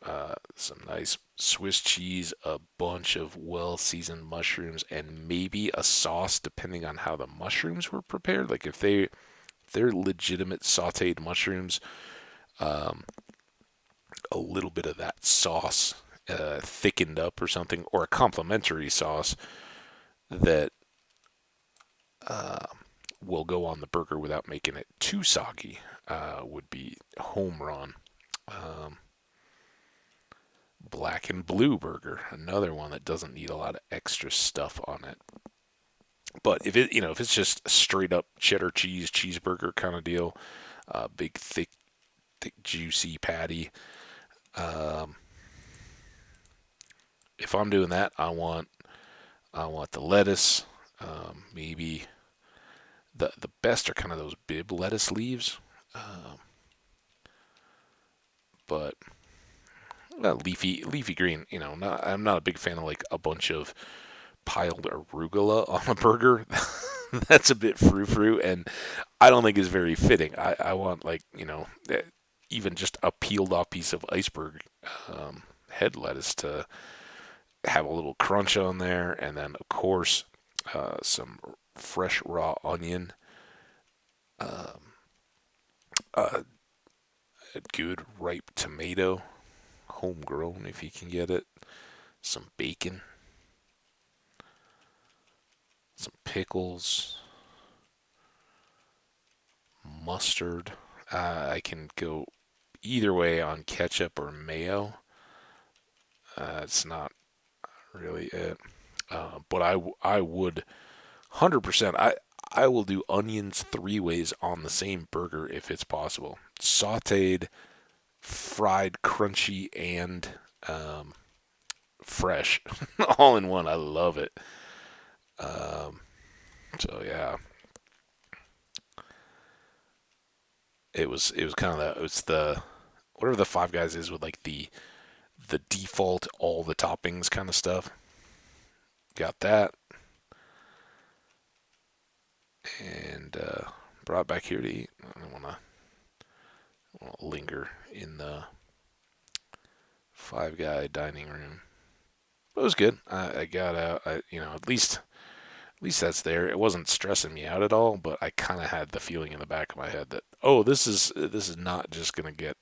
some nice Swiss cheese, a bunch of well-seasoned mushrooms, and maybe a sauce depending on how the mushrooms were prepared. Like if they're legitimate sautéed mushrooms, um, a little bit of that sauce thickened up or something, or a complimentary sauce that uh, will go on the burger without making it too soggy would be home run. Um, Black and blue burger, another one that doesn't need a lot of extra stuff on it. But if it's just a straight up cheddar cheese cheeseburger kind of deal, big thick thick, juicy patty. Um, if I'm doing that, I want the lettuce. Maybe the best are kind of those bib lettuce leaves, um, but leafy green. I'm not a big fan of like a bunch of piled arugula on a burger. That's a bit frou-frou, and I don't think is very fitting. I want like even just a peeled off piece of iceberg head lettuce to have a little crunch on there, and then of course some fresh raw onion, um, a good ripe tomato, homegrown if you can get it, some bacon, some pickles, mustard. I can go either way on ketchup or mayo. It's not really it. But I would 100%. I will do onions three ways on the same burger if it's possible. Sautéed, fried, crunchy, and um, fresh, all in one. I love it. Um, so yeah, it was kind of it's the whatever the Five Guys is with like the default all the toppings kind of stuff. Got that, and brought back here to eat. I don't want to linger in the Five Guy dining room. But it was good. I got out. At least that's there. It wasn't stressing me out at all, but I kind of had the feeling in the back of my head that this is not just gonna get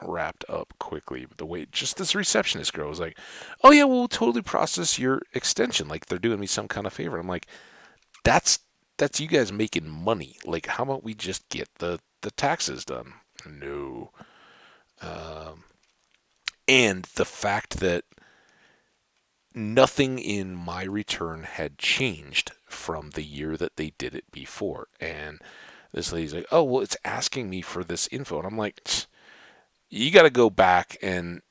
wrapped up quickly. The way just this receptionist girl was like, "Oh yeah, we'll totally process your extension." Like they're doing me some kind of favor. I'm like, "That's that's you guys making money. Like, how about we just get the taxes done?" No. Um, and the fact that nothing in my return had changed from the year that they did it before. And this lady's like, "Oh, well, it's asking me for this info." And I'm like, "You got to go back and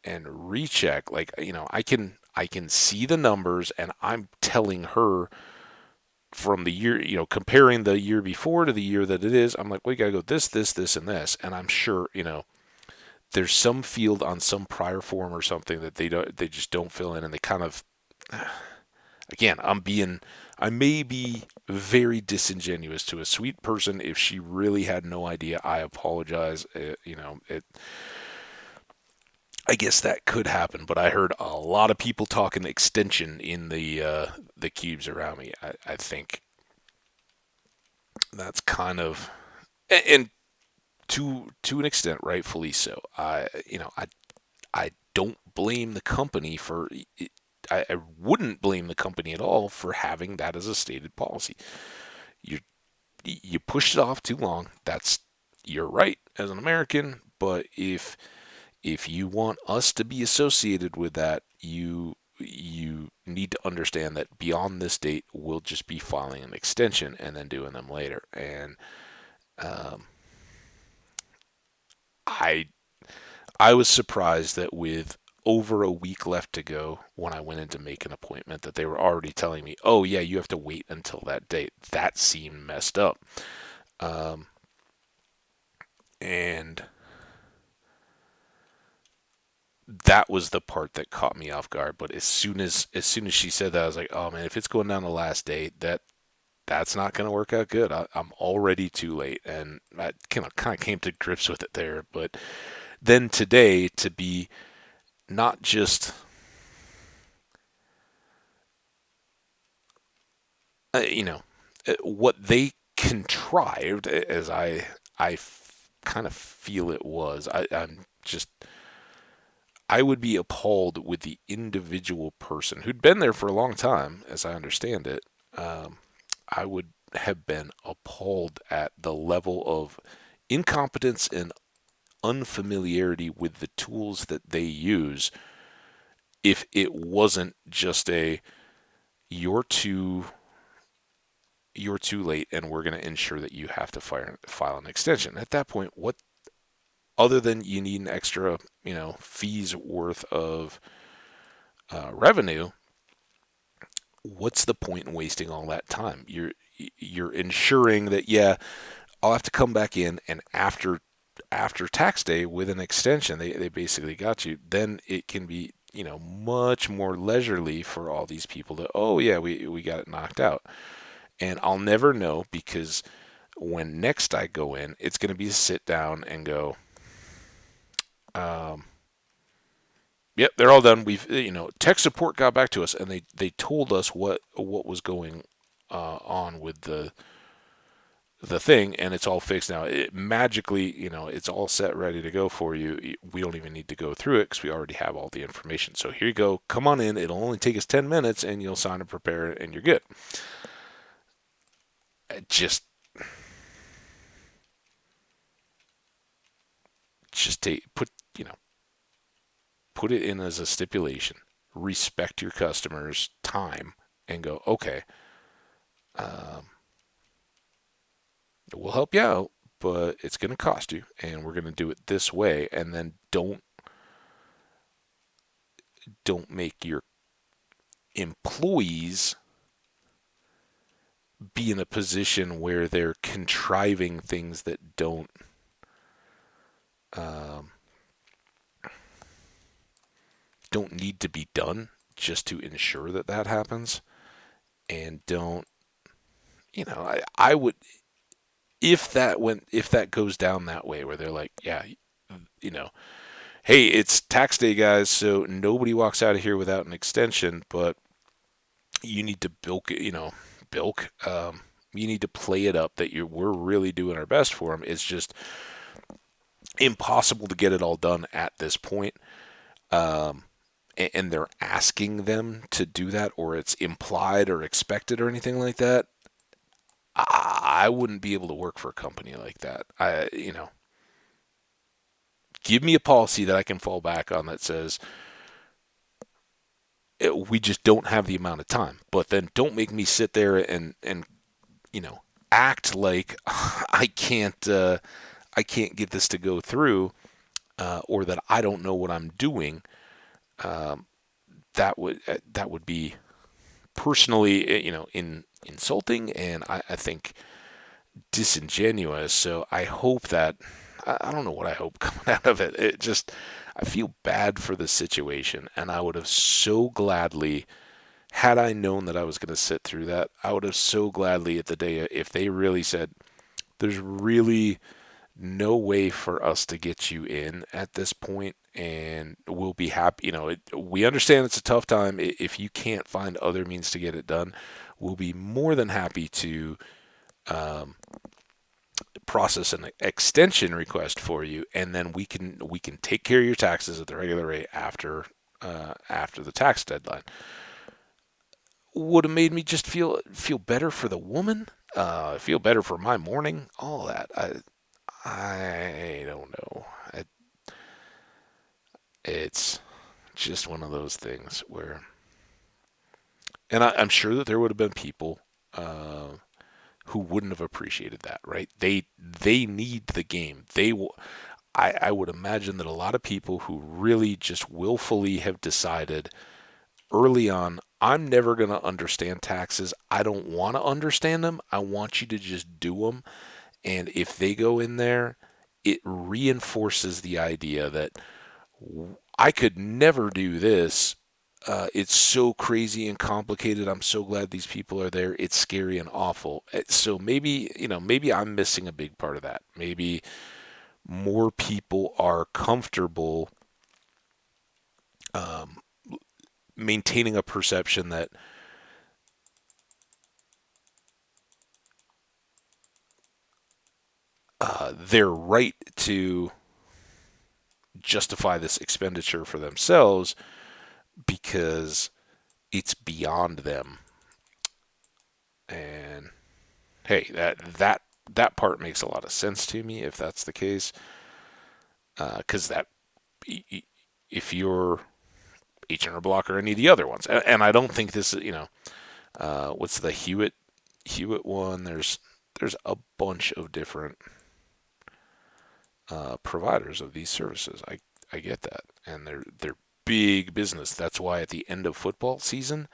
recheck. Like, I can see the numbers and I'm telling her from the year, comparing the year before to the year that it is. I'm like, "We got to go this, and this." And I'm sure, there's some field on some prior form or something that they just don't fill in, and they kind of, again, I may be very disingenuous to a sweet person. If she really had no idea, I apologize. I guess that could happen, but I heard a lot of people talking extension in the cubes around me. I think that's kind of, and to an extent, rightfully so. I don't blame the company for. I wouldn't blame the company at all for having that as a stated policy. You you pushed it off too long. That's You're right as an American, but if you want us to be associated with that, you need to understand that beyond this date, we'll just be filing an extension and then doing them later. And um, I I was surprised that with over a week left to go when I went in to make an appointment that they were already telling me, "Oh yeah, you have to wait until that date." That seemed messed up. Um, and that was the part that caught me off guard. But as soon as she said that, I was like, "Oh man, if it's going down the last date, that's not going to work out good. I'm already too late." And I kind of came to grips with it there. But then today to be not just you know what they contrived, as I kind of feel it was. I would be appalled with the individual person who'd been there for a long time, as I understand it. Um, I would have been appalled at the level of incompetence and unfamiliarity with the tools that they use if it wasn't just a you're too you're too late and we're going to ensure that you have to file an extension. At that point, what other than you need an extra, fees worth of revenue, what's the point in wasting all that time? You're ensuring that, yeah, I'll have to come back in, and after tax day with an extension, they basically got you. Then it can be, much more leisurely for all these people to, oh yeah, we got it knocked out. And I'll never know, because when next I go in, it's going to be sit down and go, um, yep, they're all done. We've, tech support got back to us, and they told us what was going on with the thing, and it's all fixed now. It magically, it's all set, ready to go for you. We don't even need to go through it because we already have all the information. So here you go. Come on in. It'll only take us 10 minutes, and you'll sign and prepare it, and you're good. Just put it in as a stipulation. Respect your customers' time and go, okay, um, we'll help you out, but it's going to cost you, and we're going to do it this way. And then don't make your employees be in a position where they're contriving things that um, don't need to be done just to ensure that happens. And don't, I would, if that goes down that way, where they're like, yeah, you know hey, it's tax day, guys, so nobody walks out of here without an extension, but you need to bilk, you need to play it up that we're really doing our best for them. It's just impossible to get it all done at this point. Um, and they're asking them to do that, or it's implied or expected or anything like that. I wouldn't be able to work for a company like that. Give me a policy that I can fall back on that says we just don't have the amount of time. But then don't make me sit there and act like I can't get this to go through, or that I don't know what I'm doing. Um, that would be personally, insulting, and I think disingenuous. So I hope that I don't know what I hope coming out of it. It just I feel bad for the situation, and I would have so gladly, had I known that I was going to sit through that, I would have so gladly at the day, if they really said, there's really no way for us to get you in at this point, and we'll be happy. We understand it's a tough time. If you can't find other means to get it done, we'll be more than happy to um, process an extension request for you, and then we can take care of your taxes at the regular rate after the tax deadline. Would have made me just feel better for the woman, feel better for my morning, all that. I don't know. It's just one of those things where, and I'm sure that there would have been people who wouldn't have appreciated that, right? They need the game. I would imagine that a lot of people who really just willfully have decided early on, I'm never going to understand taxes. I don't want to understand them. I want you to just do them. And if they go in there, it reinforces the idea that I could never do this. It's so crazy and complicated. I'm so glad these people are there. It's scary and awful. So maybe I'm missing a big part of that. Maybe more people are comfortable um, maintaining a perception that they're right to justify this expenditure for themselves because it's beyond them. And hey, that part makes a lot of sense to me if that's the case. Because if you're H&R Block or any of the other ones, and I don't think this is, what's the Hewitt one? There's a bunch of different providers of these services. I get that, and they're big business. That's why at the end of football season,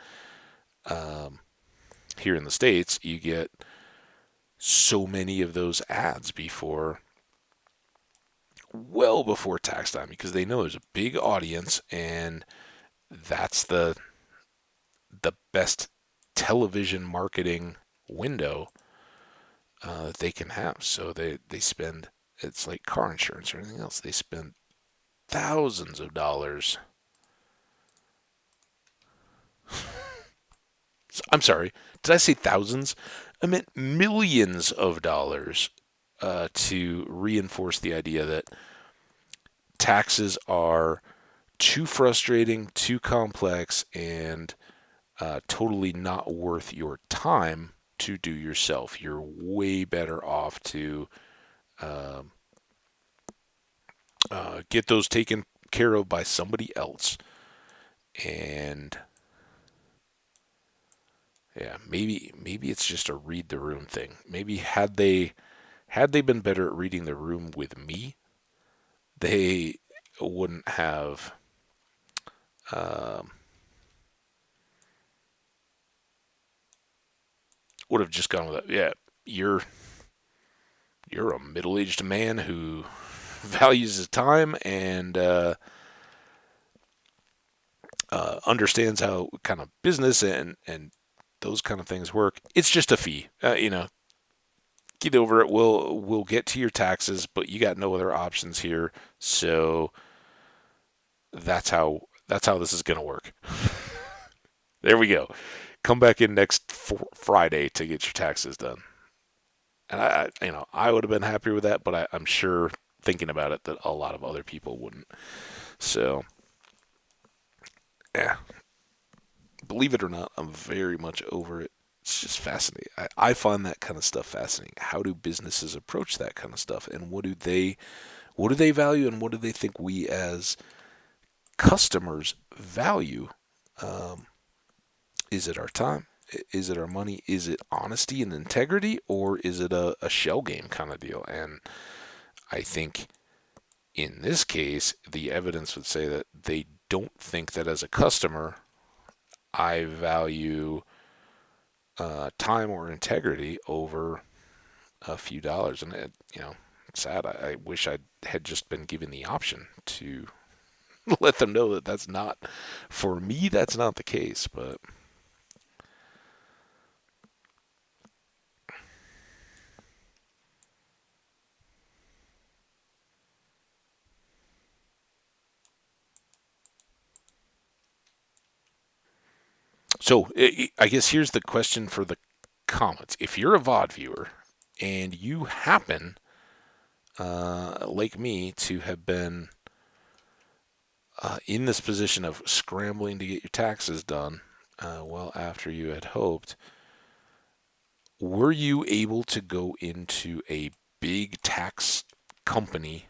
um, here in the States, you get so many of those ads well before tax time, because they know there's a big audience, and that's the best television marketing window that they can have. So they spend, it's like car insurance or anything else. They spend thousands of dollars. I'm sorry, did I say thousands? I meant millions of dollars to reinforce the idea that taxes are too frustrating, too complex, and totally not worth your time to do yourself. You're way better off to um, get those taken care of by somebody else. And yeah, maybe it's just a read the room thing. Maybe had they been better at reading the room with me, they wouldn't have um, would have just gone with it. Yeah, you're a middle-aged man who values his time and understands how kind of business and those kind of things work. It's just a fee. Get over it. We'll get to your taxes, but you got no other options here. So that's how this is gonna work. There we go. Come back in next Friday to get your taxes done. And I would have been happy with that, but I'm sure thinking about it that a lot of other people wouldn't. So yeah, believe it or not, I'm very much over it. It's just fascinating. I find that kind of stuff fascinating. How do businesses approach that kind of stuff, and what do they value, and what do they think we as customers value? Um, is it our time? Is it our money? Is it honesty and integrity, or is it a shell game kind of deal? And I think in this case, the evidence would say that they don't think that as a customer, I value time or integrity over a few dollars. And it's sad. I wish I had just been given the option to let them know that that's not, for me, that's not the case. But so I guess here's the question for the comments. If you're a VOD viewer and you happen, like me, to have been in this position of scrambling to get your taxes done well after you had hoped, were you able to go into a big tax company,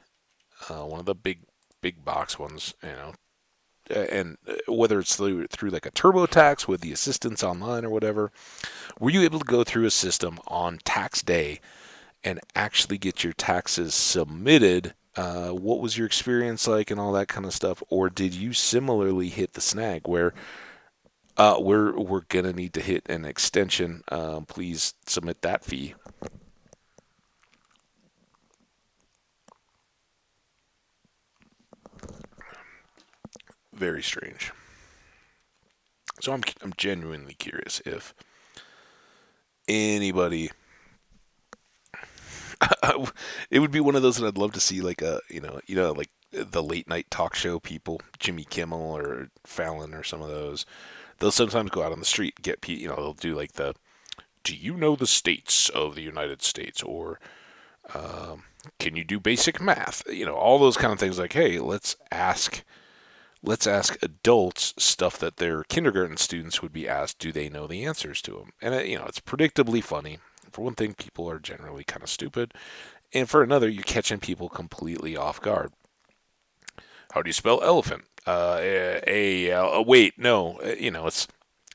one of the big box ones, and whether it's through like a TurboTax with the assistance online or whatever, were you able to go through a system on tax day and actually get your taxes submitted? What was your experience like and all that kind of stuff? Or did you similarly hit the snag where we're gonna need to hit an extension? Please submit that fee. Very strange. So I'm genuinely curious if anybody. It would be one of those that I'd love to see, like like the late night talk show people, Jimmy Kimmel or Fallon or some of those. They'll sometimes go out on the street, they'll do like do you know the states of the United States, or um, can you do basic math? All those kind of things. Like, hey, let's ask adults stuff that their kindergarten students would be asked. Do they know the answers to them? And it's predictably funny. For one thing, people are generally kind of stupid, and for another, you're catching people completely off guard. How do you spell elephant? Wait, no, it's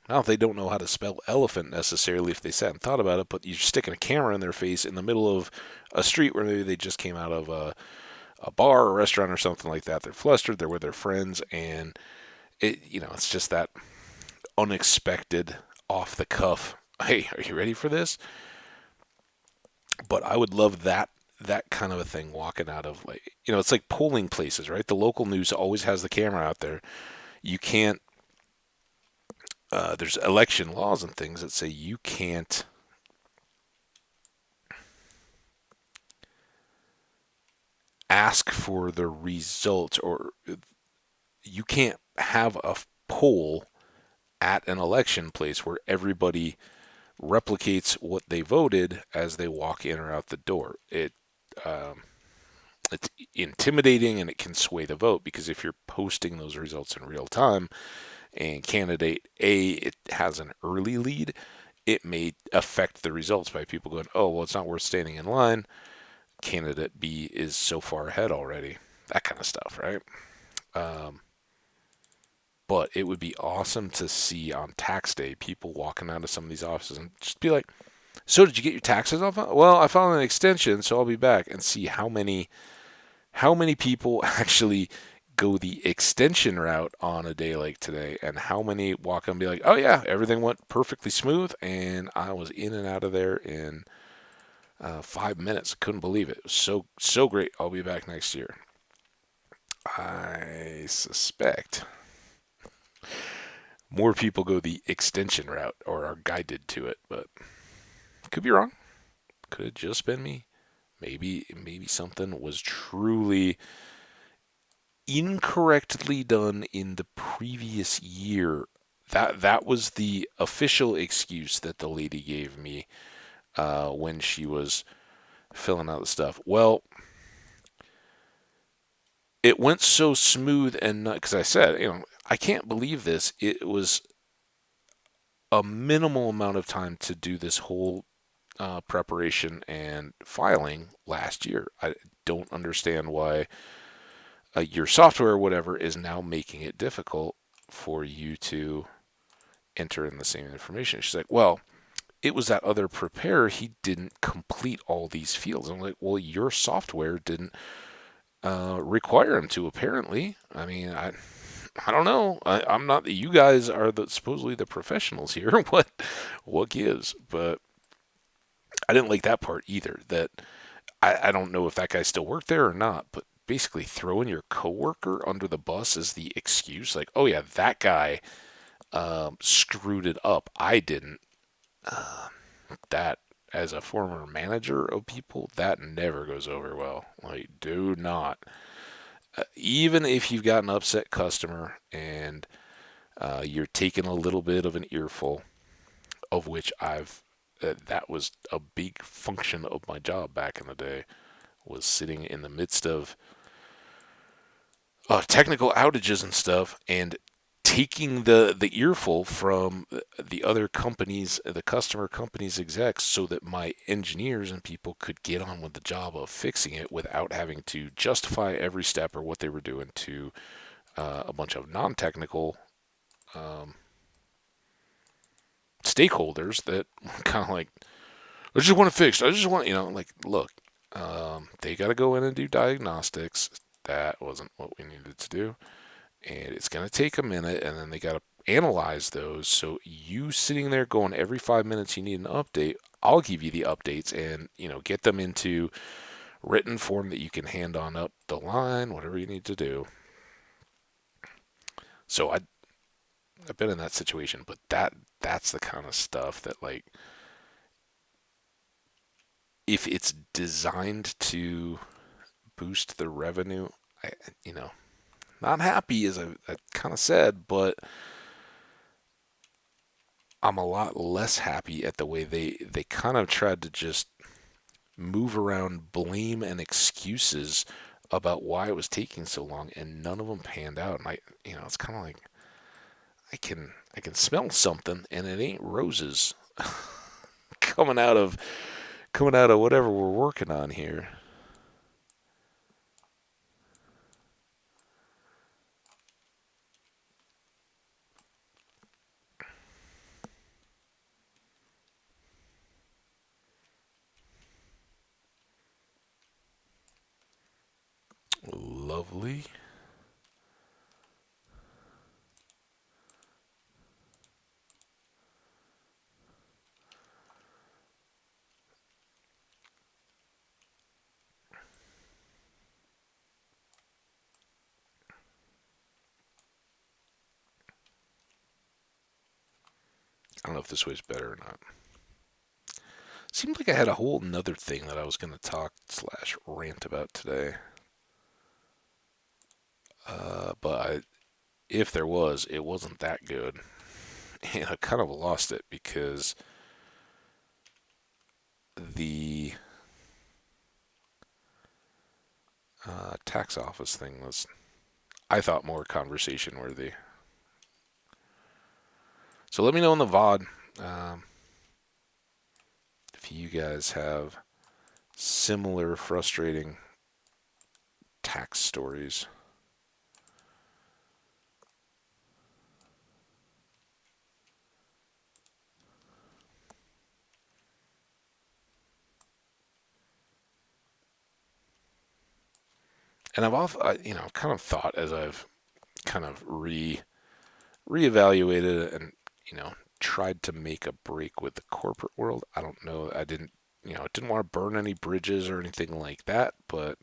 not if they don't know how to spell elephant necessarily if they sat and thought about it, but you're sticking a camera in their face in the middle of a street where maybe they just came out of a bar or restaurant or something like that. They're flustered. They're with their friends, and it's just that unexpected, off the cuff. Hey, are you ready for this? But I would love that kind of a thing walking out of, like, it's like polling places, right? The local news always has the camera out there. You can't. There's election laws and things that say you can't ask for the result, or you can't have a poll at an election place where everybody replicates what they voted as they walk in or out the door. Um, it's intimidating, and it can sway the vote, because if you're posting those results in real time and candidate A it has an early lead, it may affect the results by people going, oh, well, it's not worth standing in line. Candidate B is so far ahead already. That kind of stuff, right? Um, but it would be awesome to see on tax day people walking out of some of these offices and just be like, so did you get your taxes off? Well, I filed an extension, so I'll be back, and see how many people actually go the extension route on a day like today, and how many walk up and be like, oh yeah, everything went perfectly smooth, and I was in and out of there in 5 minutes. Couldn't believe it. It was so great. I'll be back next year. I suspect more people go the extension route or are guided to it, but could be wrong. Could have just been me. Maybe something was truly incorrectly done in the previous year. That was the official excuse that the lady gave me when she was filling out the stuff. Well, it went so smooth, and because I said, I can't believe this. It was a minimal amount of time to do this whole preparation and filing last year. I don't understand why your software or whatever is now making it difficult for you to enter in the same information. She's like, well, it was that other preparer. He didn't complete all these fields. I'm like, well, your software didn't require him to, apparently. I mean, I don't know. I'm not. You guys are supposedly the professionals here. What gives? But I didn't like that part either. That I don't know if that guy still worked there or not. But basically, throwing your coworker under the bus is the excuse. Like, oh yeah, that guy screwed it up. I didn't. Uh, that, as a former manager of people, that never goes over well. Like, do not. Even if you've got an upset customer and you're taking a little bit of an earful, of which that was a big function of my job back in the day, was sitting in the midst of technical outages and stuff, and taking the earful from the other companies, the customer companies execs, so that my engineers and people could get on with the job of fixing it without having to justify every step or what they were doing to a bunch of non-technical um, stakeholders that kind of like, I just want to fix. I just want, like, look, they got to go in and do diagnostics. That wasn't what we needed to do. And it's going to take a minute, and then they got to analyze those. So you sitting there going every 5 minutes you need an update, I'll give you the updates, and get them into written form that you can hand on up the line, whatever you need to do. So I've been in that situation, but that's the kind of stuff that, like, if it's designed to boost the revenue, I, you know, not happy, as I kind of said, but I'm a lot less happy at the way they kind of tried to just move around blame and excuses about why it was taking so long, and none of them panned out. And it's kind of like I can smell something, and it ain't roses coming out of whatever we're working on here. Lovely. I don't know if this way's better or not. Seemed like I had a whole nother thing that I was going to talk slash rant about today. But if there was, it wasn't that good. And I kind of lost it because the tax office thing was, I thought, more conversation worthy. So let me know in the VOD if you guys have similar frustrating tax stories. And I've often, kind of thought as I've kind of reevaluated it and tried to make a break with the corporate world. I don't know. I didn't want to burn any bridges or anything like that, but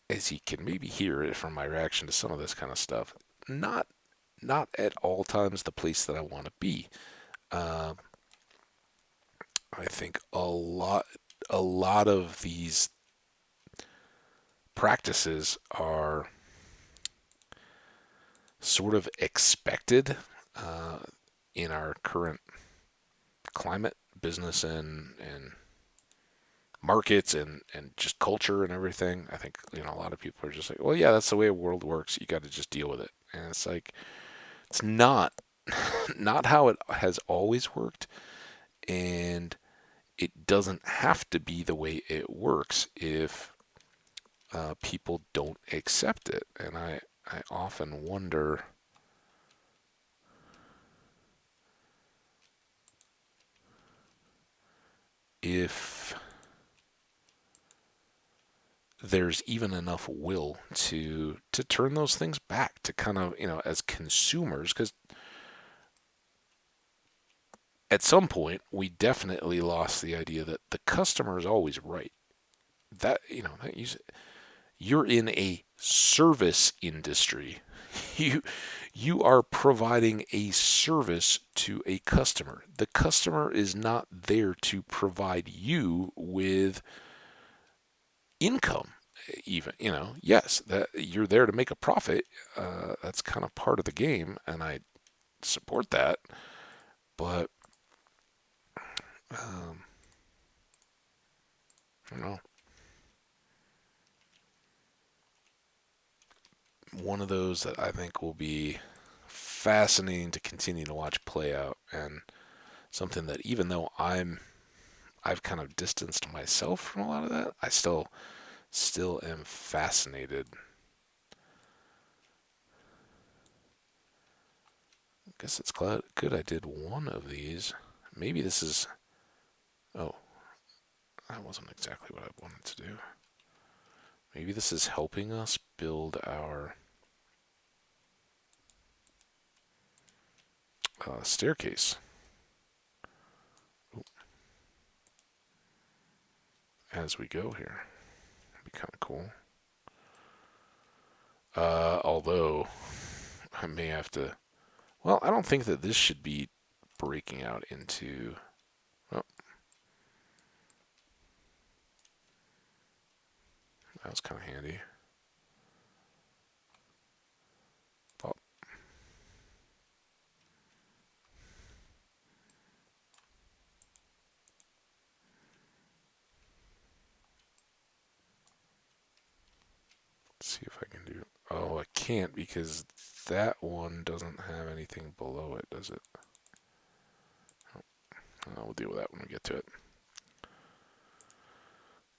as you can maybe hear it from my reaction to some of this kind of stuff, not not at all times the place that I want to be. Uh, I think a lot of these practices are sort of expected uh, in our current climate, business, and markets and just culture and everything. I think a lot of people are just like, well, yeah, that's the way the world works. You got to just deal with it, and it's like it's not not how it has always worked, and it doesn't have to be the way it works if people don't accept it. And I often wonder if there's even enough will to turn those things back to kind of as consumers, because at some point we definitely lost the idea that the customer is always right. That you're in a service industry. you you are providing a service to a customer. The customer is not there to provide you with income. Even yes, that you're there to make a profit. That's kind of part of the game, and I support that. But um, you know, one of those that I think will be fascinating to continue to watch play out, and something that even though I've kind of distanced myself from a lot of that, I still am fascinated. I guess it's good I did one of these. Maybe this is. Oh, that wasn't exactly what I wanted to do. Maybe this is helping us build our staircase as we go here. That'd be kind of cool. Although I may have to. Well, I don't think that this should be breaking out into. Oh, that was kind of handy. Oh, let's see if I can do. Oh, I can't because that one doesn't have anything below it, does it? We'll deal with that when we get to it.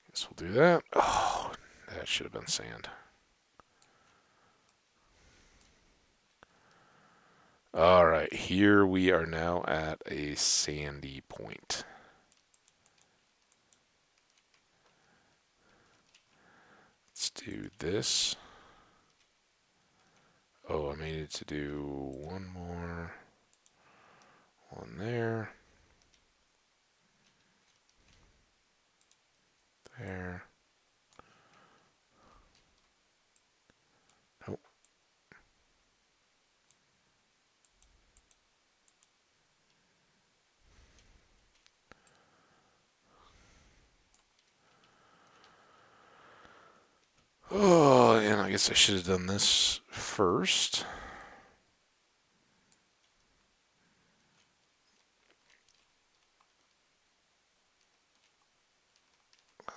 Guess we'll do that. Oh, that should have been sand. All right, here we are now at a sandy point. Let's let's do this. Oh, I needed to do one more. One there. There. Nope. Oh, and I guess I should have done this first.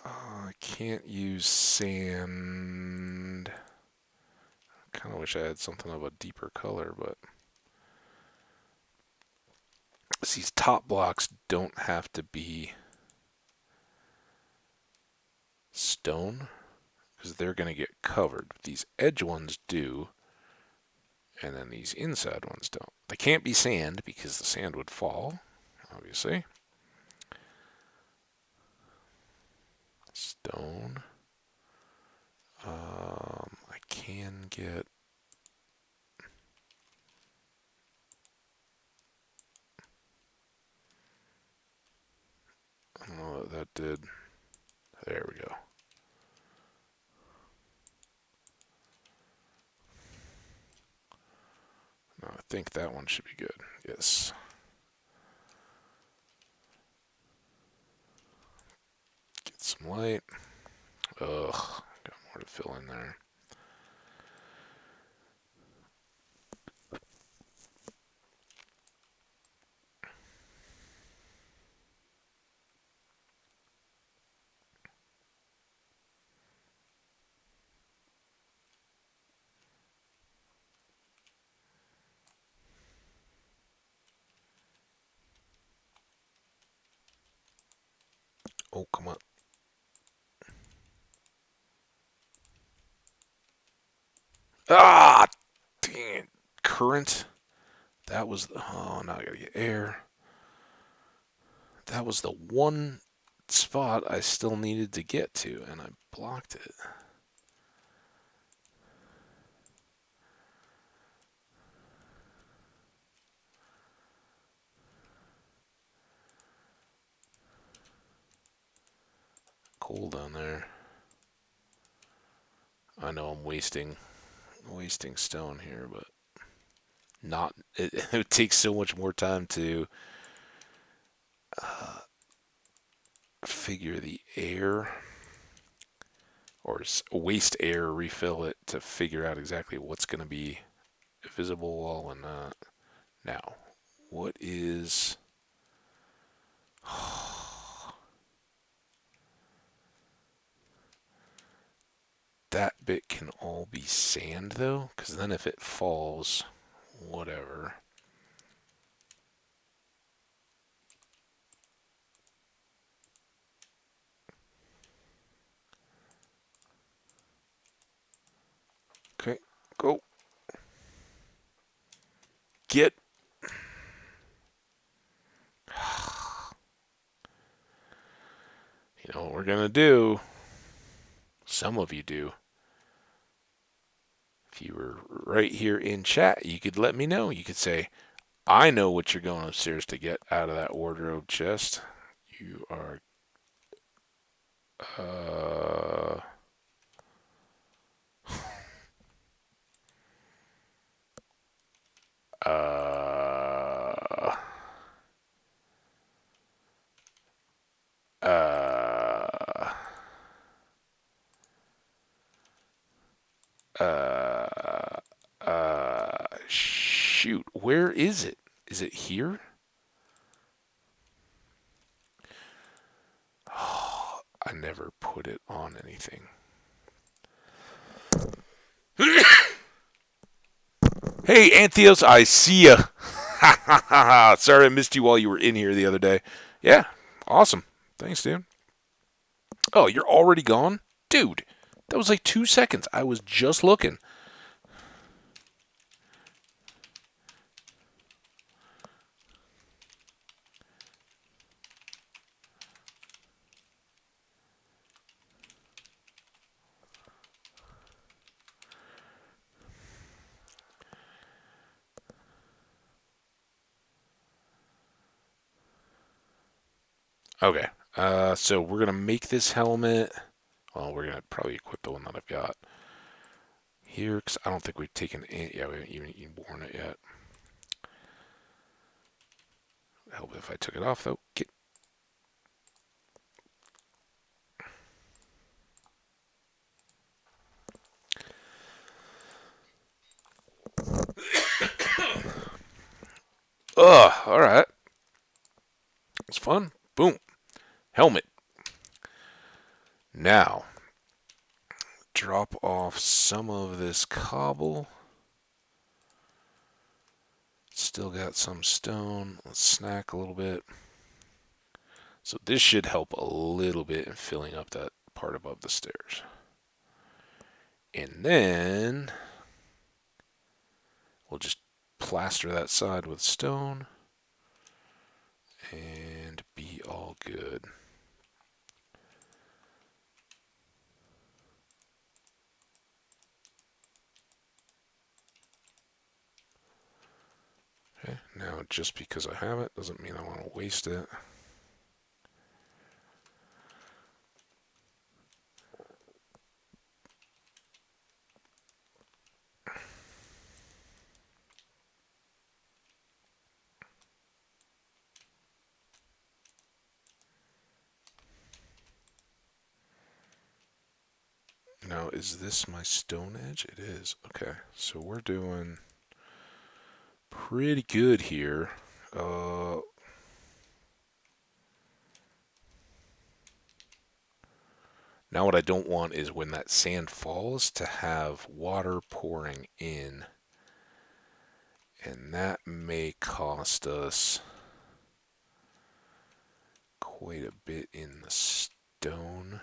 I can't use sand. I kind of wish I had something of a deeper color, but these top blocks don't have to be stone because they're going to get covered. These edge ones do, and then these inside ones don't. They can't be sand because the sand would fall, obviously. Stone. I can get. I don't know what that did. There we go. No, I think that one should be good. Yes. Get some light. Ugh, got more to fill in there. Oh, come on. Ah, dang it. Current. That was the. Oh, now I gotta get air. That was the one spot I still needed to get to, and I blocked it. Cold down there. I know I'm wasting stone here, but not. It would take so much more time to figure the air or waste air, refill it to figure out exactly what's going to be visible wall and not. Now, what is. That bit can all be sand though, because then if it falls, whatever. Okay, go. Get. You know what we're gonna do? Some of you do. If you were right here in chat, you could let me know. You could say, I know what you're going upstairs to get out of that wardrobe chest. You are. Uh. Uh. Uh. Uh. Shoot. Where is it? Is it here? Oh, I never put it on anything. Hey, Antheos, I see ya. Sorry I missed you while you were in here the other day. Yeah, awesome. Thanks, dude. Oh, you're already gone? Dude, that was like 2 seconds. I was just looking. Okay. So we're gonna make this helmet. Well, we're gonna probably equip the one that I've got here, because I don't think we've taken it. Yeah, we haven't even worn it yet. Help if I took it off though. Get. Ugh. All right. It's fun. Boom. Helmet. Now, drop off some of this cobble. Still got some stone. Let's snack a little bit. So this should help a little bit in filling up that part above the stairs. And then we'll just plaster that side with stone and be all good. Okay, now just because I have it doesn't mean I want to waste it. Now, is this my stone edge? It is. Okay, so we're doing pretty good here. Now what I don't want is when that sand falls to have water pouring in. And that may cost us quite a bit in the stone.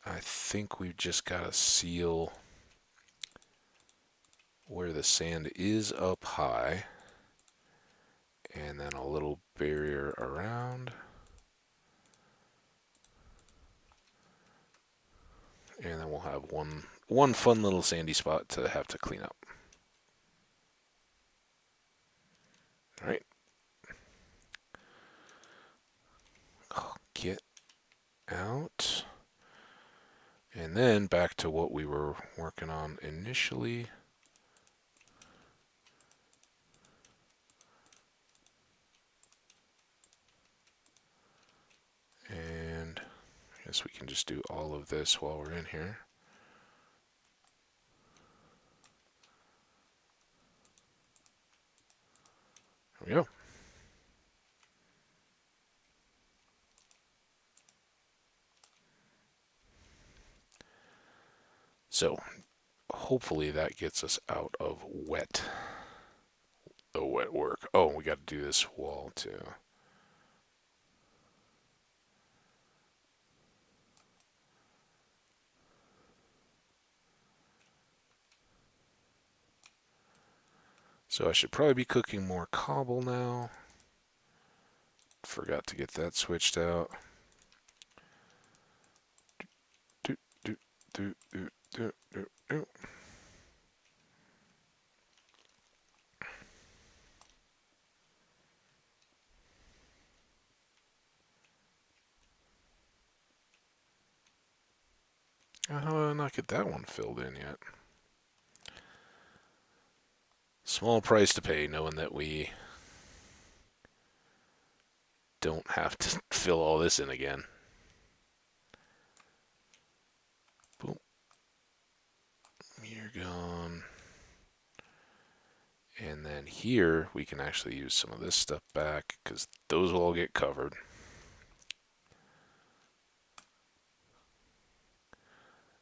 I think we've just got to seal where the sand is up high. And then a little barrier around. And then we'll have one fun little sandy spot to have to clean up. All right. Get out. And then back to what we were working on initially. And I guess we can just do all of this while we're in here. There we go. So hopefully that gets us out of the wet work. Oh, we got to do this wall too. So I should probably be cooking more cobble now. Forgot to get that switched out. Do, do, do, do, do, do, do. How did I not get that one filled in yet? Small price to pay knowing that we don't have to fill all this in again. Boom. You're gone. And then here we can actually use some of this stuff back because those will all get covered.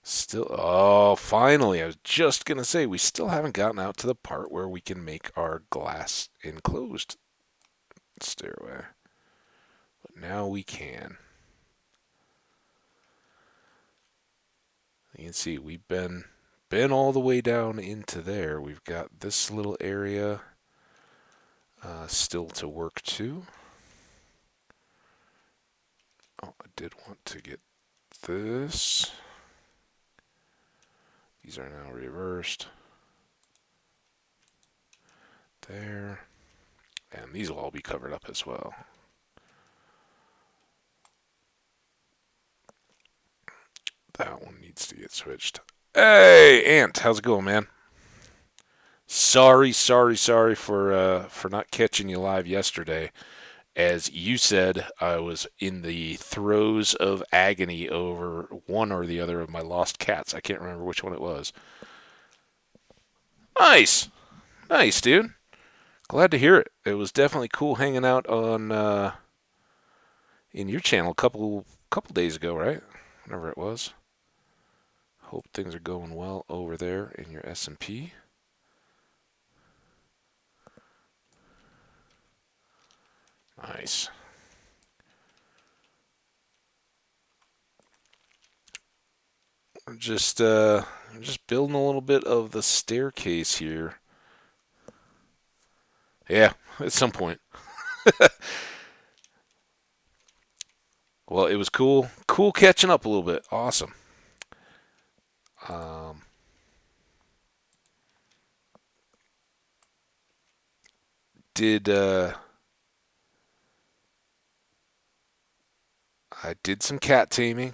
Still, oh, finally, I was just going to say, we still haven't gotten out to the part where we can make our glass enclosed stairway. But now we can. You can see we've been all the way down into there. We've got this little area still to work to. Oh, I did want to get this. These are now reversed. There. And these will all be covered up as well. That one needs to get switched. Hey, Ant, how's it going, man? Sorry for not catching you live yesterday. As you said, I was in the throes of agony over one or the other of my lost cats. I can't remember which one it was. Nice, nice, dude. Glad to hear it. It was definitely cool hanging out on in your channel a couple days ago, right? Whenever it was. Hope things are going well over there in your S&P. Nice. We're just building a little bit of the staircase here. Yeah, at some point. Well, it was cool catching up a little bit. Awesome. Um, did I did some cat taming.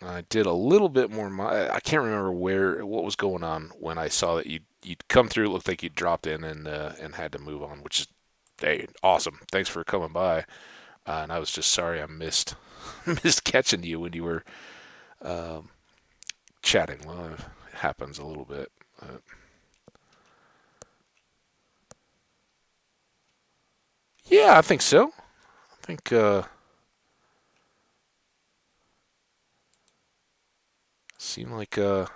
I did a little bit more. I can't remember what was going on when I saw that you'd come through. It looked like you dropped in and had to move on, which is hey, awesome. Thanks for coming by. And I was just sorry I missed missed catching you when you were um, chatting. Well, it happens a little bit. Yeah, I think so. I think seemed like you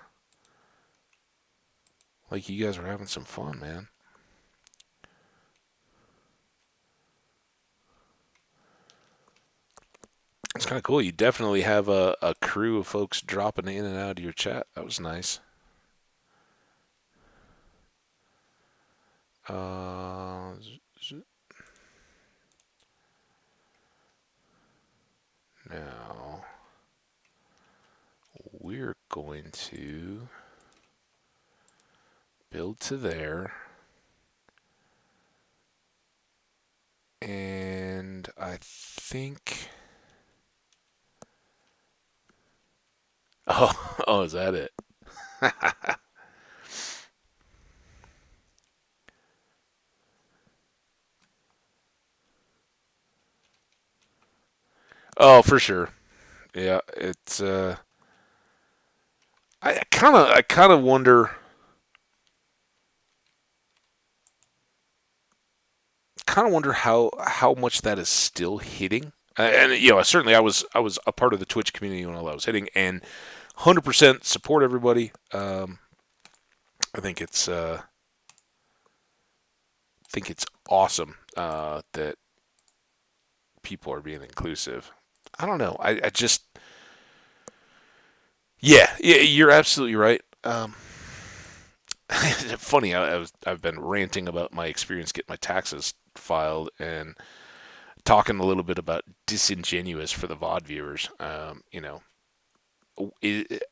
guys were having some fun, man. It's kind of cool. You definitely have a crew of folks dropping in and out of your chat. That was nice. Uh, Now we're going to build to there, and I think. Oh, oh, is that it? Oh, for sure. Yeah, it's. I kind of wonder, how much that is still hitting. And certainly I was a part of the Twitch community when all that was hitting, and 100% support everybody. I think it's awesome that people are being inclusive. I don't know. I just yeah, you're absolutely right. Funny, I've been ranting about my experience getting my taxes filed and talking a little bit about disingenuous for the VOD viewers.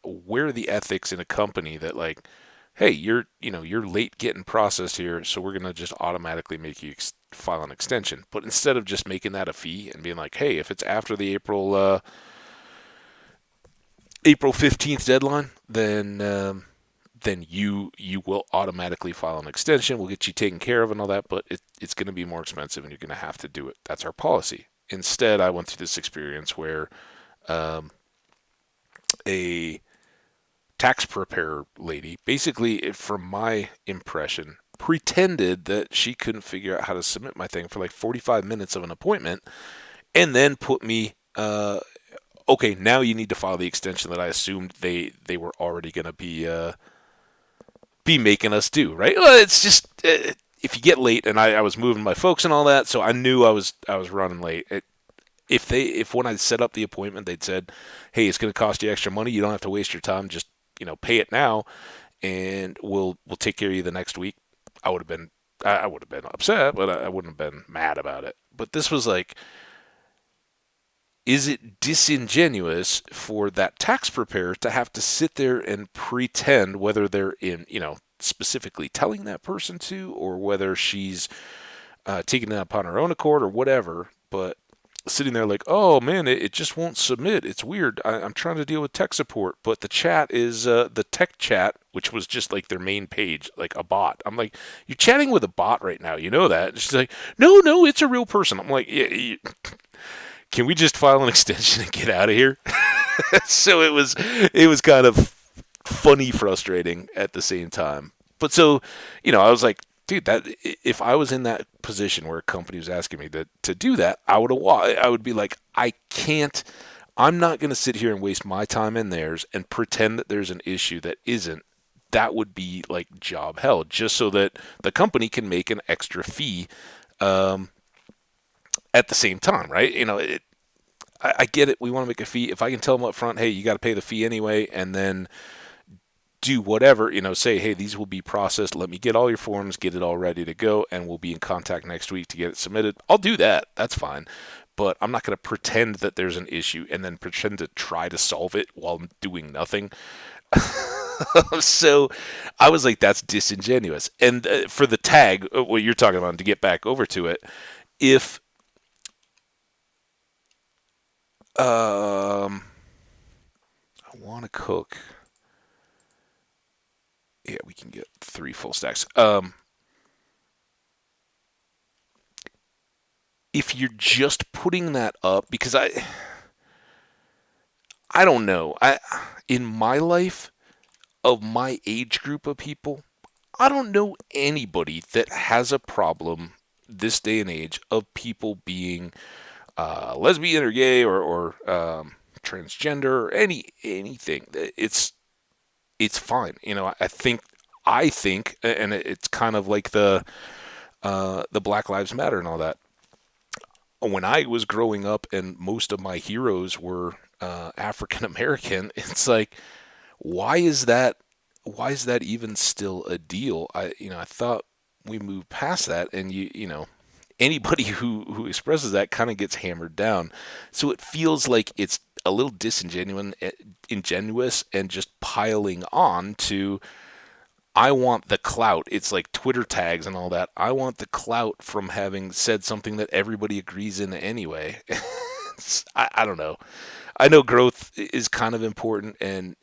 Where are the ethics in a company that like, hey, you're late getting processed here, so we're gonna just automatically make you file an extension. But instead of just making that a fee and being like, hey, if it's after the April 15th deadline, then you will automatically file an extension. We'll get you taken care of and all that, but it's going to be more expensive and you're going to have to do it. That's our policy. Instead, I went through this experience where um, a tax preparer lady, basically, from my impression, pretended that she couldn't figure out how to submit my thing for like 45 minutes of an appointment and then put me okay, now you need to file the extension that I assumed they were already going to be making us do, right? Well, it's just if you get late, and I was moving my folks and all that, so I knew I was running late. If when I set up the appointment, they'd said, "Hey, it's going to cost you extra money. You don't have to waste your time. Just pay it now, and we'll take care of you the next week." I would have been upset, but I wouldn't have been mad about it. But this was like, is it disingenuous for that tax preparer to have to sit there and pretend whether they're specifically telling that person to or whether she's taking it upon her own accord or whatever? But sitting there like, oh man, it just won't submit. It's weird. I'm trying to deal with tech support, but the chat is the tech chat, which was just like their main page, like a bot. I'm like, you're chatting with a bot right now. You know that? And she's like, no, no, it's a real person. I'm like, yeah, can we just file an extension and get out of here? So it was kind of funny, frustrating at the same time. But so, I was like, dude, that if I was in that position where a company was asking me to do that, I would be like, I can't. I'm not going to sit here and waste my time and theirs and pretend that there's an issue that isn't. That would be like job hell, just so that the company can make an extra fee um, at the same time, right? I get it. We want to make a fee. If I can tell them up front, hey, you got to pay the fee anyway, and then do whatever, say, hey, these will be processed. Let me get all your forms, get it all ready to go, and we'll be in contact next week to get it submitted. I'll do that. That's fine. But I'm not going to pretend that there's an issue and then pretend to try to solve it while I'm doing nothing. So I was like, that's disingenuous. And for the tag, what you're talking about, to get back over to it, if I want to cook, yeah, we can get 3 full stacks. If you're just putting that up, because I don't know, in my life of my age group of people, I don't know anybody that has a problem this day and age of people being lesbian or gay or transgender or anything. It's fine. I think, and it's kind of like the Black Lives Matter and all that. When I was growing up and most of my heroes were African American, it's like, why is that? Why is that even still a deal? I thought we moved past that, and anybody who expresses that kind of gets hammered down. So it feels like it's a little ingenuous, and just piling on to. I want the clout. It's like Twitter tags and all that. I want the clout from having said something that everybody agrees in anyway. I don't know. I know growth is kind of important, and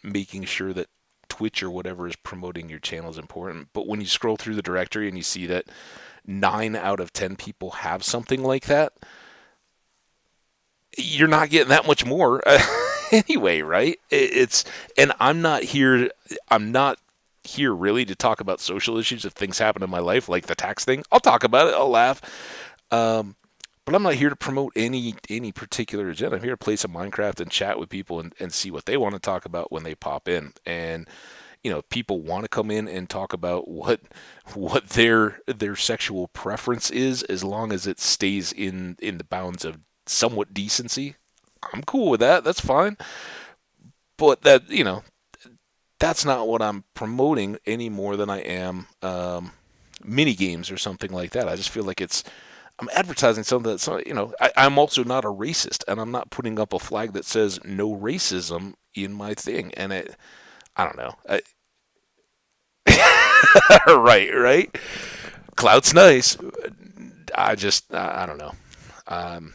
making sure that Twitch or whatever is promoting your channel is important. But when you scroll through the directory and you see that 9 out of 10 people have something like that, you're not getting that much more anyway, right? And I'm not here. I'm not here really to talk about social issues. If things happen in my life, like the tax thing, I'll talk about it. I'll laugh. Um, but I'm not here to promote any particular agenda. I'm here to play some Minecraft and chat with people, and see what they want to talk about when they pop in. And people want to come in and talk about what their sexual preference is, as long as it stays in the bounds of somewhat decency. I'm cool with that. That's fine. But that's not what I'm promoting any more than I am mini games or something like that. I just feel like I'm advertising something that's I'm also not a racist, and I'm not putting up a flag that says no racism in my thing. And I don't know. Right. Clout's nice. I don't know. Um,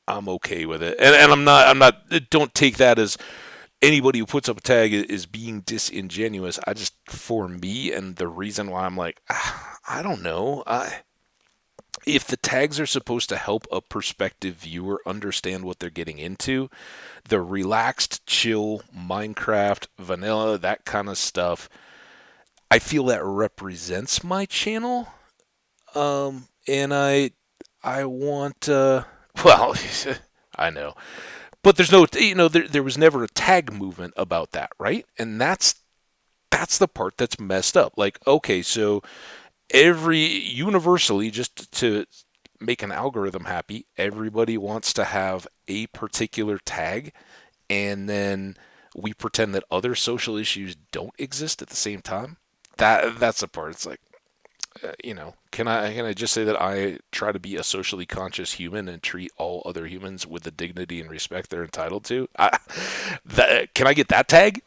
I'm okay with it, and I'm not. Don't take that as anybody who puts up a tag is being disingenuous. For me, and the reason why I'm like, I don't know. If the tags are supposed to help a prospective viewer understand what they're getting into, the relaxed, chill, Minecraft, vanilla, that kind of stuff, I feel that represents my channel. And I want, well, I know, but there's no, there was never a tag movement about that, right? And that's the part that's messed up. Like, okay, so universally, just to make an algorithm happy, everybody wants to have a particular tag, and then we pretend that other social issues don't exist at the same time. That's the part. It's like, can I just say that I try to be a socially conscious human and treat all other humans with the dignity and respect they're entitled to? Can I get that tag?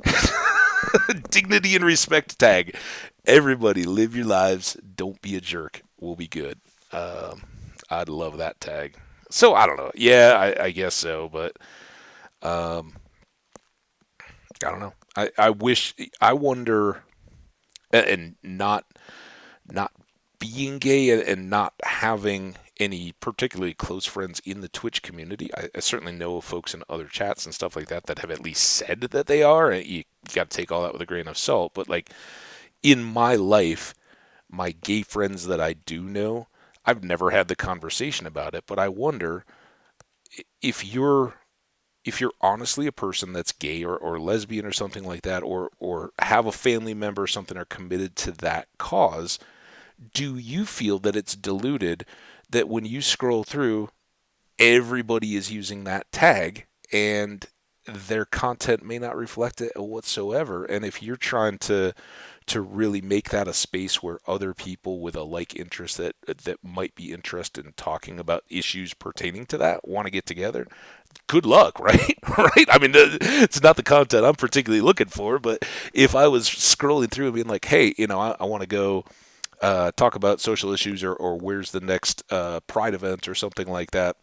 Dignity and respect tag. Everybody, live your lives. Don't be a jerk. We'll be good. Um, I'd love that tag. So I don't know. Yeah, I guess so, but um, I don't know. I wish I wonder, and not being gay and not having any particularly close friends in the Twitch community. I certainly know of folks in other chats and stuff like that that have at least said that they are. And you got to take all that with a grain of salt. But like in my life, my gay friends that I do know, I've never had the conversation about it. But I wonder if you're honestly a person that's gay or lesbian or something like that, or have a family member or something, are committed to that cause, do you feel that it's diluted, that when you scroll through, everybody is using that tag and their content may not reflect it whatsoever? And if you're trying to really make that a space where other people with a like interest that might be interested in talking about issues pertaining to that want to get together, good luck, right? Right? I mean, it's not the content I'm particularly looking for, but if I was scrolling through and being like, hey, I want to go talk about social issues, or where's the next Pride event or something like that,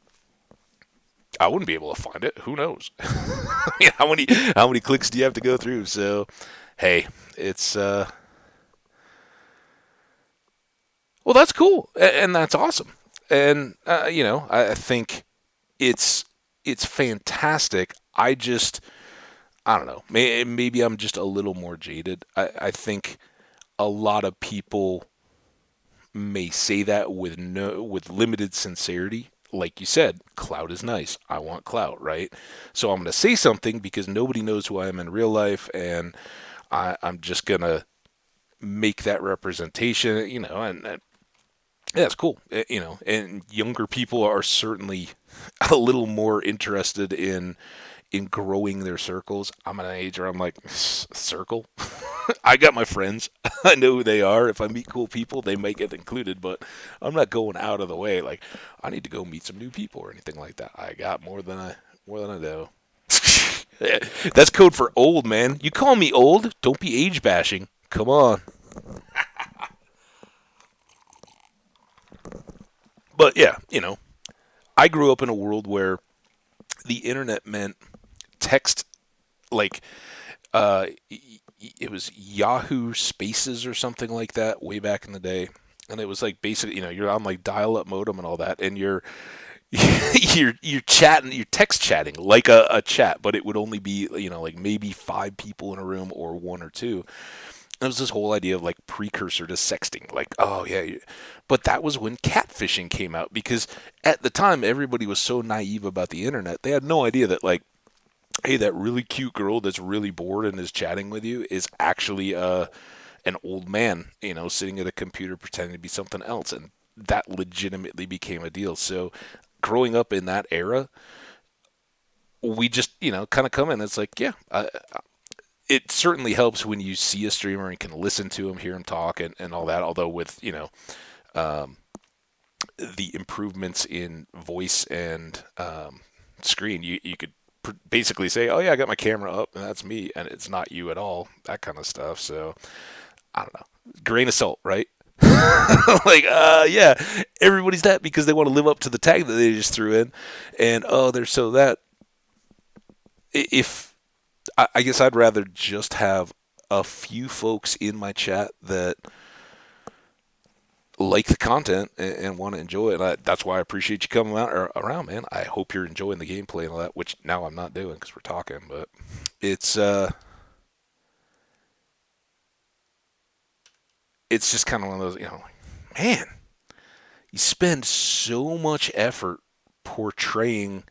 I wouldn't be able to find it. Who knows? I mean, how many clicks do you have to go through? So, hey, it's well, that's cool, and that's awesome, and I think it's it's fantastic. I don't know. Maybe I'm just a little more jaded. I think a lot of people may say that with limited sincerity. Like you said, clout is nice. I want clout, right? So I'm going to say something because nobody knows who I am in real life, and I'm just going to make that representation, and yeah, it's cool. And younger people are certainly a little more interested in growing their circles. I'm at an age where I'm like, circle? I got my friends. I know who they are. If I meet cool people, they may get included, but I'm not going out of the way. Like, I need to go meet some new people or anything like that. I got more than I know. That's code for old, man. You call me old? Don't be age bashing. Come on. But yeah, I grew up in a world where the internet meant text, like it was Yahoo Spaces or something like that way back in the day, and it was like basically, you're on like dial-up modem and all that, and you're you're chatting, you're text chatting like a chat, but it would only be like maybe five people in a room or one or two. It was this whole idea of like precursor to sexting, like, oh yeah, but that was when catfishing came out, because at the time everybody was so naive about the internet, they had no idea that, like, hey, that really cute girl that's really bored and is chatting with you is actually an old man, sitting at a computer pretending to be something else, and that legitimately became a deal. So, growing up in that era, we just, kind of come in. It's like, yeah, it certainly helps when you see a streamer and can listen to him, hear him talk, and all that. Although with um, the improvements in voice and screen, you could basically say, "Oh yeah, I got my camera up, and that's me," and it's not you at all. That kind of stuff. So I don't know. Grain of salt, right? Like, yeah, everybody's that because they want to live up to the tag that they just threw in, and oh, they're so that. If I guess I'd rather just have a few folks in my chat that like the content and want to enjoy it. That's why I appreciate you coming out or around, man. I hope you're enjoying the gameplay and all that, which now I'm not doing because we're talking. But it's it's just kind of one of those, man. You spend so much effort portraying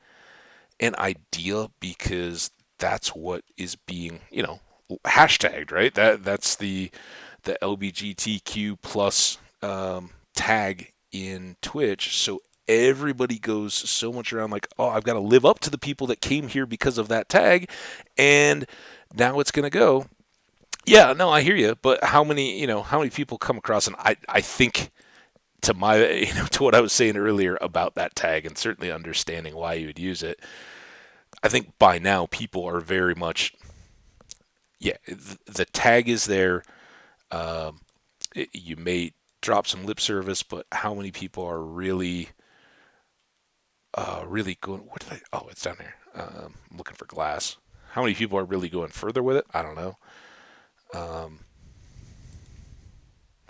an idea because that's what is being, hashtagged, right? That's the LBGTQ plus tag in Twitch. So everybody goes so much around like, oh, I've got to live up to the people that came here because of that tag, and now it's gonna go. Yeah, no, I hear you, but how many people come across, and I think to my, to what I was saying earlier about that tag, and certainly understanding why you would use it. I think by now people are very much, yeah, the tag is there. You may drop some lip service, but how many people are really really going. What did I? Oh, it's down here. I'm looking for glass. How many people are really going further with it? I don't know. Um,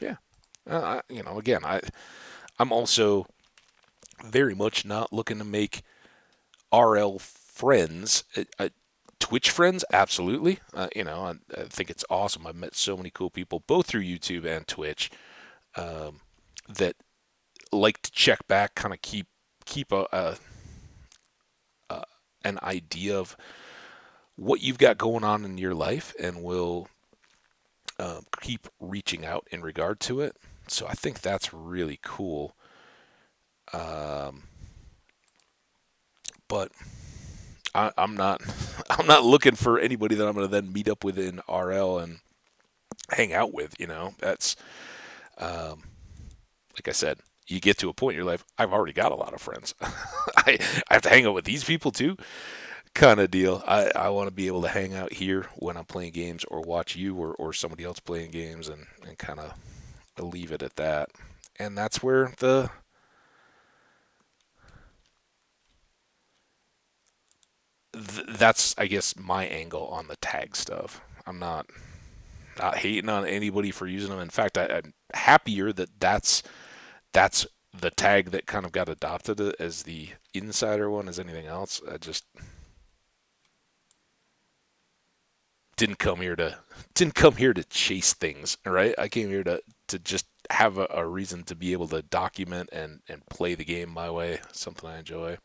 yeah. Again, I'm also very much not looking to make RL friends. Twitch friends, absolutely. I think it's awesome. I've met so many cool people, both through YouTube and Twitch, um, that like to check back, kind of keep a an idea of what you've got going on in your life, and will keep reaching out in regard to it. So I think that's really cool. Um, but I'm not I'm not looking for anybody that I'm going to then meet up with in RL and hang out with. That's um, like I said. You get to a point in your life. I've already got a lot of friends. I have to hang out with these people too, kind of deal. I want to be able to hang out here when I'm playing games, or watch you or somebody else playing games, and kind of leave it at that. And that's where that's, I guess, my angle on the tag stuff. I'm not hating on anybody for using them. In fact, I'm happier that that's the tag that kind of got adopted as the insider one as anything else. I just didn't come here to chase things, right? I came here to just have a reason to be able to document and play the game my way, something I enjoy.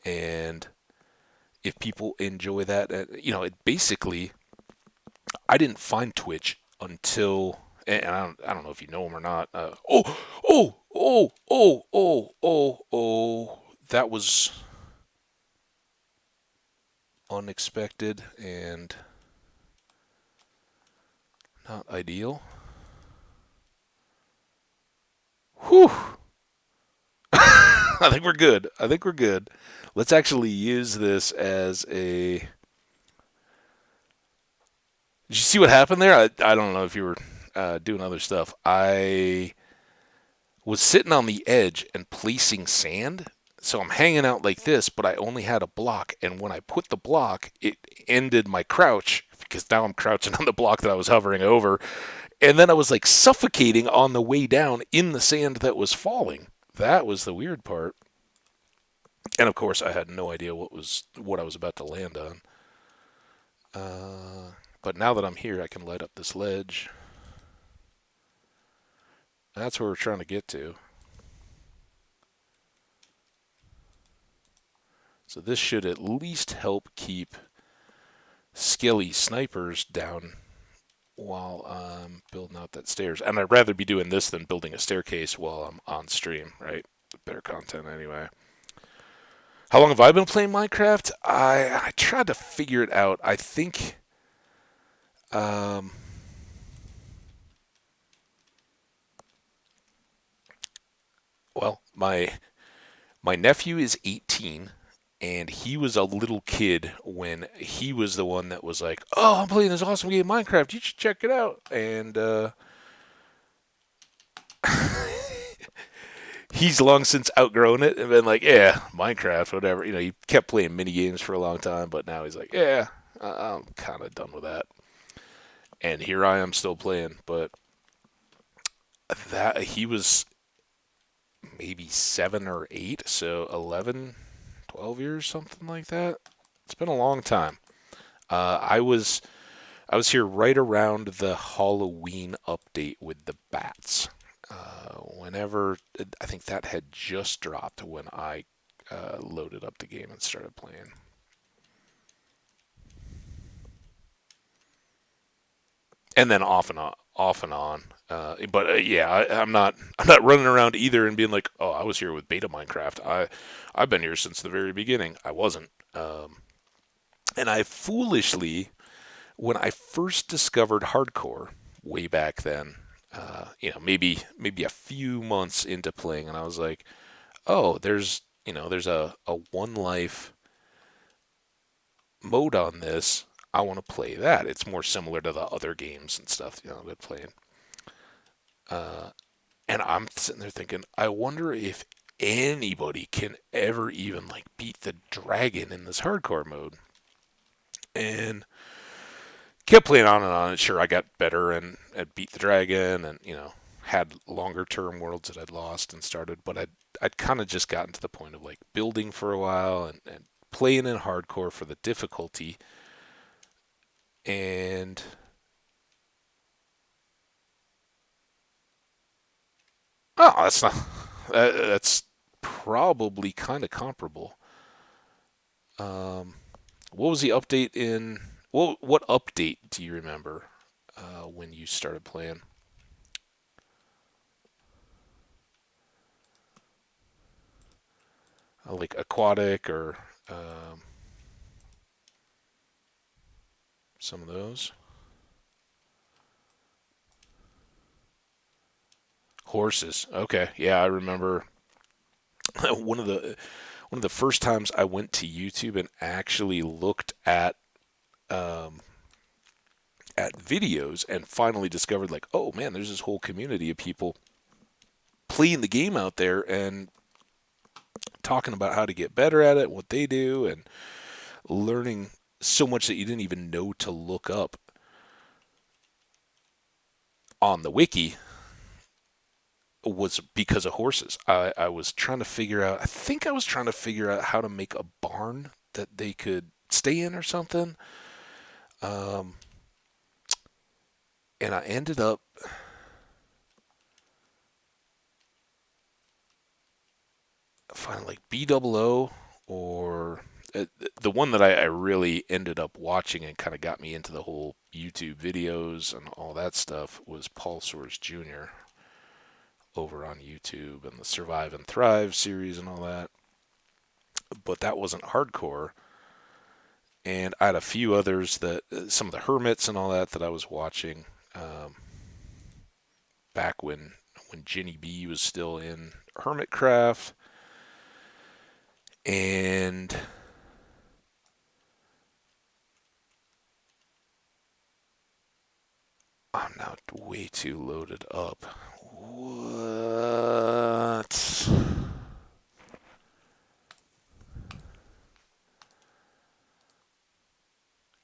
And if people enjoy that, it basically, I didn't find Twitch until, and I don't know if you know him or not. That was unexpected and not ideal. Whew. I think we're good. I think we're good. Let's actually use this as a. Did you see what happened there? I don't know if you were doing other stuff. I was sitting on the edge and placing sand. So I'm hanging out like this, but I only had a block. And when I put the block, it ended my crouch, because now I'm crouching on the block that I was hovering over. And then I was like suffocating on the way down in the sand that was falling. That was the weird part. And of course, I had no idea what I was about to land on. But now that I'm here, I can light up this ledge. That's where we're trying to get to. So this should at least help keep skilly snipers down while I'm building out that stairs. And I'd rather be doing this than building a staircase while I'm on stream, right? Better content anyway. How long have I been playing Minecraft? I tried to figure it out. I think um, well, my nephew is 18, and he was a little kid when he was the one that was like, "Oh, I'm playing this awesome game, Minecraft. You should check it out." And he's long since outgrown it and been like, "Yeah, Minecraft, whatever." He kept playing mini games for a long time, but now he's like, "Yeah, I'm kind of done with that." And here I am still playing, but that he was maybe 7 or 8, so 11, 12 years, something like that. It's been a long time. I was here right around the Halloween update with the bats. Whenever I think that had just dropped when I loaded up the game and started playing. And then off and on. But yeah, I'm not running around either and being like, oh, I was here with beta Minecraft. I've been here since the very beginning. I wasn't. And I foolishly, when I first discovered hardcore way back then, maybe a few months into playing, and I was like, oh, there's a one life mode on this. I want to play that. It's more similar to the other games and stuff, I've been playing. Uh, and I'm sitting there thinking, I wonder if anybody can ever even like beat the dragon in this hardcore mode. And kept playing on and on. And sure, I got better and beat the dragon, and had longer term worlds that I'd lost and started. But I'd kind of just gotten to the point of like building for a while and playing in hardcore for the difficulty. And oh, that's not that's probably kind of comparable. Um, what was the update in? What update do you remember when you started playing? Like aquatic or um, some of those. Horses. Okay. Yeah, I remember one of the first times I went to YouTube and actually looked um, at videos and finally discovered like, oh man, there's this whole community of people playing the game out there and talking about how to get better at it, what they do, and learning so much that you didn't even know to look up on the wiki was because of horses. I was trying to figure out, I think I was trying to figure out how to make a barn that they could stay in or something. Um, and I ended up finding like BOO or the one that I really ended up watching and kind of got me into the whole YouTube videos and all that stuff was Paul Soares Jr. over on YouTube and the Survive and Thrive series and all that. But that wasn't hardcore. And I had a few others that some of the hermits and all that I was watching back when Jenny B was still in Hermitcraft, and I'm now way too loaded up. What?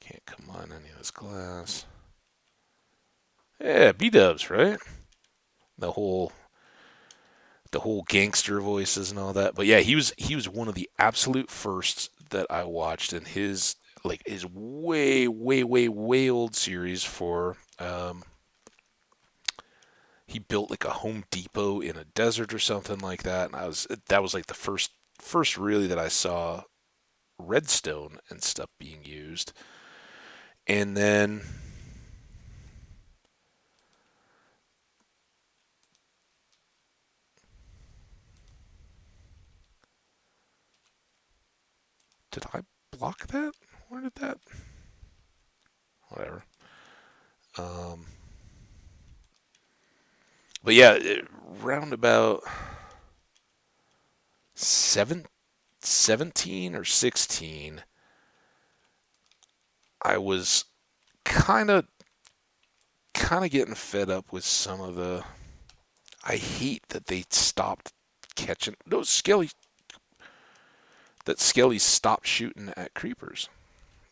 Can't combine any of this glass. Yeah, B-dubs, right? The whole gangster voices and all that. But yeah, he was one of the absolute firsts that I watched, and his way old series for he built like a Home Depot in a desert or something like that, and that was like the first really that I saw redstone and stuff being used. And then did I block that? Where did that? Whatever. Um, but yeah, round about 17 or 16, I was kind of getting fed up with some of the. I hate that they stopped catching those Skelly. That Skelly stopped shooting at creepers.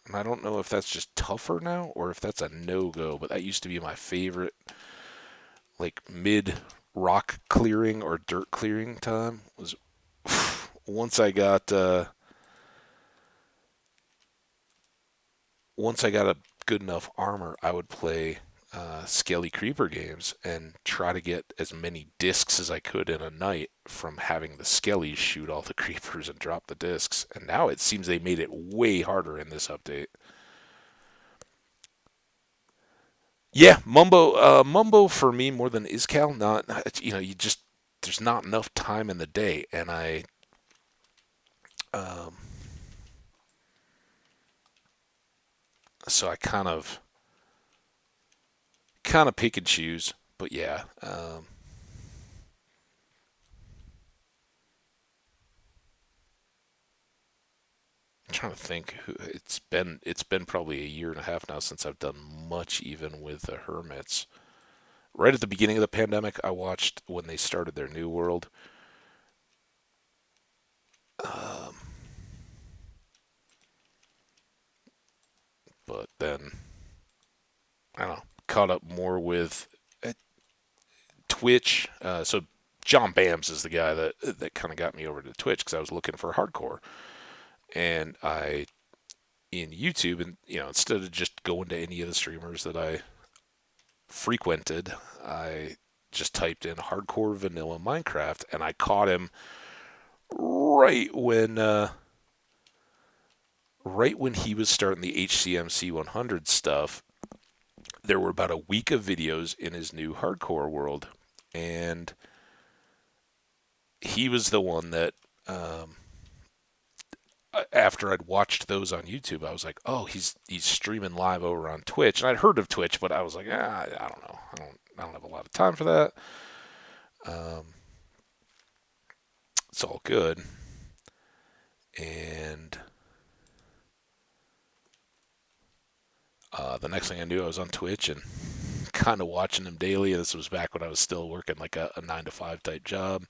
And I don't know if that's just tougher now or if that's a no-go, but that used to be my favorite, like mid rock clearing or dirt clearing time was once I got a good enough armor, I would play Skelly Creeper games and try to get as many discs as I could in a night from having the Skellies shoot all the creepers and drop the discs. And now it seems they made it way harder in this update. Yeah, Mumbo for me more than Iskal. Not you just there's not enough time in the day, and um, so I kind of pick and choose. But yeah, I'm trying to think. It's been probably a year and a half now since I've done much, even with the Hermits. Right at the beginning of the pandemic, I watched when they started their new world, Um, but then I don't know, caught up more with Twitch. So John Bams is the guy that kind of got me over to Twitch because I was looking for hardcore, and I in YouTube, and instead of just going to any of the streamers that I frequented, I just typed in hardcore vanilla Minecraft, and I caught him right when he was starting the HCMC 100 stuff. There were about a week of videos in his new hardcore world, and he was the one that after I'd watched those on YouTube, I was like, oh, he's streaming live over on Twitch, and I'd heard of Twitch, but I was like, I don't know, I don't have a lot of time for that. Um, it's all good, and the next thing I knew, I was on Twitch and kind of watching him daily. This was back when I was still working like a 9 to 5 type job,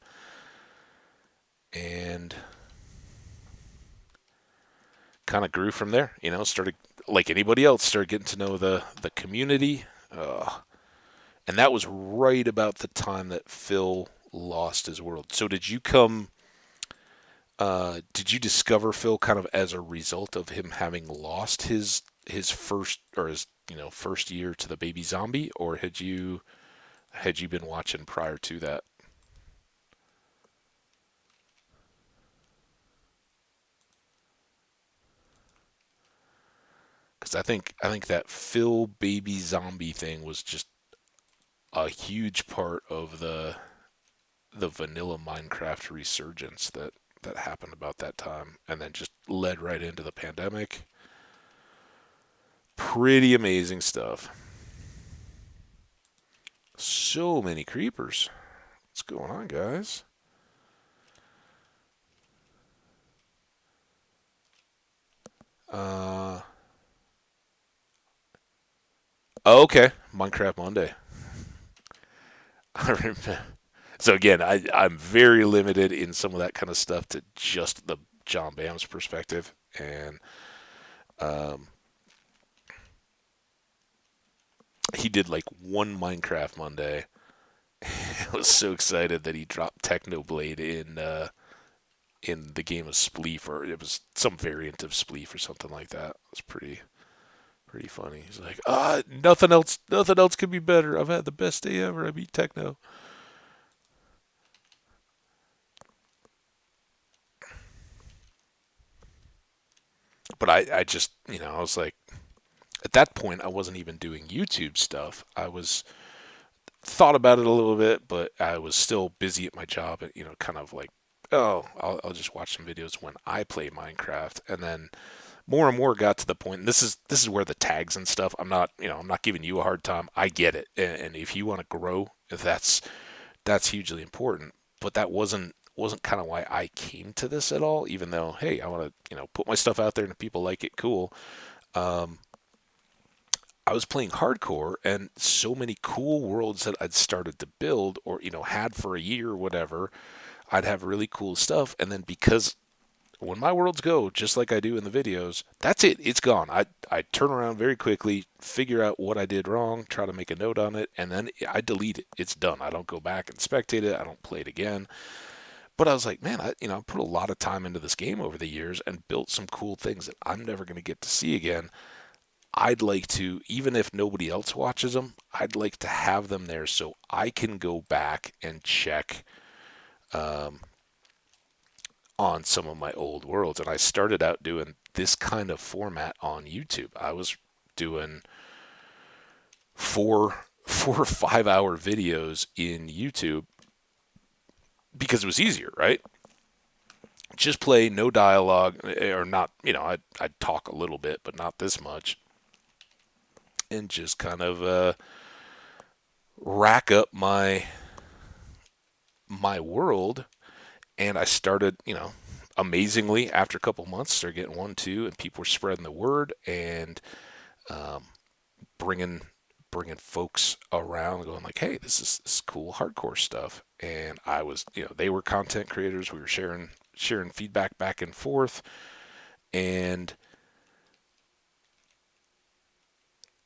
and kind of grew from there. Started like anybody else, started getting to know the community, and that was right about the time that Phil lost his world. So did you come? Did you discover Phil kind of as a result of him having lost his first or his first year to the baby zombie, or had you been watching prior to that? Because I think that Phil baby zombie thing was just a huge part of the vanilla Minecraft resurgence that happened about that time, and then just led right into the pandemic. Pretty amazing stuff. So many creepers. What's going on, guys? Uh, oh, okay. Minecraft Monday. I remember. So again, I'm very limited in some of that kind of stuff to just the John Bam's perspective, and um, he did like one Minecraft Monday. I was so excited that he dropped Technoblade in the game of Spleef, or it was some variant of Spleef or something like that. It was pretty funny. He's like, nothing else could be better. I've had the best day ever. I beat Techno. But I just, I was like, at that point, I wasn't even doing YouTube stuff. I was thought about it a little bit, but I was still busy at my job, and kind of like, oh, I'll just watch some videos when I play Minecraft, and then more and more got to the point. And this is where the tags and stuff. I'm not giving you a hard time. I get it, and if you want to grow, that's hugely important. But that wasn't kind of why I came to this at all. Even though, hey, I want to put my stuff out there, and if people like it, cool. Um, I was playing hardcore, and so many cool worlds that I'd started to build, or had for a year or whatever. I'd have really cool stuff, and then because when my worlds go, just like I do in the videos, that's it. It's gone. I turn around very quickly, figure out what I did wrong, try to make a note on it, and then I delete it. It's done. I don't go back and spectate it. I don't play it again. But I was like, man, I put a lot of time into this game over the years and built some cool things that I'm never going to get to see again. I'd like to, even if nobody else watches them, I'd like to have them there so I can go back and check um, on some of my old worlds. And I started out doing this kind of format on YouTube. I was doing 4 or 5 hour videos in YouTube because it was easier, right? Just play, no dialogue, or not. I'd talk a little bit, but not this much, and just kind of rack up my world. And I started, amazingly after a couple months, started getting one, two, and people were spreading the word, and um, bringing folks around, going like, hey, this is cool hardcore stuff. And I was, they were content creators. We were sharing sharing feedback back and forth, and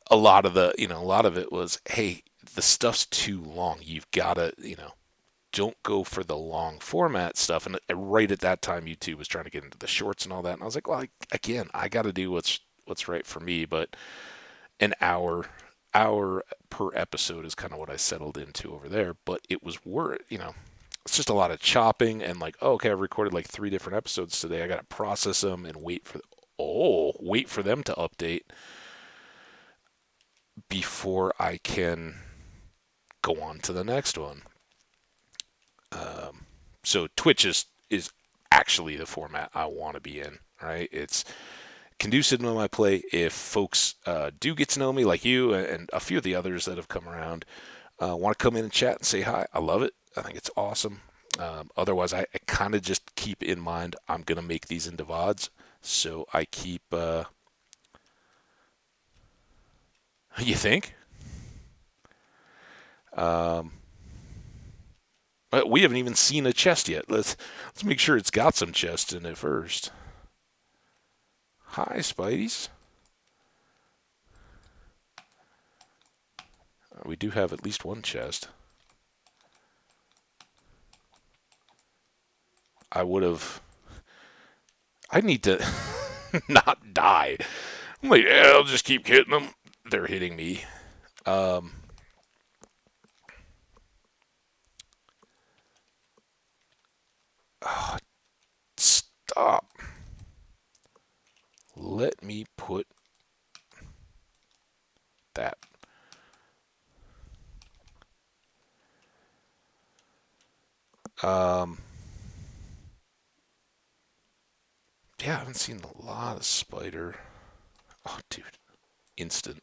a lot of it was, hey, the stuff's too long. You've got to, don't go for the long format stuff. And right at that time, YouTube was trying to get into the shorts and all that. And I was like, well, again, I got to do what's right for me. But an hour per episode is kind of what I settled into over there. But it was worth, it's just a lot of chopping and like, oh, okay, I've recorded like 3 different episodes today. I got to process them and wait for them to update before I can go on to the next one. So Twitch is actually the format I want to be in. Right? It's conducive to my play. If folks do get to know me, like you and a few of the others that have come around, want to come in and chat and say hi, I love it. I think it's awesome. Otherwise, I kind of just keep in mind I'm gonna make these into VODs, so I keep. You think? Um, we haven't even seen a chest yet. Let's make sure it's got some chest in it first. Hi, Spideys. We do have at least one chest. I would have. I need to not die. I'm like, yeah, I'll just keep hitting them. They're hitting me. Um, oh, stop. Let me put that. Um, yeah, I haven't seen a lot of spider. Oh, dude, instant.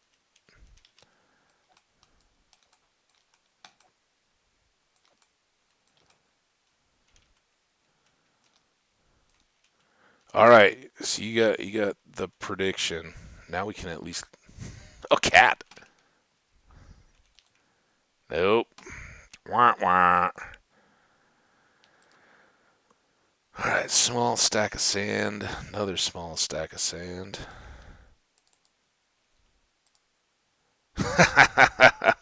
All right, so you got the prediction. Now we can at least. Oh, cat. Nope. Wah wah. All right, small stack of sand. Another small stack of sand. If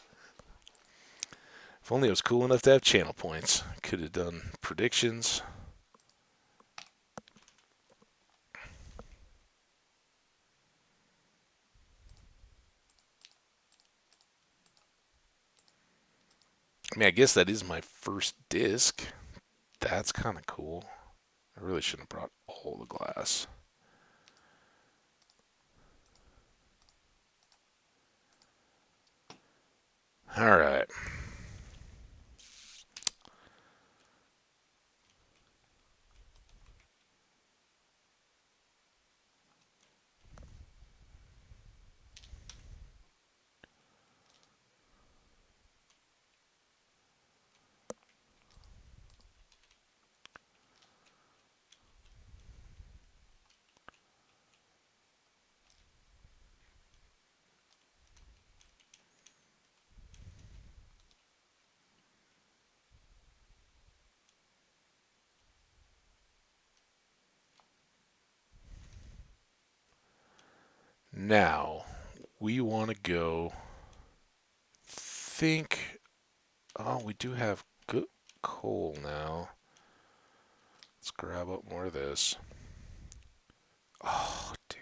only I was cool enough to have channel points. Could have done predictions. I mean, I guess that is my first disc. That's kind of cool. I really shouldn't have brought all the glass. All right. Now, we want to go. Think. Oh, we do have good coal now. Let's grab up more of this. Oh, dude.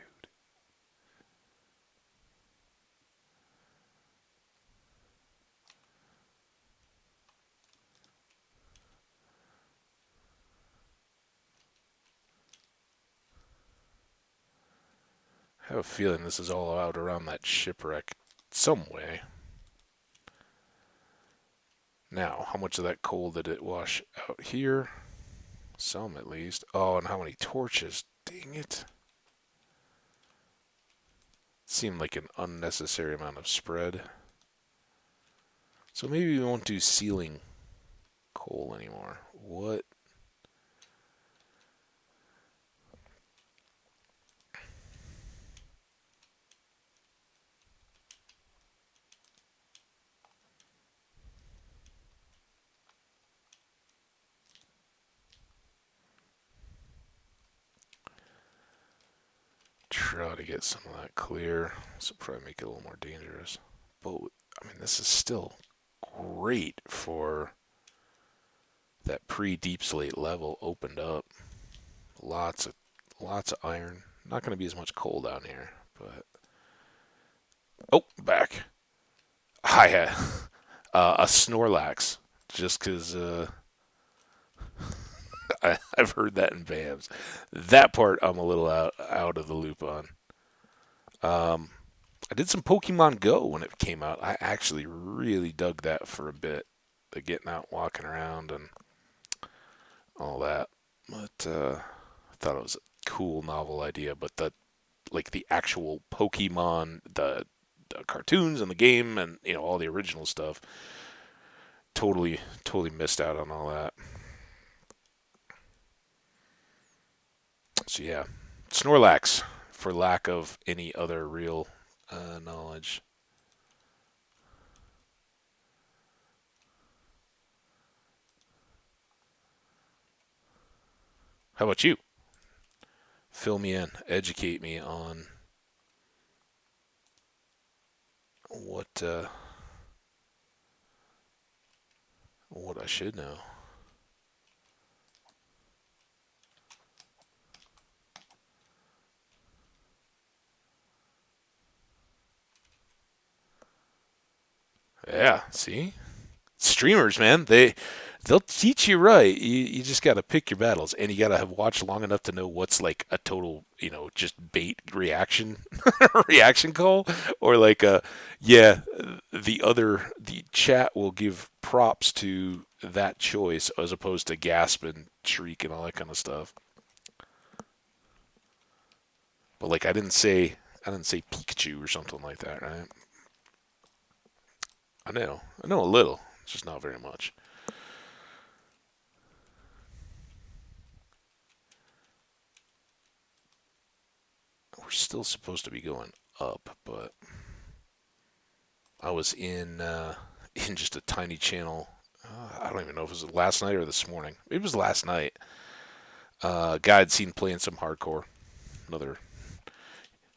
I have a feeling this is all out around that shipwreck some way. Now, how much of that coal did it wash out here? Some at least. Oh, and how many torches? Dang it. Seemed like an unnecessary amount of spread. So maybe we won't do ceiling coal anymore. What? try to get some of that clear. This will probably make it a little more dangerous. But, I mean, this is still great for that pre-deep slate level opened up. Lots of iron. Not going to be as much coal down here, but oh, back. I had a Snorlax just because I've heard that in BAMs. That part I'm a little out of the loop on. I did some Pokemon Go when it came out. I actually really dug that for a bit. The getting out, walking around, and all that. But I thought it was a cool, novel idea. But the actual Pokemon, the cartoons and the game, and all the original stuff, totally missed out on all that. So yeah, Snorlax, for lack of any other real knowledge. How about you? Fill me in, educate me on what what I should know. Yeah, see, streamers, man, they'll teach you right. You just got to pick your battles, and you got to have watched long enough to know what's like a total, just bait reaction reaction call, or like yeah, the chat will give props to that choice as opposed to gasp and shriek and all that kind of stuff. But like I didn't say Pikachu or something like that, right? I know a little, just not very much. We're still supposed to be going up, but I was in in just a tiny channel. I don't even know if it was last night or this morning. It was last night. Guy I'd seen playing some hardcore. Another.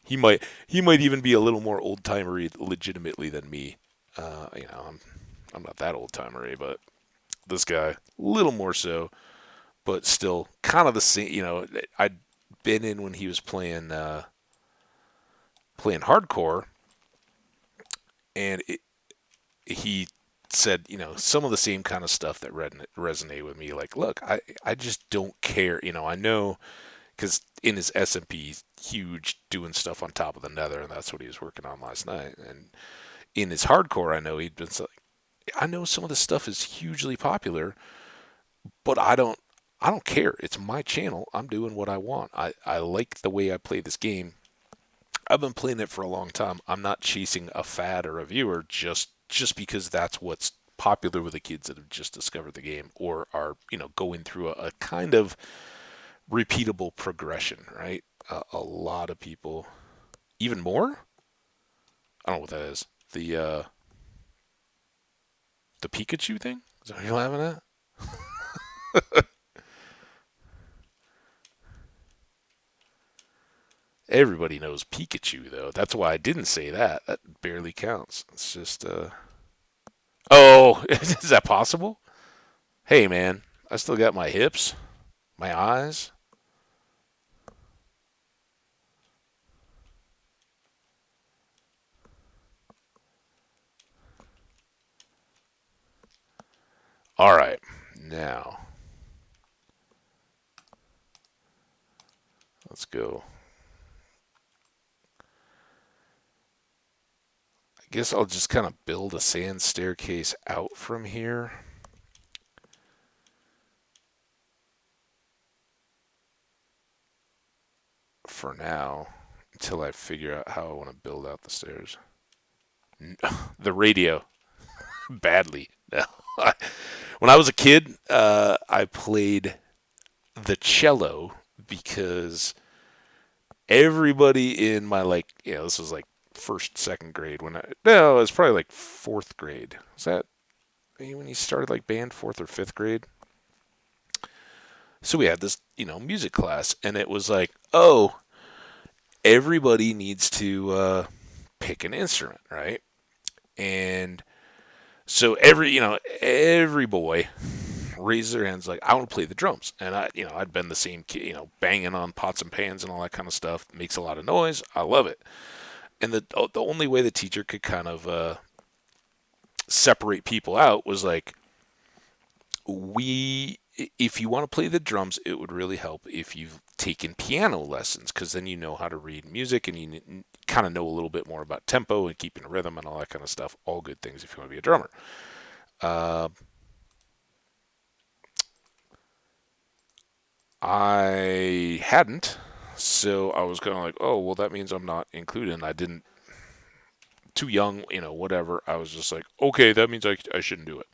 He might even be a little more old timery legitimately than me. I'm not that old timery, but this guy a little more so. But still kind of the same. I'd been in when he was playing hardcore, and he said, some of the same kind of stuff that resonate with me. Like, look, I just don't care. I know because in his SMP, he's huge doing stuff on top of the Nether, and that's what he was working on last night. And in his hardcore, I know he'd been like, I know some of this stuff is hugely popular, but I don't care. It's my channel. I'm doing what I want. I like the way I play this game. I've been playing it for a long time. I'm not chasing a fad or a viewer just because that's what's popular with the kids that have just discovered the game or are going through a kind of repeatable progression, right? A lot of people, even more. I don't know what that is. The Pikachu thing. Is that what you're laughing at? Everybody knows Pikachu though. That's why I didn't say that. That barely counts. It's just Oh, is that possible? Hey man, I still got my hips, my eyes. All right. Now, let's go. I guess I'll just kind of build a sand staircase out from here. For now, until I figure out how I want to build out the stairs. The radio, badly. No. When I was a kid, I played the cello because everybody in my this was like first, second grade when no, it was probably like fourth grade. Was that when you started like band, fourth or fifth grade? So we had this, music class, and it was like, oh, everybody needs to pick an instrument, right? And so every boy raises their hands like, I want to play the drums. And I'd been the same kid, banging on pots and pans and all that kind of stuff. Makes a lot of noise. I love it. And the only way the teacher could kind of separate people out was like, if you want to play the drums, it would really help if you've taken piano lessons, because then you know how to read music and you kind of know a little bit more about tempo and keeping rhythm and all that kind of stuff. All good things if you want to be a drummer. Uh, I hadn't, so I was kind of like, oh, well, that means I'm not included. And I didn't, too young, whatever. I was just like, okay, that means I shouldn't do it.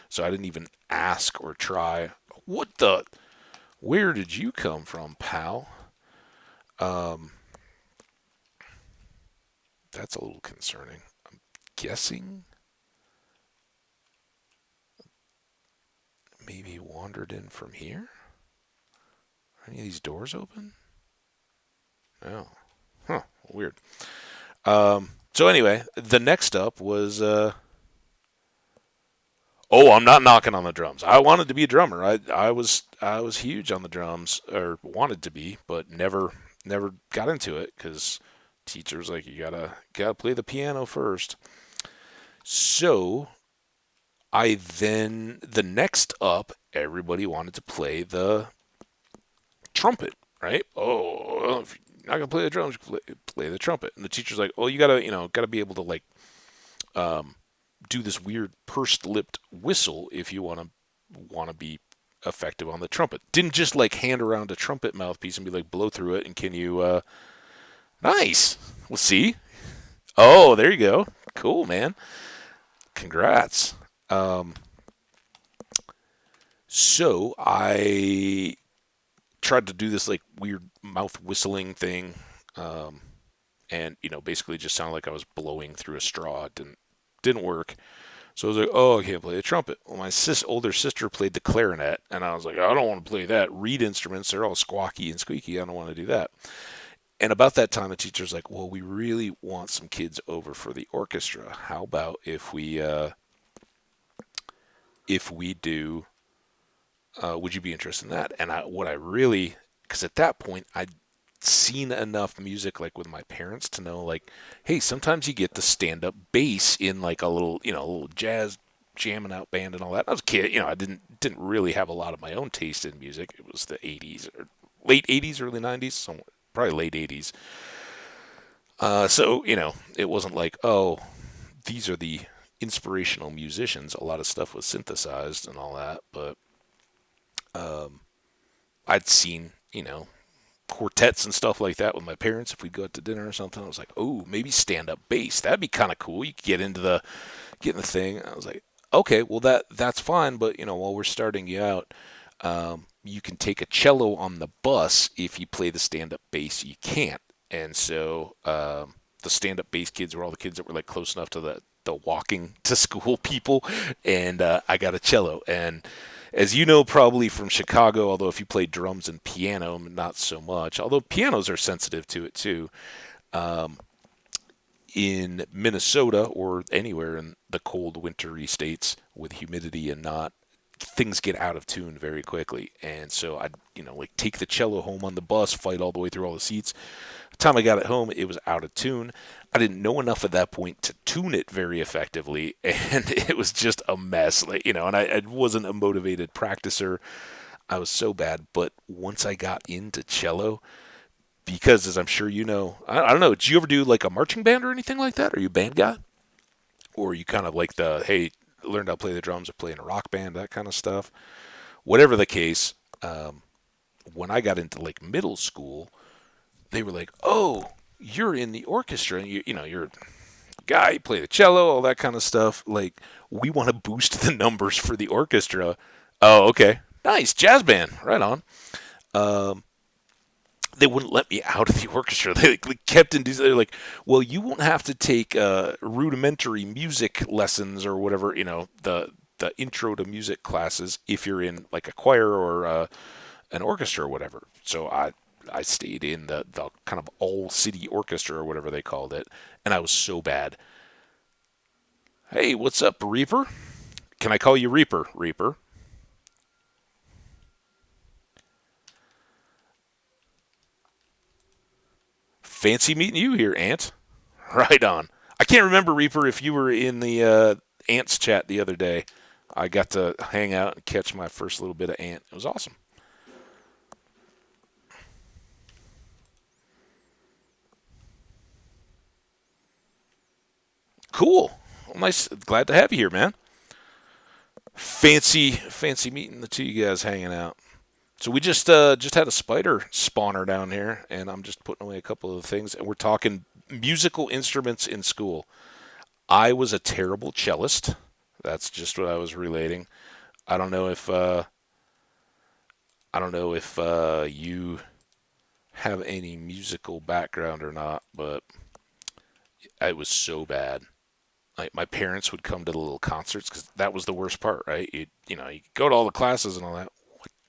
So I didn't even ask or try. What the? Where did you come from, pal? Um, that's a little concerning. I'm guessing maybe he wandered in from here. Are any of these doors open? Oh, huh, weird. So anyway, the next up was oh, I'm not knocking on the drums. I wanted to be a drummer. I was huge on the drums, or wanted to be, but never got into it because teacher was like, you gotta play the piano first. So the next up, everybody wanted to play the trumpet, right? Oh, well, if you're not gonna play the drums, you play the trumpet. And the teacher's like, oh, you gotta be able to like um, do this weird pursed lipped whistle if you want to be effective on the trumpet. Didn't just like hand around a trumpet mouthpiece and be like, blow through it and can you nice. We'll see. Oh, there you go. Cool, man. Congrats. Um, so I tried to do this like weird mouth whistling thing, um, and basically just sounded like I was blowing through a straw. It didn't work. So I was like, oh, I can't play the trumpet. Well, my older sister played the clarinet, and I was like, I don't want to play that. Reed instruments, they're all squawky and squeaky. I don't want to do that. And about that time, the teacher's like, well, we really want some kids over for the orchestra. How about if we do, would you be interested in that? And because at that point, I'd seen enough music like with my parents to know like, hey, sometimes you get the stand up bass in like a little jazz jamming out band and all that. I was a kid, I didn't really have a lot of my own taste in music. It was the 80s or late 80s, early 90s, probably late 80s. So it wasn't like, oh, these are the inspirational musicians. A lot of stuff was synthesized and all that, but um, I'd seen quartets and stuff like that with my parents if we'd go out to dinner or something. I was like, oh, maybe stand up bass. That'd be kind of cool. You could get in the thing. I was like, okay, well that's fine, but while we're starting you out, you can take a cello on the bus. If you play the stand up bass, you can't. And so the stand up bass kids were all the kids that were like close enough to the walking to school people, and I got a cello. And as you know, probably from Chicago, although if you play drums and piano, not so much. Although pianos are sensitive to it too. Um, in Minnesota or anywhere in the cold, wintry states with humidity and not, things get out of tune very quickly. And so I'd, like take the cello home on the bus, fight all the way through all the seats. By the time I got it home, it was out of tune. I didn't know enough at that point to tune it very effectively, and it was just a mess. Like, and I wasn't a motivated practicer. I was so bad. But once I got into cello, because as I'm sure you know, I don't know, did you ever do like a marching band or anything like that? Are you a band guy? Or are you kind of like hey, learned how to play the drums or play in a rock band, that kind of stuff? Whatever the case, when I got into like middle school, they were like, oh, you're in the orchestra and you're a guy, you play the cello, all that kind of stuff. Like, we want to boost the numbers for the orchestra. Oh, okay. Nice. Jazz band. Right on. Um, they wouldn't let me out of the orchestra. They like, kept they're like, well, you won't have to take rudimentary music lessons or whatever, the intro to music classes if you're in like a choir or an orchestra or whatever. So I stayed in the kind of all city orchestra or whatever they called it, and I was so bad. Hey, what's up, Reaper? Can I call you Reaper? Reaper. Fancy meeting you here, Ant. Right on. I can't remember, Reaper, if you were in the Ants chat the other day. I got to hang out and catch my first little bit of Ant. It was awesome. Cool. Well, nice. Glad to have you here, man. Fancy meeting the two you guys hanging out. So we just had a spider spawner down here, and I'm just putting away a couple of the things, and we're talking musical instruments in school. I was a terrible cellist. That's just what I was relating. I don't know if you have any musical background or not, but I was so bad. Like my parents would come to the little concerts because that was the worst part, right? You go to all the classes and all that.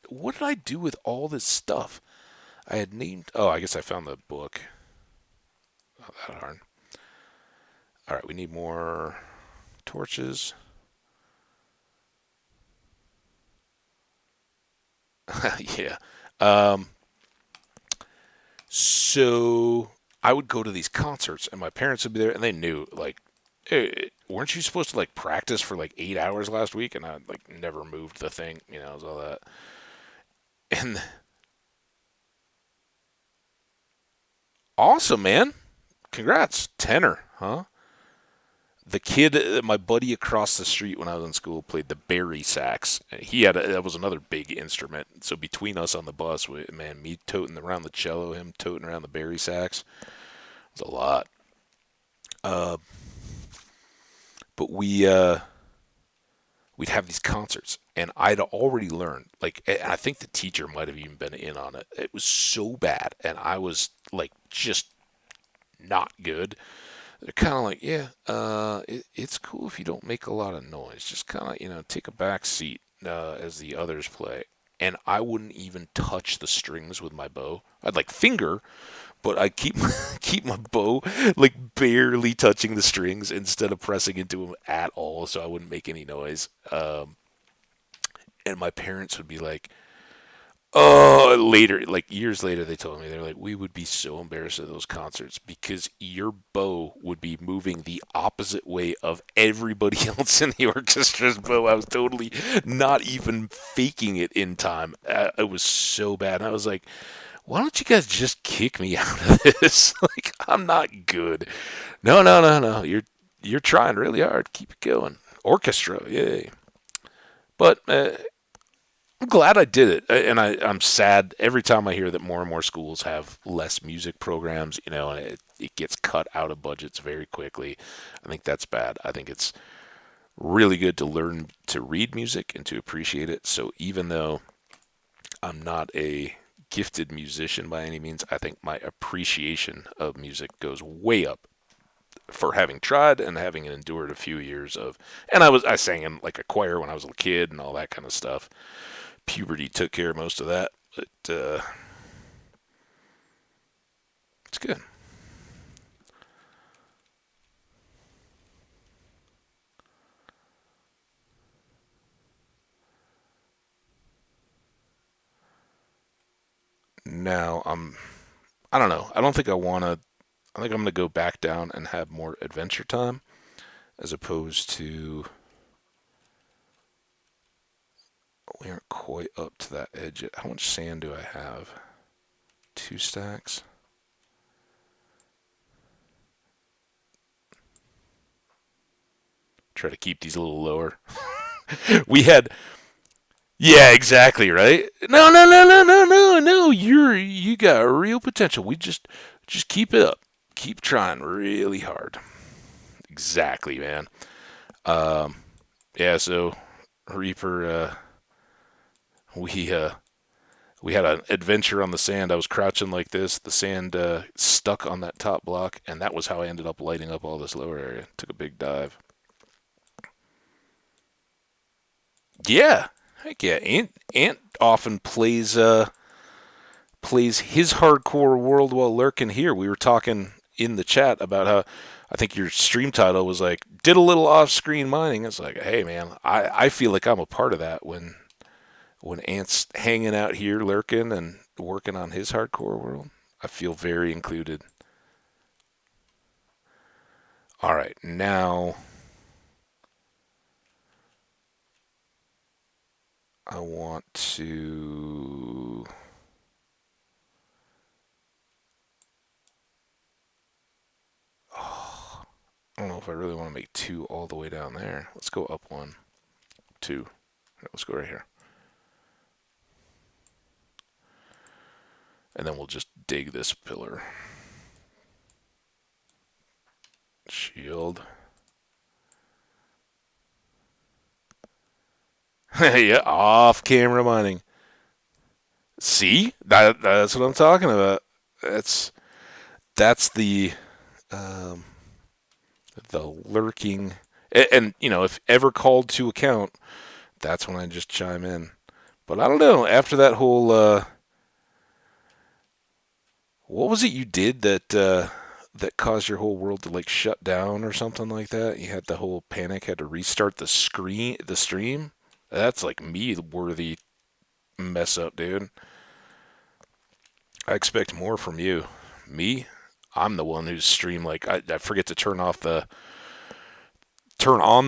What did I do with all this stuff? I had named. Oh, I guess I found the book. Not that hard. All right, we need more torches. Yeah. Um, so I would go to these concerts, and my parents would be there, and they knew, like, hey, weren't you supposed to like practice for like 8 hours last week? And I like never moved the thing, it was all that. And awesome, man. Congrats, tenor, huh? The kid, my buddy across the street when I was in school, played the bari sax. That was another big instrument. So between us on the bus, man, me toting around the cello, him toting around the bari sax, it was a lot. Uh, but we'd have these concerts, and I'd already learned. Like, and I think the teacher might have even been in on it. It was so bad, and I was like just not good. They're kind of like, yeah, it's cool if you don't make a lot of noise. Just kind of, take a back seat as the others play. And I wouldn't even touch the strings with my bow. I'd like finger, but I keep keep my bow like barely touching the strings instead of pressing into them at all, so I wouldn't make any noise. And my parents would be like, oh, later, like years later, they told me, they're like, we would be so embarrassed at those concerts because your bow would be moving the opposite way of everybody else in the orchestra's bow. I was totally not even faking it in time. It was so bad. And I was like, why don't you guys just kick me out of this? Like, I'm not good. No, no, no, no. You're trying really hard. Keep it going. Orchestra, yay. But I'm glad I did it, and I'm sad every time I hear that more and more schools have less music programs, and it gets cut out of budgets very quickly. I think that's bad. I think it's really good to learn to read music and to appreciate it. So even though I'm not a gifted musician by any means, I think my appreciation of music goes way up for having tried and having endured a few years of. And I sang in like a choir when I was a kid and all that kind of stuff. Puberty took care of most of that, but it's good. Now I don't know. I don't think I want to. I think I'm going to go back down and have more adventure time as opposed to. We aren't quite up to that edge yet. How much sand do I have? 2 stacks. Try to keep these a little lower. We had. Yeah, exactly, right? No, no, no, no, no, no, no. You got real potential. We just keep it up. Keep trying really hard. Exactly, man. Um, yeah. So Reaper, we we had an adventure on the sand. I was crouching like this. The sand stuck on that top block, and that was how I ended up lighting up all this lower area. Took a big dive. Yeah, heck yeah. Ant often plays his hardcore world while lurking here. We were talking in the chat about how I think your stream title was like, did a little off screen mining. It's like, hey man, I feel like I'm a part of that when Ant's hanging out here lurking and working on his hardcore world. I feel very included. All right, now I want to. Oh, I don't know if I really want to make 2 all the way down there. Let's go up 1, 2. Let's go right here. And then we'll just dig this pillar. Shield. Yeah, off camera mining. See? That's what I'm talking about. That's um, the lurking, and you know, if ever called to account, that's when I just chime in. But I don't know. After that whole, what was it you did that caused your whole world to like shut down or something like that? You had the whole panic, had to restart the stream. That's like me worthy mess up, dude. I expect more from you. Me, I'm the one who's stream like I forget to turn on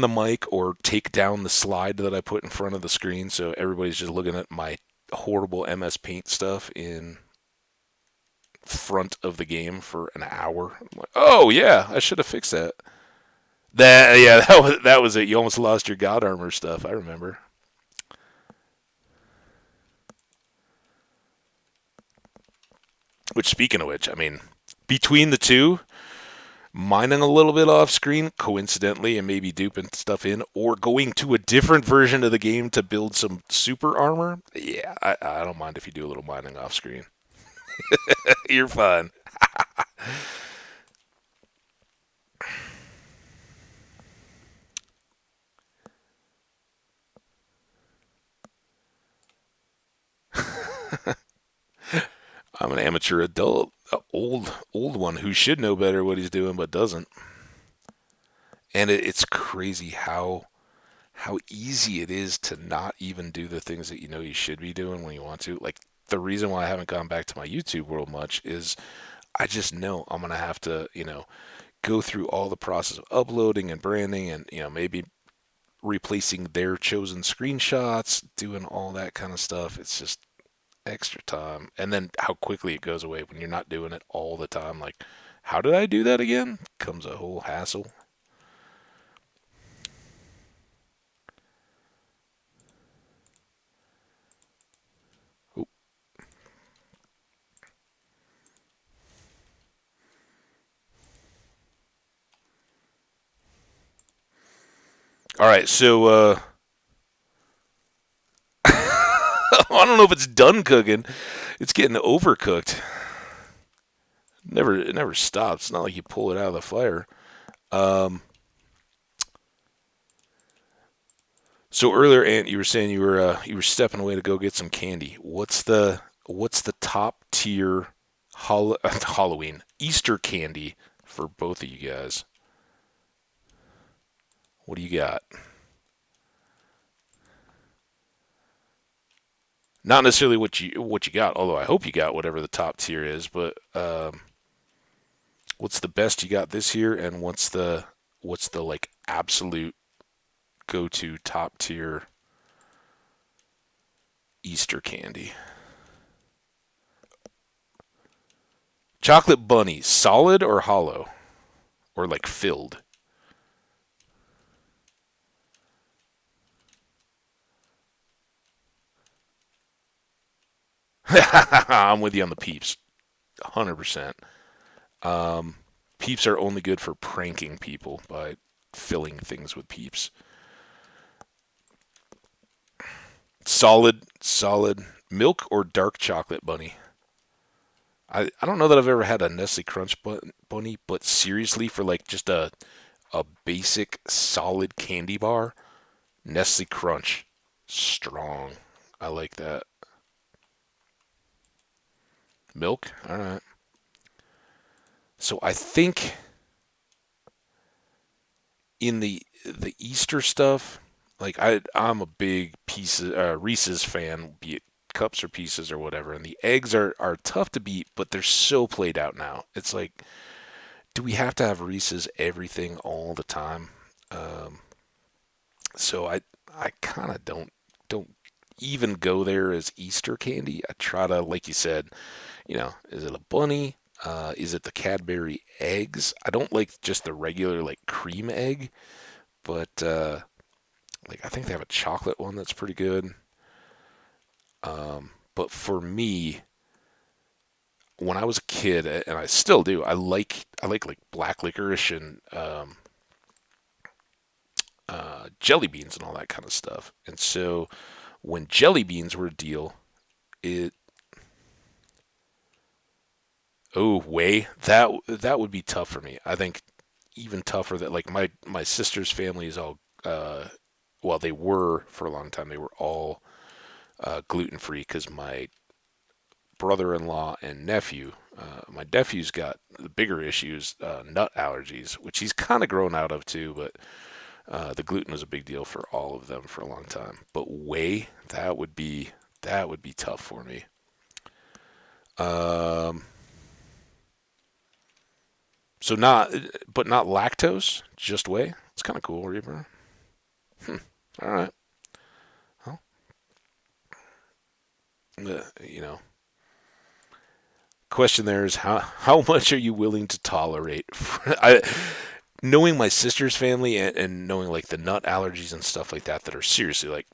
the mic or take down the slide that I put in front of the screen, so everybody's just looking at my horrible MS Paint stuff in front of the game for an hour. I'm like, oh yeah, I should have fixed that. That was it. You almost lost your God Armor stuff. I remember. Which, speaking of which, I mean, between the two, mining a little bit off screen, coincidentally, and maybe duping stuff in, or going to a different version of the game to build some super armor. Yeah, I don't mind if you do a little mining off screen. You're fine. I'm an amateur adult, a old one who should know better what he's doing but doesn't. And it's crazy how easy it is to not even do the things that you know you should be doing when you want to. Like the reason why I haven't gone back to my YouTube world much is I just know I'm gonna have to, go through all the process of uploading and branding and, maybe replacing their chosen screenshots, doing all that kind of stuff. It's just extra time. And then how quickly it goes away when you're not doing it all the time. Like, how did I do that again? Comes a whole hassle. Oop. All right, so I don't know if it's done cooking. It's getting overcooked. It never stops. It's not like you pull it out of the fire. Um, so earlier, Ant, you were saying you were stepping away to go get some candy. What's the top tier Halloween Easter candy for both of you guys? What do you got? Not necessarily what you got, although I hope you got whatever the top tier is. But what's the best you got this year, and what's the like absolute go to top tier Easter candy? Chocolate bunny, solid or hollow, or like filled? I'm with you on the peeps, 100%. Um, Peeps are only good for pranking people by filling things with peeps. Solid milk or dark chocolate bunny. I don't know that I've ever had a Nestle Crunch bunny, but seriously, for like just a basic solid candy bar, Nestle Crunch, strong. I like that. Milk. All right. So I think in the Easter stuff, like I'm a big Reese's fan, be it cups or pieces or whatever, and the eggs are tough to beat, but they're so played out now. It's like, do we have to have Reese's everything all the time? Um, so I kind of don't even go there as Easter candy. I try to, like you said, is it a bunny? Is it the Cadbury eggs? I don't like just the regular like cream egg, but like I think they have a chocolate one that's pretty good. But for me, when I was a kid, and I still do, I like black licorice and jelly beans and all that kind of stuff. And so when jelly beans were a deal, it way that would be tough for me. I think even tougher that like my sister's family is all well, they were for a long time. They were all gluten free because my brother-in-law and nephew. My nephew's got the bigger issues, nut allergies, which he's kind of grown out of too. But the gluten was a big deal for all of them for a long time. But whey, that would be tough for me. Um, so not lactose, just whey. It's kind of cool, Reaper. Hmm. All right. Well, you know, question there is how much are you willing to tolerate? Knowing my sister's family and knowing like the nut allergies and stuff like that are seriously like,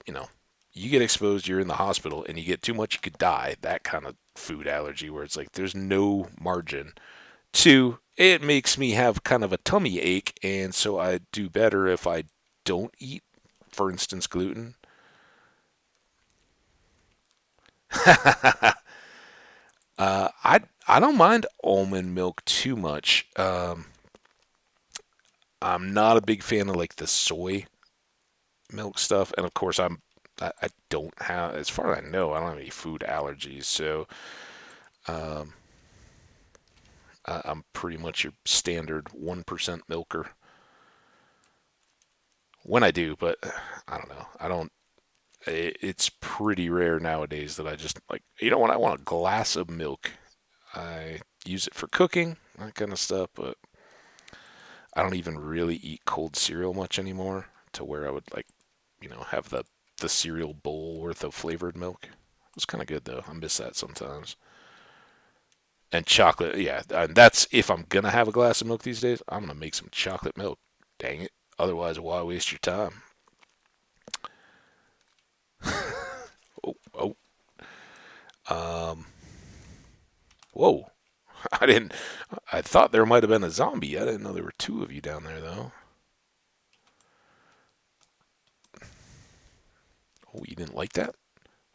you get exposed, you're in the hospital, and you get too much, you could die. That kind of food allergy where it's like there's no margin. Two, it makes me have kind of a tummy ache, and so I do better if I don't eat, for instance, gluten. I don't mind almond milk too much. I'm not a big fan of like the soy milk stuff, and of course I don't have, as far as I know, I don't have any food allergies, so um, I'm pretty much your standard 1% milker when I do, but I don't know. I don't. It's pretty rare nowadays that I just like, what, I want a glass of milk. I use it for cooking, that kind of stuff, but I don't even really eat cold cereal much anymore to where I would like, have the cereal bowl worth of flavored milk. It was kind of good though. I miss that sometimes. And chocolate, yeah, and that's if I'm gonna have a glass of milk these days, I'm gonna make some chocolate milk. Dang it. Otherwise, why waste your time? Oh, oh, um, whoa. I didn't. I thought there might have been a zombie. I didn't know there were two of you down there though. Oh, you didn't like that?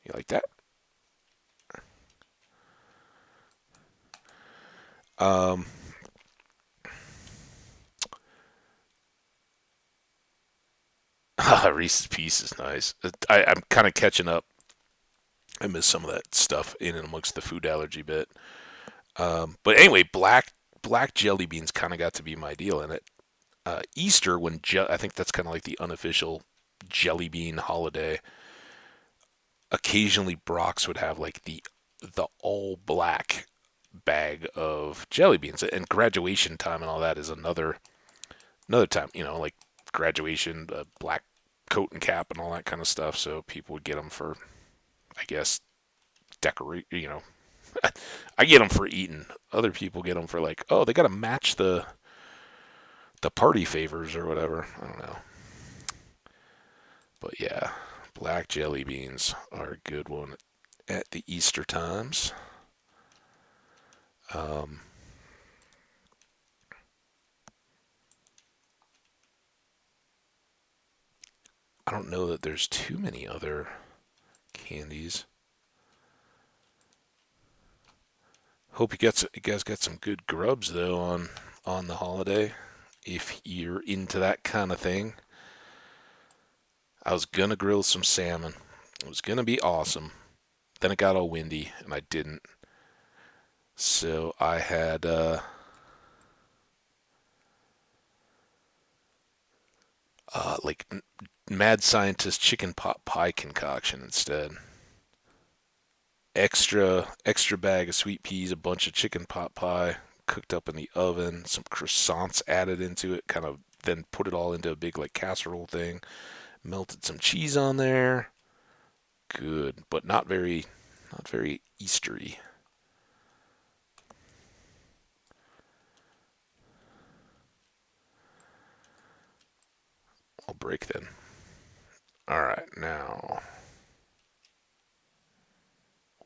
You like that? Um, Reese's Piece is nice. I'm kind of catching up. I miss some of that stuff in and amongst the food allergy bit. But anyway, black jelly beans kind of got to be my deal in it. Easter, I think that's kind of like the unofficial jelly bean holiday. Occasionally, Brock's would have like the all black bag of jelly beans, and graduation time and all that is another time. Like graduation, black coat and cap and all that kind of stuff. So people would get them for, I guess, decorate. I get them for eating. Other people get them for like, oh, they got to match the party favors or whatever. I don't know. But yeah, black jelly beans are a good one at the Easter times. Um, I don't know that there's too many other candies. Hope you guys got some good grubs though on the holiday. If you're into that kind of thing, I was gonna grill some salmon. It was gonna be awesome. Then it got all windy and I didn't. So I had like Mad Scientist chicken pot pie concoction instead. Extra bag of sweet peas, a bunch of chicken pot pie cooked up in the oven, some croissants added into it, kind of then put it all into a big like casserole thing. Melted some cheese on there. Good, but not very Eastery. I'll break then. All right, now,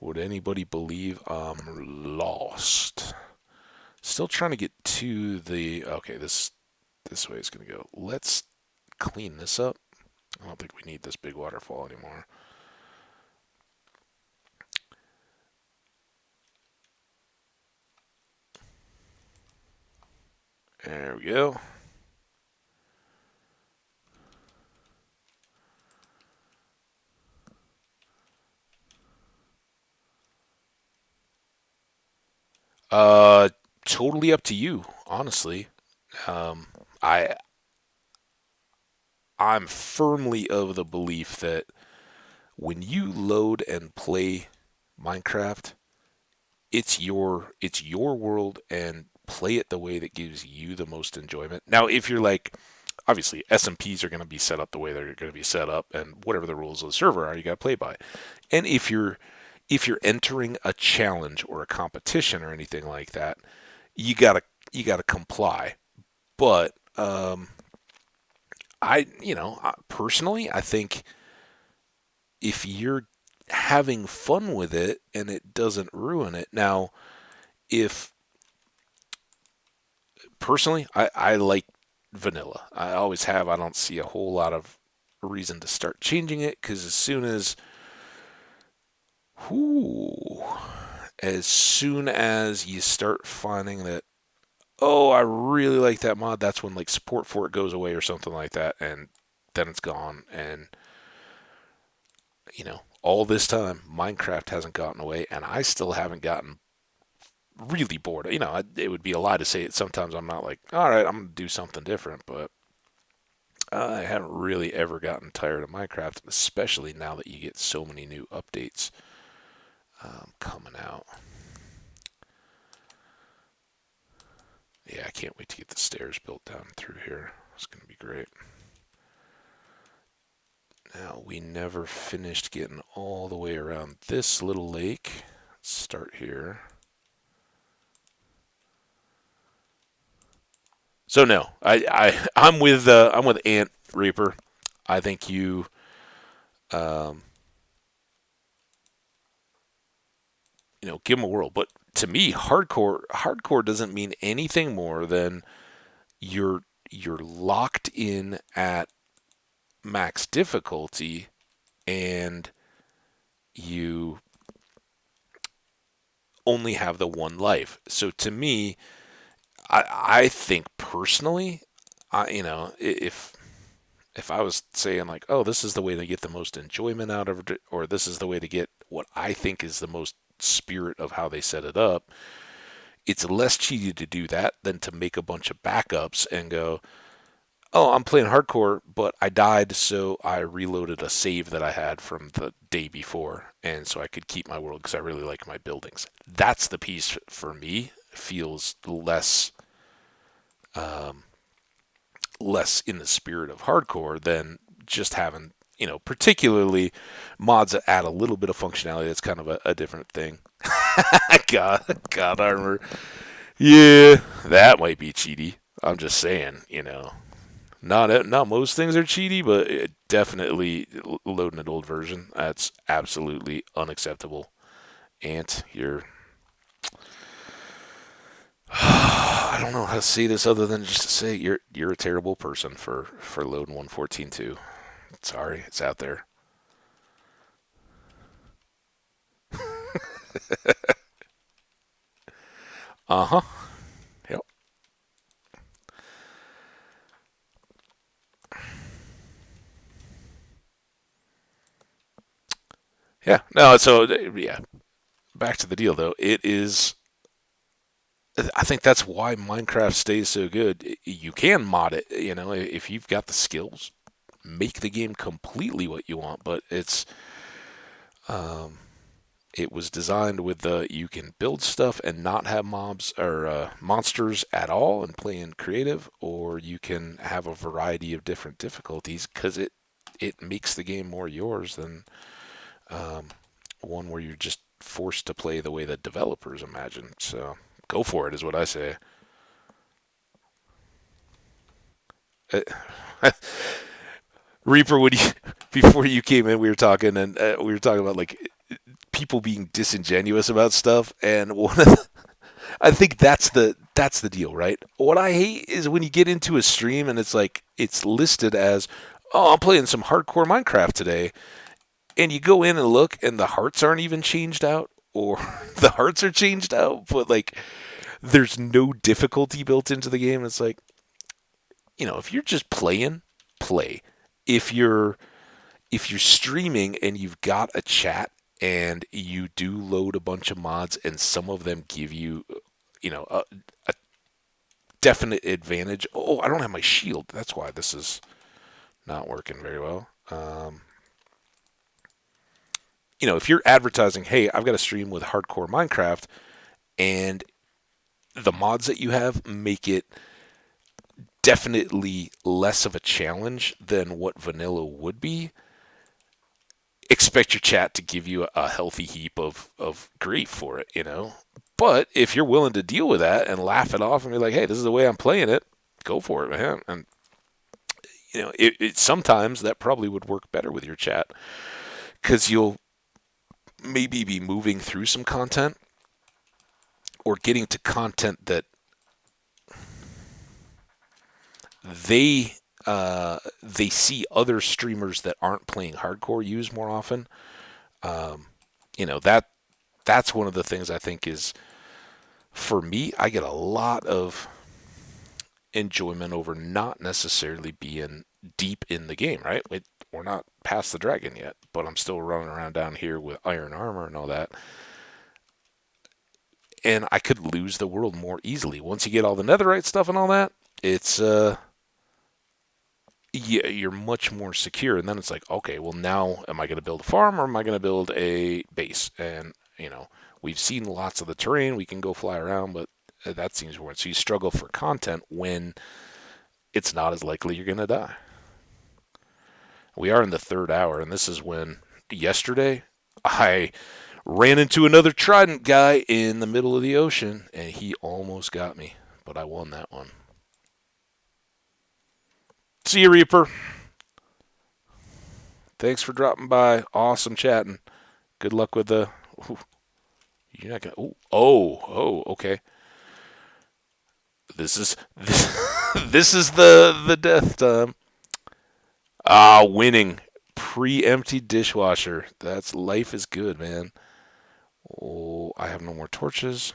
would anybody believe I'm lost? Still trying to get to the. Okay, this way is gonna go. Let's clean this up. I don't think we need this big waterfall anymore. There we go. Uh, totally up to you, honestly. Um, I I'm firmly of the belief that when you load and play Minecraft, it's your world and play it the way that gives you the most enjoyment. Now, if you're like obviously SMPs are going to be set up the way they're going to be set up and whatever the rules of the server are, you got to play by. And if you're entering a challenge or a competition or anything like that, you got to you got to comply. But personally, I think if you're having fun with it and it doesn't ruin it. Now, if personally, I like vanilla. I always have. I don't see a whole lot of reason to start changing it because whoo, as soon as you start finding that, oh, I really like that mod, that's when like support for it goes away or something like that, and then it's gone. And all this time, Minecraft hasn't gotten away, and I still haven't gotten really bored. It would be a lie to say it. Sometimes I'm not like, all right, I'm gonna do something different, but I haven't really ever gotten tired of Minecraft, especially now that you get so many new updates coming out. Yeah, I can't wait to get the stairs built down through here. It's gonna be great. Now, we never finished getting all the way around this little lake. Let's start here. So no, I'm with Ant Reaper. I think um, give them a whirl. But to me, hardcore doesn't mean anything more than you're you're locked in at max difficulty and you only have the one life. So to me, I think personally, if I was saying like, oh, this is the way to get the most enjoyment out of it, or this is the way to get what I think is the most spirit of how they set it up, it's less cheaty to do that than to make a bunch of backups and go, oh, I'm playing hardcore, but I died, so I reloaded a save that I had from the day before, and so I could keep my world because I really like my buildings. That's the piece for me feels um, less in the spirit of hardcore than just having particularly mods that add a little bit of functionality. That's kind of a different thing. God armor. Yeah, that might be cheaty. I'm just saying. Not most things are cheaty, but definitely loading an old version. That's absolutely unacceptable. Ant, you're. I don't know how to say this other than just to say you're a terrible person for loading 114.2. Sorry, it's out there. Uh huh. Yep. Yeah. No. So yeah. Back to the deal though. It is. I think that's why Minecraft stays so good. You can mod it, if you've got the skills, make the game completely what you want. But um, it was designed with the you can build stuff and not have mobs or monsters at all and play in creative, or you can have a variety of different difficulties because it makes the game more yours than um, one where you're just forced to play the way that developers imagine. So go for it, is what I say. Reaper, when you before you came in, we were talking and we were talking about like people being disingenuous about stuff, and I think that's the deal, right? What I hate is when you get into a stream and it's like it's listed as, "Oh, I'm playing some hardcore Minecraft today," and you go in and look, and the hearts aren't even changed out, or the hearts are changed out, but like there's no difficulty built into the game. It's like, if you're just playing, play. If you're if you're streaming and you've got a chat and you do load a bunch of mods and some of them give you, a definite advantage. Oh, I don't have my shield. That's why this is not working very well. If you're advertising, hey, I've got a stream with hardcore Minecraft, and the mods that you have make it definitely less of a challenge than what vanilla would be, expect your chat to give you a healthy heap of grief for it. But if you're willing to deal with that and laugh it off and be like, hey, this is the way I'm playing it, go for it, man. And, sometimes that probably would work better with your chat because you'll maybe be moving through some content or getting to content that they they see other streamers that aren't playing hardcore use more often. Um, that's one of the things I think is, for me, I get a lot of enjoyment over not necessarily being deep in the game, right? We're not past the dragon yet, but I'm still running around down here with iron armor and all that. And I could lose the world more easily. Once you get all the netherite stuff and all that, it's yeah, you're much more secure. And then it's like, okay, well, now am I going to build a farm or am I going to build a base? And, we've seen lots of the terrain. We can go fly around, but that seems weird. So you struggle for content when it's not as likely you're going to die. We are in the third hour, and this is when yesterday I ran into another Trident guy in the middle of the ocean, and he almost got me, but I won that one. See you, Reaper. Thanks for dropping by. Awesome chatting. Good luck with the. Ooh, you're not gonna. Ooh, okay. This is the death time. Winning. Pre-empty dishwasher. That's life is good, man. Oh, I have no more torches.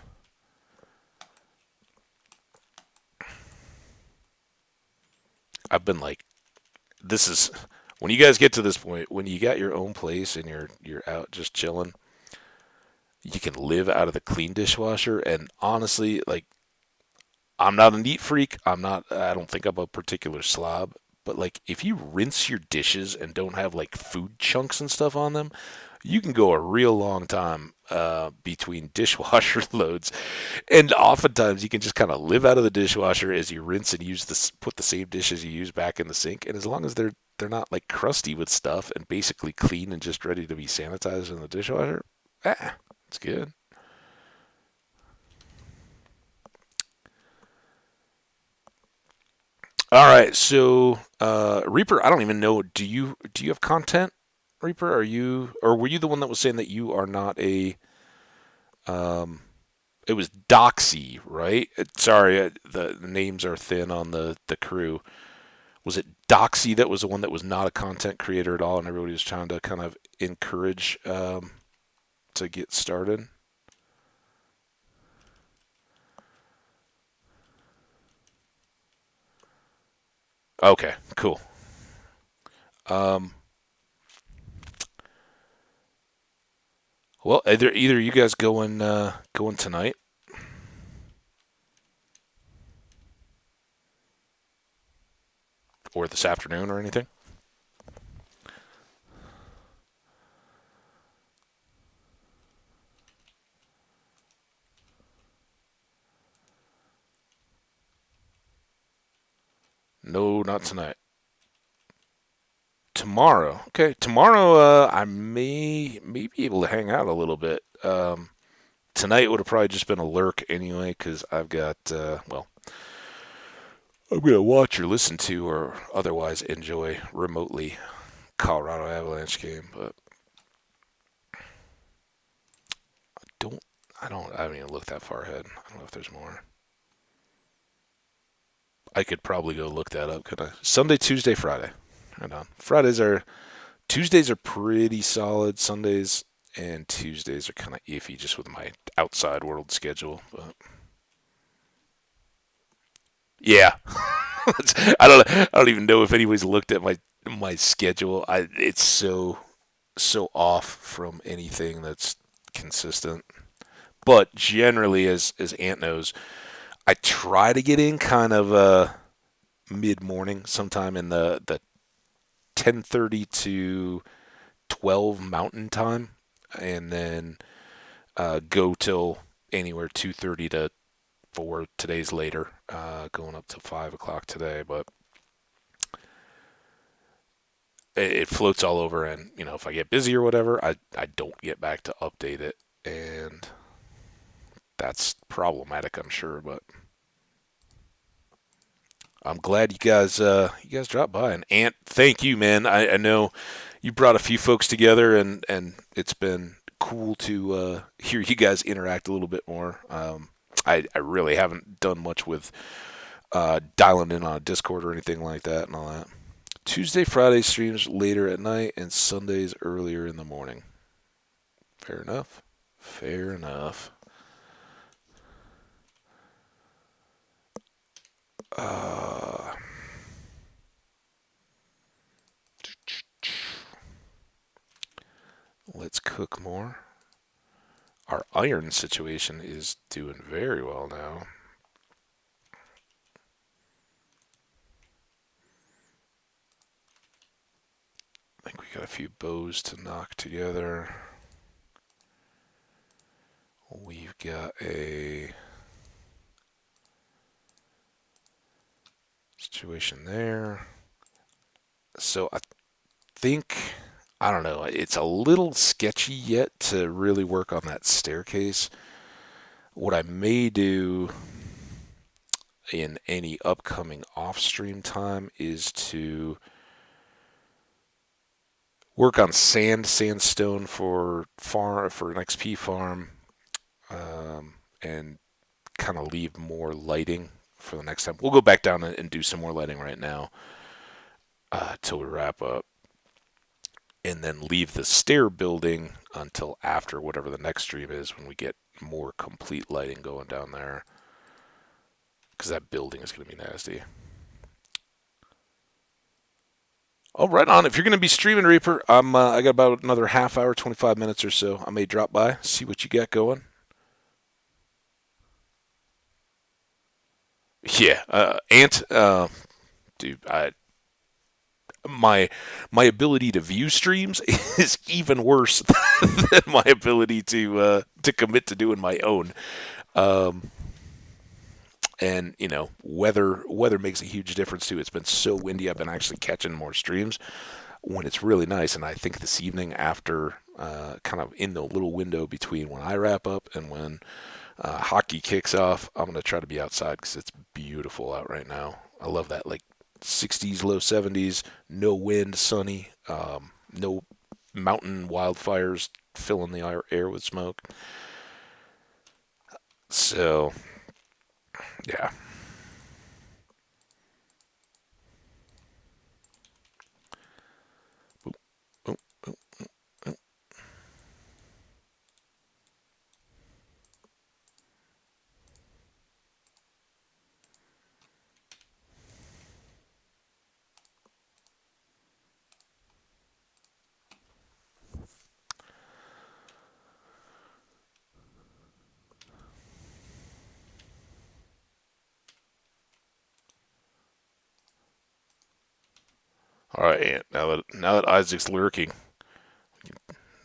I've been like, this is when you guys get to this point, when you got your own place and you're out just chilling, you can live out of the clean dishwasher. And honestly, like, I'm not a neat freak. I don't think I'm a particular slob. But like, if you rinse your dishes and don't have like food chunks and stuff on them, you can go a real long time between dishwasher loads. And oftentimes you can just kind of live out of the dishwasher as you rinse and put the same dishes you use back in the sink. And as long as they're not like crusty with stuff and basically clean and just ready to be sanitized in the dishwasher, it's good. All right, so Reaper, I don't even know. Do you have content, Reaper? Are you or were you the one that was saying that you are not a um? It was Doxy, right? Sorry, the names are thin on the crew. Was it Doxy that was the one that was not a content creator at all, and everybody was trying to kind of encourage to get started? Okay, cool. Um, well, either you guys going tonight. or this afternoon or anything? No, not tonight. Tomorrow. Okay, tomorrow I may be able to hang out a little bit. Tonight would have probably just been a lurk anyway, because I've got well, I'm gonna watch or listen to or otherwise enjoy remotely Colorado Avalanche game, but don't I haven't even looked that far ahead. I don't know if there's more. I could probably go look that up, could I? Sunday, Tuesday, Friday. Hold on. Tuesdays are pretty solid. Sundays and Tuesdays are kind of iffy just with my outside world schedule. But yeah, I don't even know if anybody's looked at my schedule. It's so off from anything that's consistent. But generally, as Ant knows, I try to get in kind of mid morning, sometime in the 10:30 to 12 Mountain Time, and then go till anywhere 2:30 to 4. Today's later, going up to 5 o'clock today, but it floats all over. And if I get busy or whatever, I don't get back to update it, and that's problematic, I'm sure. But I'm glad you guys dropped by. And Ant, thank you, man. I know you brought a few folks together, and it's been cool to hear you guys interact a little bit more. I really haven't done much with dialing in on Discord or anything like that and all that. Tuesday, Friday streams later at night, and Sundays earlier in the morning. Fair enough. Fair enough. Uh, let's cook more. Our iron situation is doing very well now. I think we got a few bows to knock together. We've got a situation there. So I think, I don't know, it's a little sketchy yet to really work on that staircase. What I may do in any upcoming off stream time is to work on sandstone for an XP farm, and kind of leave more lighting for the next time. We'll go back down and do some more lighting right now till we wrap up, and then leave the stair building until after whatever the next stream is, when we get more complete lighting going down there, because that building is going to be nasty. Oh, right on. If you're going to be streaming, Reaper, I got about another half hour, 25 minutes or so. I may drop by, see what you got going. Yeah, Ant, dude, my my ability to view streams is even worse than my ability to commit to doing my own. Um, and weather makes a huge difference too. It's been so windy. I've been actually catching more streams when it's really nice. And I think this evening, after kind of in the little window between when I wrap up and when hockey kicks off, I'm gonna try to be outside because it's beautiful out right now. I love that, like 60s, low 70s, no wind, sunny, no mountain wildfires filling the air with smoke. So yeah. All right, Ant. Now that Isaac's lurking,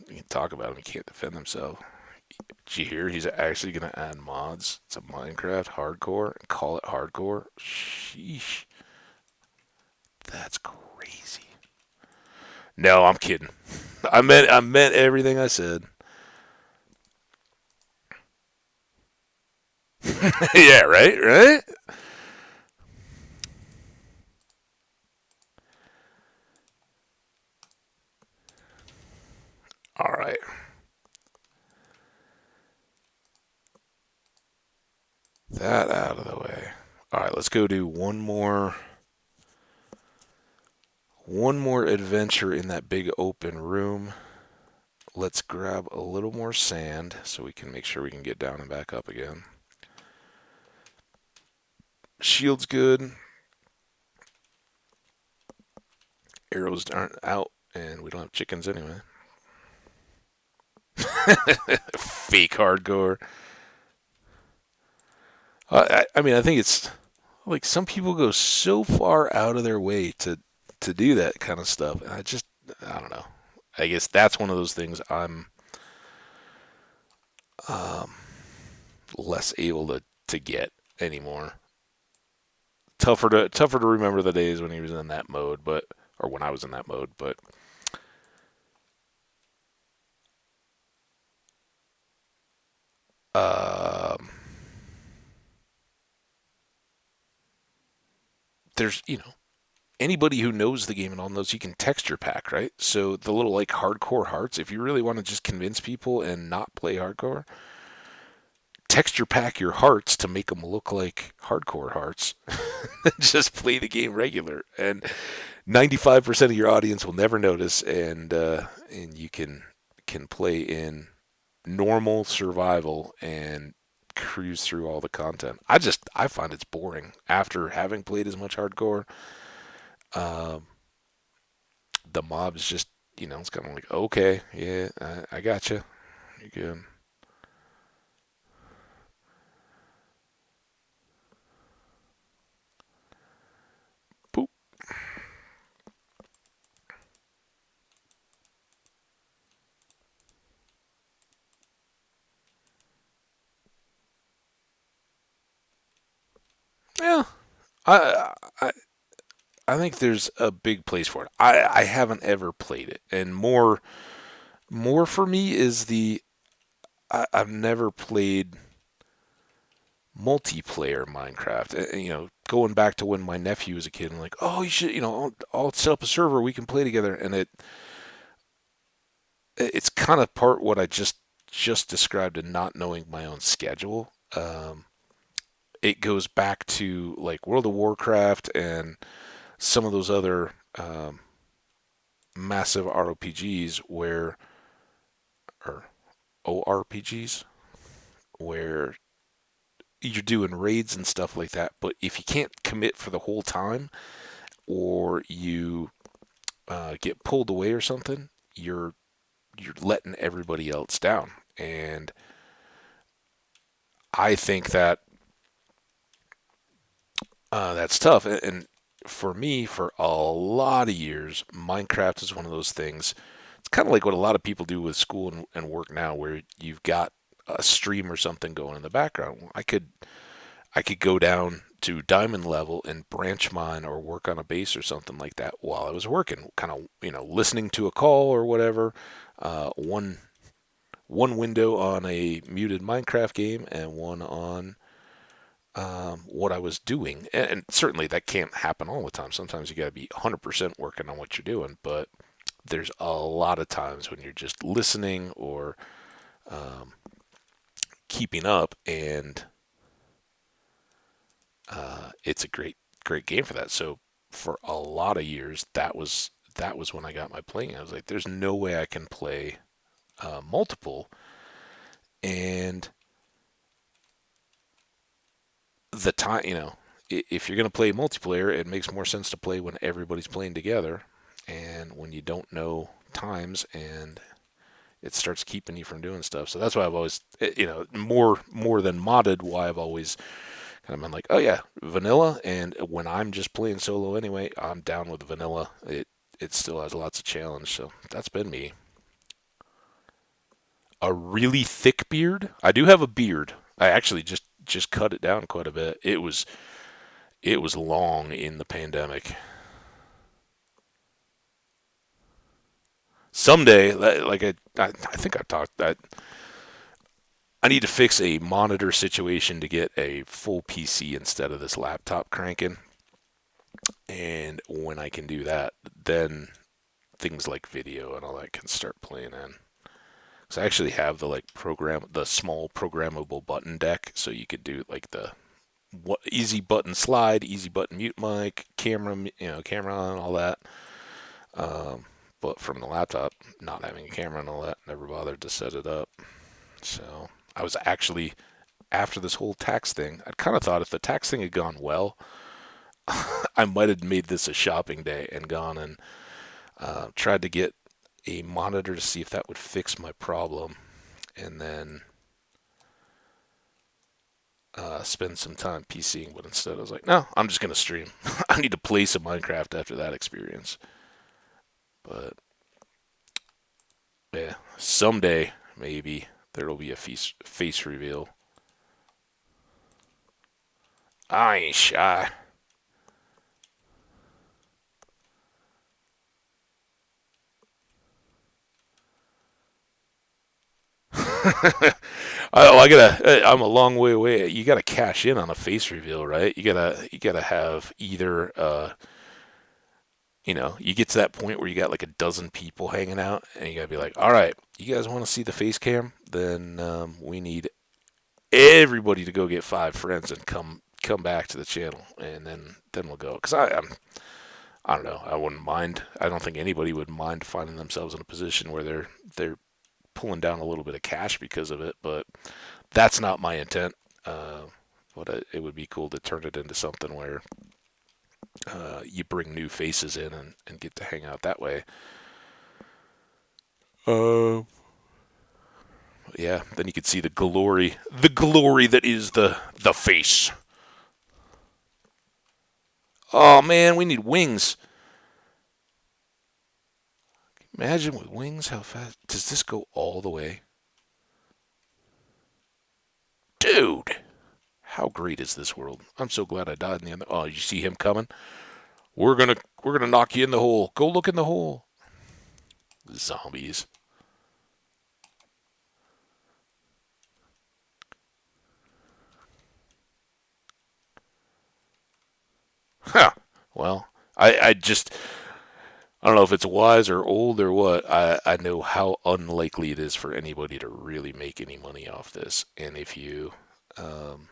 we can talk about him. He can't defend himself. Did you hear he's actually going to add mods to Minecraft Hardcore and call it Hardcore? Sheesh. That's crazy. No, I'm kidding. I meant everything I said. Yeah, right, right. All right, that out of the way. All right, let's go do one more adventure in that big open room. Let's grab a little more sand so we can make sure we can get down and back up again. Shield's good. Arrows aren't out, and we don't have chickens anyway. Fake hardcore. I mean, I think it's like some people go so far out of their way to do that kind of stuff, and I don't know. I guess that's one of those things I'm um, less able to get anymore. Tougher to remember the days when he was in that mode, but or when I was in that mode, but um, there's anybody who knows the game and all knows you can texture pack, right? So the little like hardcore hearts, if you really want to just convince people and not play hardcore, texture pack your hearts to make them look like hardcore hearts. Just play the game regular, and 95% of your audience will never notice, and you can play in normal survival and cruise through all the content. I find it's boring after having played as much hardcore. Um, the mobs just it's kind of like okay, yeah, I got you. You're good. Boop. Yeah, I I I think there's a big place for it. I haven't ever played it, and more for me is I've never played multiplayer Minecraft. Going back to when my nephew was a kid, I'm like, oh, you should, I'll set up a server we can play together, and it's kind of part what I just described in not knowing my own schedule. It goes back to like World of Warcraft and some of those other massive RPGs or ORPGs, where you're doing raids and stuff like that. But if you can't commit for the whole time, or you get pulled away or something, you're letting everybody else down. And I think that's tough. And for me, for a lot of years, Minecraft is one of those things. It's kind of like what a lot of people do with school and work now, where you've got a stream or something going in the background. I could go down to diamond level and branch mine or work on a base or something like that while I was working, kind of listening to a call or whatever. One window on a muted Minecraft game and one on what I was doing. And certainly that can't happen all the time. Sometimes you got to be 100% working on what you're doing, but there's a lot of times when you're just listening or um, keeping up, and it's a great game for that. So for a lot of years, that was when I got my playing. I was like, there's no way I can play multiple, and the time, if you're going to play multiplayer, it makes more sense to play when everybody's playing together, and when you don't know times, and it starts keeping you from doing stuff. So that's why I've always, more than modded, why I've always kind of been like, oh yeah, vanilla. And when I'm just playing solo anyway, I'm down with vanilla. it still has lots of challenge. So that's been me. A really thick beard. I do have a beard. I actually just cut it down quite a bit. It was long in the pandemic. Someday, like I think I've talked that I need to fix a monitor situation to get a full PC instead of this laptop cranking. And when I can do that, then things like video and all that can start playing in. So I actually have the small programmable button deck, so you could do like the easy button slide, easy button mute mic, camera, camera on, all that. Um, but from the laptop, not having a camera and all that, never bothered to set it up. So I was actually, after this whole tax thing, I kind of thought if the tax thing had gone well, I might have made this a shopping day and gone and tried to get a monitor to see if that would fix my problem, and then spend some time PCing. But instead, I was like, no, I'm just gonna stream. I need to play some Minecraft after that experience. But yeah, someday maybe there will be a face reveal. I ain't shy. I'm a long way away. You gotta cash in on a face reveal, right? You gotta have either you get to that point where you got like a dozen people hanging out, and you gotta be like, all right, you guys want to see the face cam? Then we need everybody to go get 5 friends and come back to the channel, and then we'll go. Cause I don't know. I wouldn't mind. I don't think anybody would mind finding themselves in a position where they're pulling down a little bit of cash because of it, but that's not my intent. Uh, but it would be cool to turn it into something where you bring new faces in and get to hang out that way. Uh, yeah, then you could see the glory that is the face. Oh man, we need wings. Imagine with wings, how fast does this go all the way, dude? How great is this world? I'm so glad I died in the end. Oh, you see him coming? We're gonna knock you in the hole. Go look in the hole. Zombies. Huh. Well, I don't know if it's wise or old or what. I know how unlikely it is for anybody to really make any money off this. And um,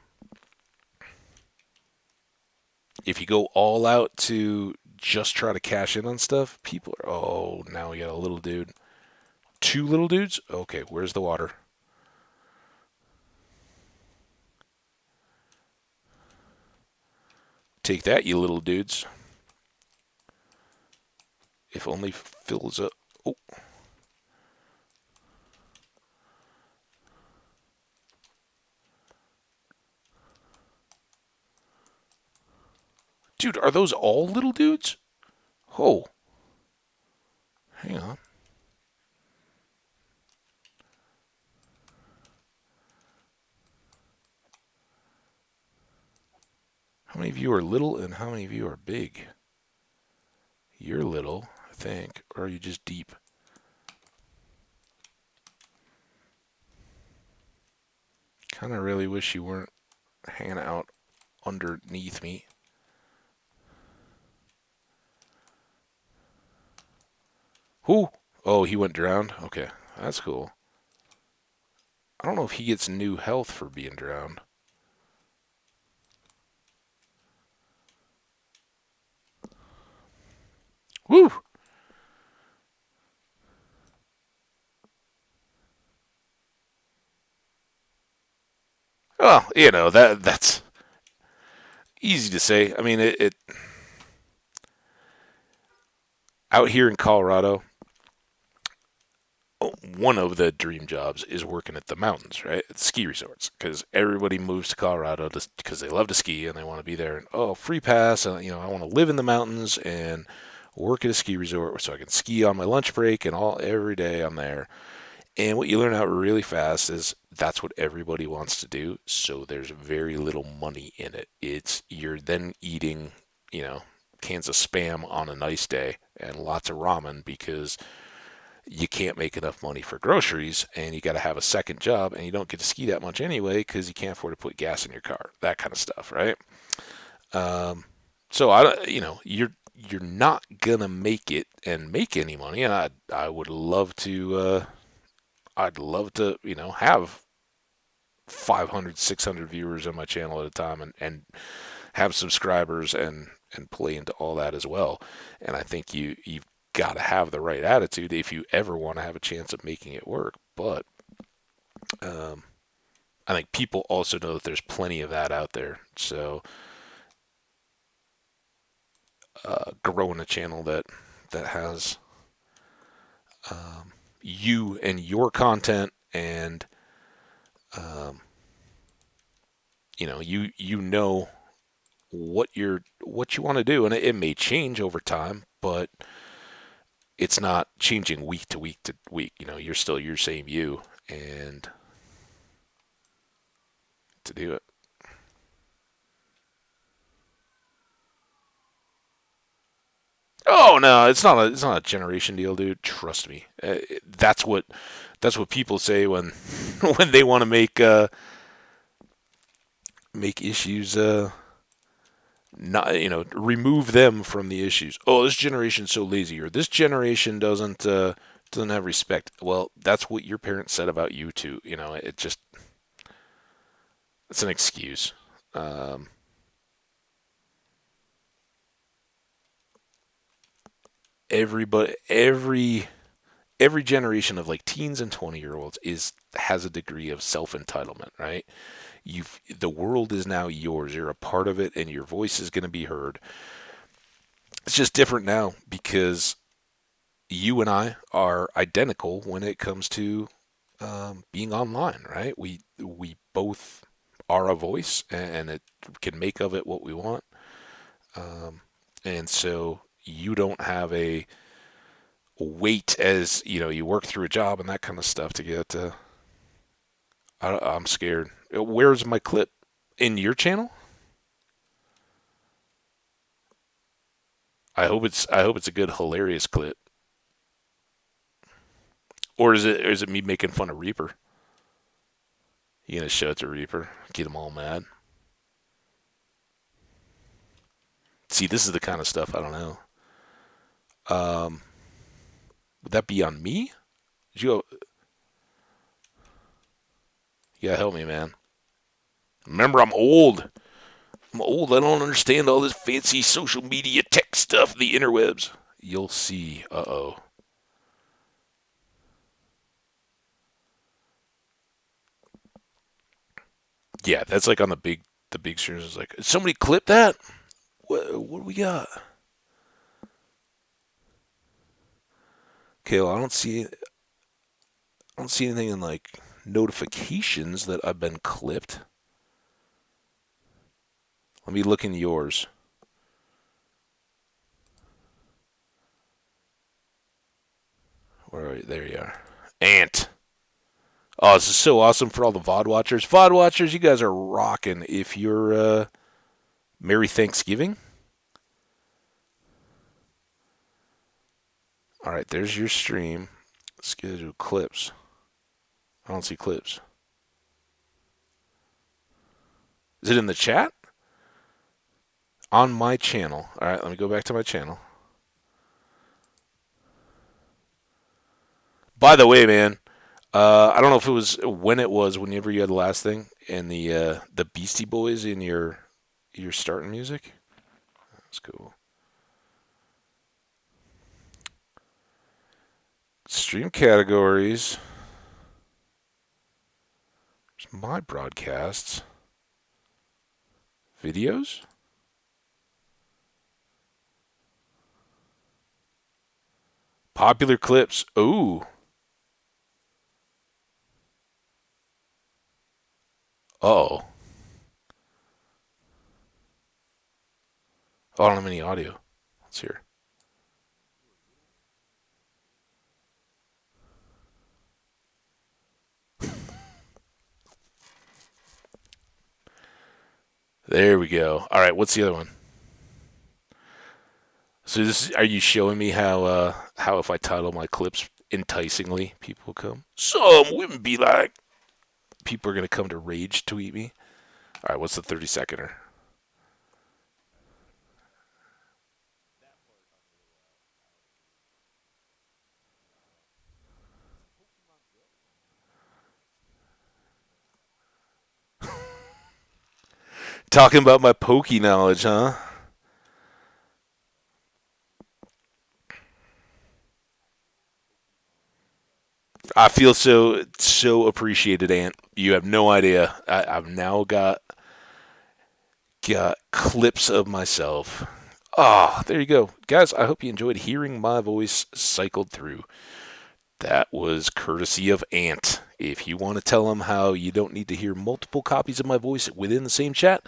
if you go all out to just try to cash in on stuff, people are, oh, now we got a little dude. 2 little dudes? Okay, where's the water? Take that, you little dudes. If only fills up. Oh, dude, are those all little dudes? Oh, hang on. How many of you are little and how many of you are big? You're little, I think, or are you just deep? Kind of really wish you weren't hanging out underneath me. Who? Oh, he went drowned? Okay, that's cool. I don't know if he gets new health for being drowned. Woo! Well, that's easy to say. I mean, it out here in Colorado, one of the dream jobs is working at the mountains, right? At ski resorts, because everybody moves to Colorado because they love to ski and they want to be there. And oh, free pass! I want to live in the mountains, and work at a ski resort so I can ski on my lunch break and all every day I'm there. And what you learn out really fast is that's what everybody wants to do. So there's very little money in it. It's you're then eating, you know, cans of spam on a nice day and lots of ramen because you can't make enough money for groceries and you got to have a second job and you don't get to ski that much anyway because you can't afford to put gas in your car. That kind of stuff, right? Um, so you're not gonna make it and make any money. And I would love to I'd love to have 500, 600 viewers on my channel at a time and have subscribers and play into all that as well. And I think you've got to have the right attitude if you ever want to have a chance of making it work. But um, I think people also know that there's plenty of that out there. So growing a channel that has you and your content and um, you know what you want to do, and it may change over time, but it's not changing week to week to week. You're still your same you, and to do it. Oh no, it's not a generation deal, dude. Trust me. That's what people say when when they want to make issues not remove them from the issues. Oh, this generation's so lazy, or this generation doesn't have respect. Well, that's what your parents said about you too. It's an excuse. Um, every generation of like teens and 20-year-olds is has a degree of self entitlement, right? The world is now yours. You're a part of it, and your voice is going to be heard. It's just different now because you and I are identical when it comes to being online, right? We both are a voice, and it can make of it what we want. Um, and so you don't have a wait as you work through a job and that kind of stuff to get to. I'm scared. Where's my clip in your channel? I hope it's a good hilarious clip, or is it me making fun of Reaper? You gonna show it to Reaper, get him all mad? See, this is the kind of stuff I don't know. Um, would that be on me? You, you gotta help me, man. Remember, I'm old. I'm old. I don't understand all this fancy social media tech stuff, the interwebs. You'll see. Uh-oh. Yeah, that's like on the big streams. It's like, somebody clip that? What do we got? Okay, well, I don't see anything in like notifications that I've been clipped. Let me look in yours. Where are you? There you are. Ant. Oh, this is so awesome for all the VOD watchers. VOD watchers, you guys are rocking. If you're Merry Thanksgiving. All right, there's your stream. Schedule clips. I don't see clips. Is it in the chat? On my channel. All right, let me go back to my channel. By the way, man, I don't know if it was when it was whenever you had the last thing and the Beastie Boys in your starting music. That's cool. Stream categories. There's my broadcasts. Videos. Popular clips. Ooh. Oh. Oh, I don't have any audio. Let's hear. There we go. All right, what's the other one? So are you showing me how if I title my clips enticingly, people will come? Some women be like, people are gonna come to rage tweet me. All right, what's the 30 seconder? Talking about my pokey knowledge, huh? I feel so appreciated, Ant. You have no idea. I've now got clips of myself. Ah, there you go, guys. I hope you enjoyed hearing my voice cycled through. That was courtesy of Ant. If you want to tell him how you don't need to hear multiple copies of my voice within the same chat,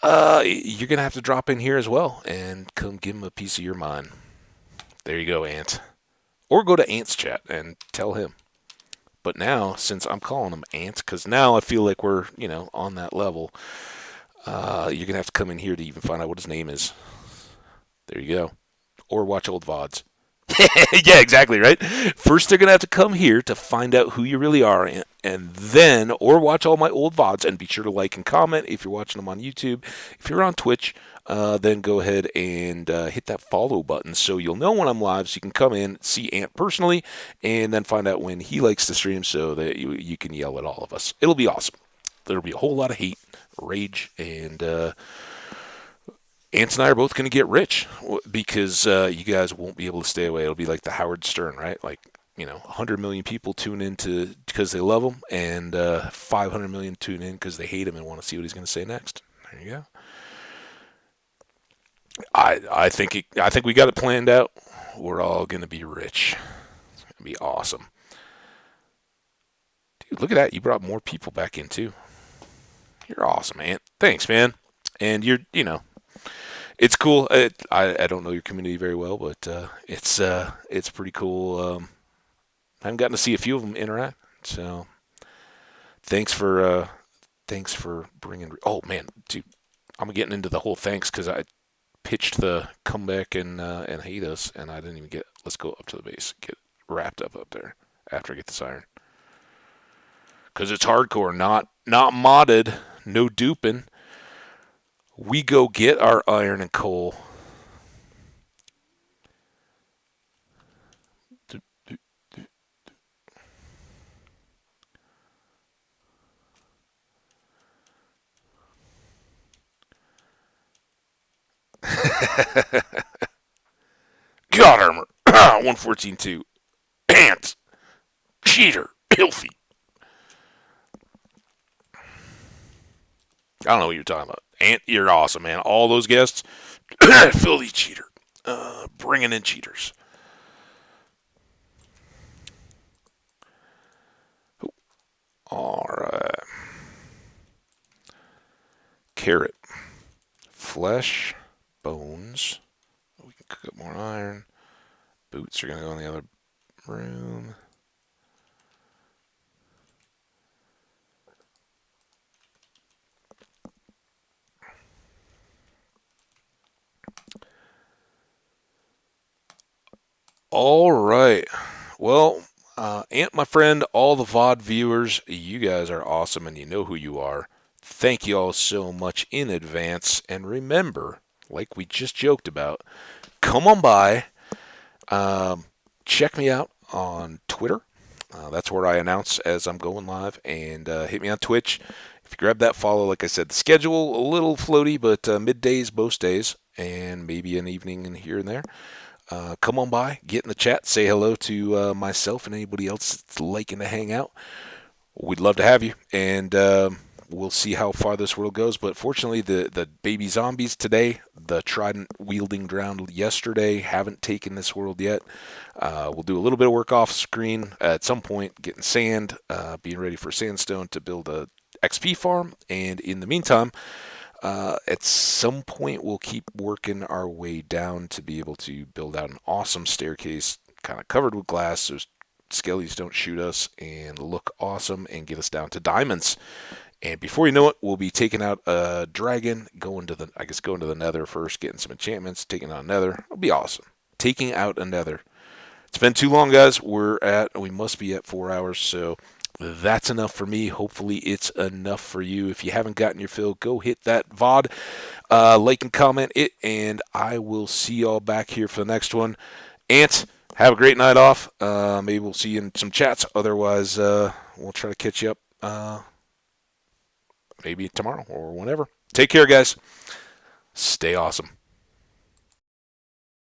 you're gonna have to drop in here as well and come give him a piece of your mind. There you go, Ant. Or go to Ant's chat and tell him. But now, since I'm calling him Ant, because now I feel like we're, on that level, you're going to have to come in here to even find out what his name is. There you go. Or watch old VODs. Yeah, exactly, right? First, they're going to have to come here to find out who you really are, and then, or watch all my old VODs, and be sure to like and comment if you're watching them on YouTube. If you're on Twitch, then go ahead and hit that follow button so you'll know when I'm live, so you can come in, see Ant personally, and then find out when he likes to stream so that you can yell at all of us. It'll be awesome. There'll be a whole lot of hate, rage, and Ant and I are both going to get rich because you guys won't be able to stay away. It'll be like the Howard Stern, right? Like, 100 million people tune in because they love him, and 500 million tune in because they hate him and want to see what he's going to say next. There you go. I think we got it planned out. We're all going to be rich. It's going to be awesome. Dude, look at that. You brought more people back in, too. You're awesome, man. Thanks, man. And it's cool. I don't know your community very well, but it's pretty cool. I haven't gotten to see a few of them interact, so thanks for bringing. Oh man, dude, I'm getting into the whole thanks because I pitched the comeback and hate us, and I didn't even get. Let's go up to the base, get wrapped up there after I get this iron because it's hardcore, not modded, no duping. We go get our iron and coal. God armor. 114.2. Ant. Cheater. Filthy. I don't know what you're talking about. Ant, you're awesome, man. All those guests. Filthy cheater. Bringing in cheaters. All right. Carrot. Flesh. Bones. We can cook up more iron. Boots are going to go in the other room. All right. Well, Ant, my friend, all the VOD viewers, you guys are awesome and you know who you are. Thank you all so much in advance. And remember, like we just joked about, come on by. Check me out on Twitter. That's where I announce as I'm going live. And hit me on Twitch. If you grab that follow, like I said, the schedule a little floaty, but middays most days, and maybe an evening in here and there. Come on by, get in the chat, say hello to myself and anybody else that's liking to hang out. We'd love to have you, and we'll see how far this world goes. But fortunately, the baby zombies today, the trident wielding drowned yesterday, haven't taken this world yet. We'll do a little bit of work off screen at some point, getting sand, being ready for sandstone to build a XP farm, and in the meantime, at some point, we'll keep working our way down to be able to build out an awesome staircase, kind of covered with glass, so skellies don't shoot us, and look awesome and get us down to diamonds. And before you know it, we'll be taking out a dragon, going to the nether first, getting some enchantments, taking out another. It'll be awesome. Taking out another. It's been too long, guys. We must be at 4 hours, so that's enough for me. Hopefully, it's enough for you. If you haven't gotten your fill, go hit that VOD, like and comment it, and I will see y'all back here for the next one. Ant, have a great night off. Maybe we'll see you in some chats. Otherwise, we'll try to catch you up maybe tomorrow or whenever. Take care, guys. Stay awesome.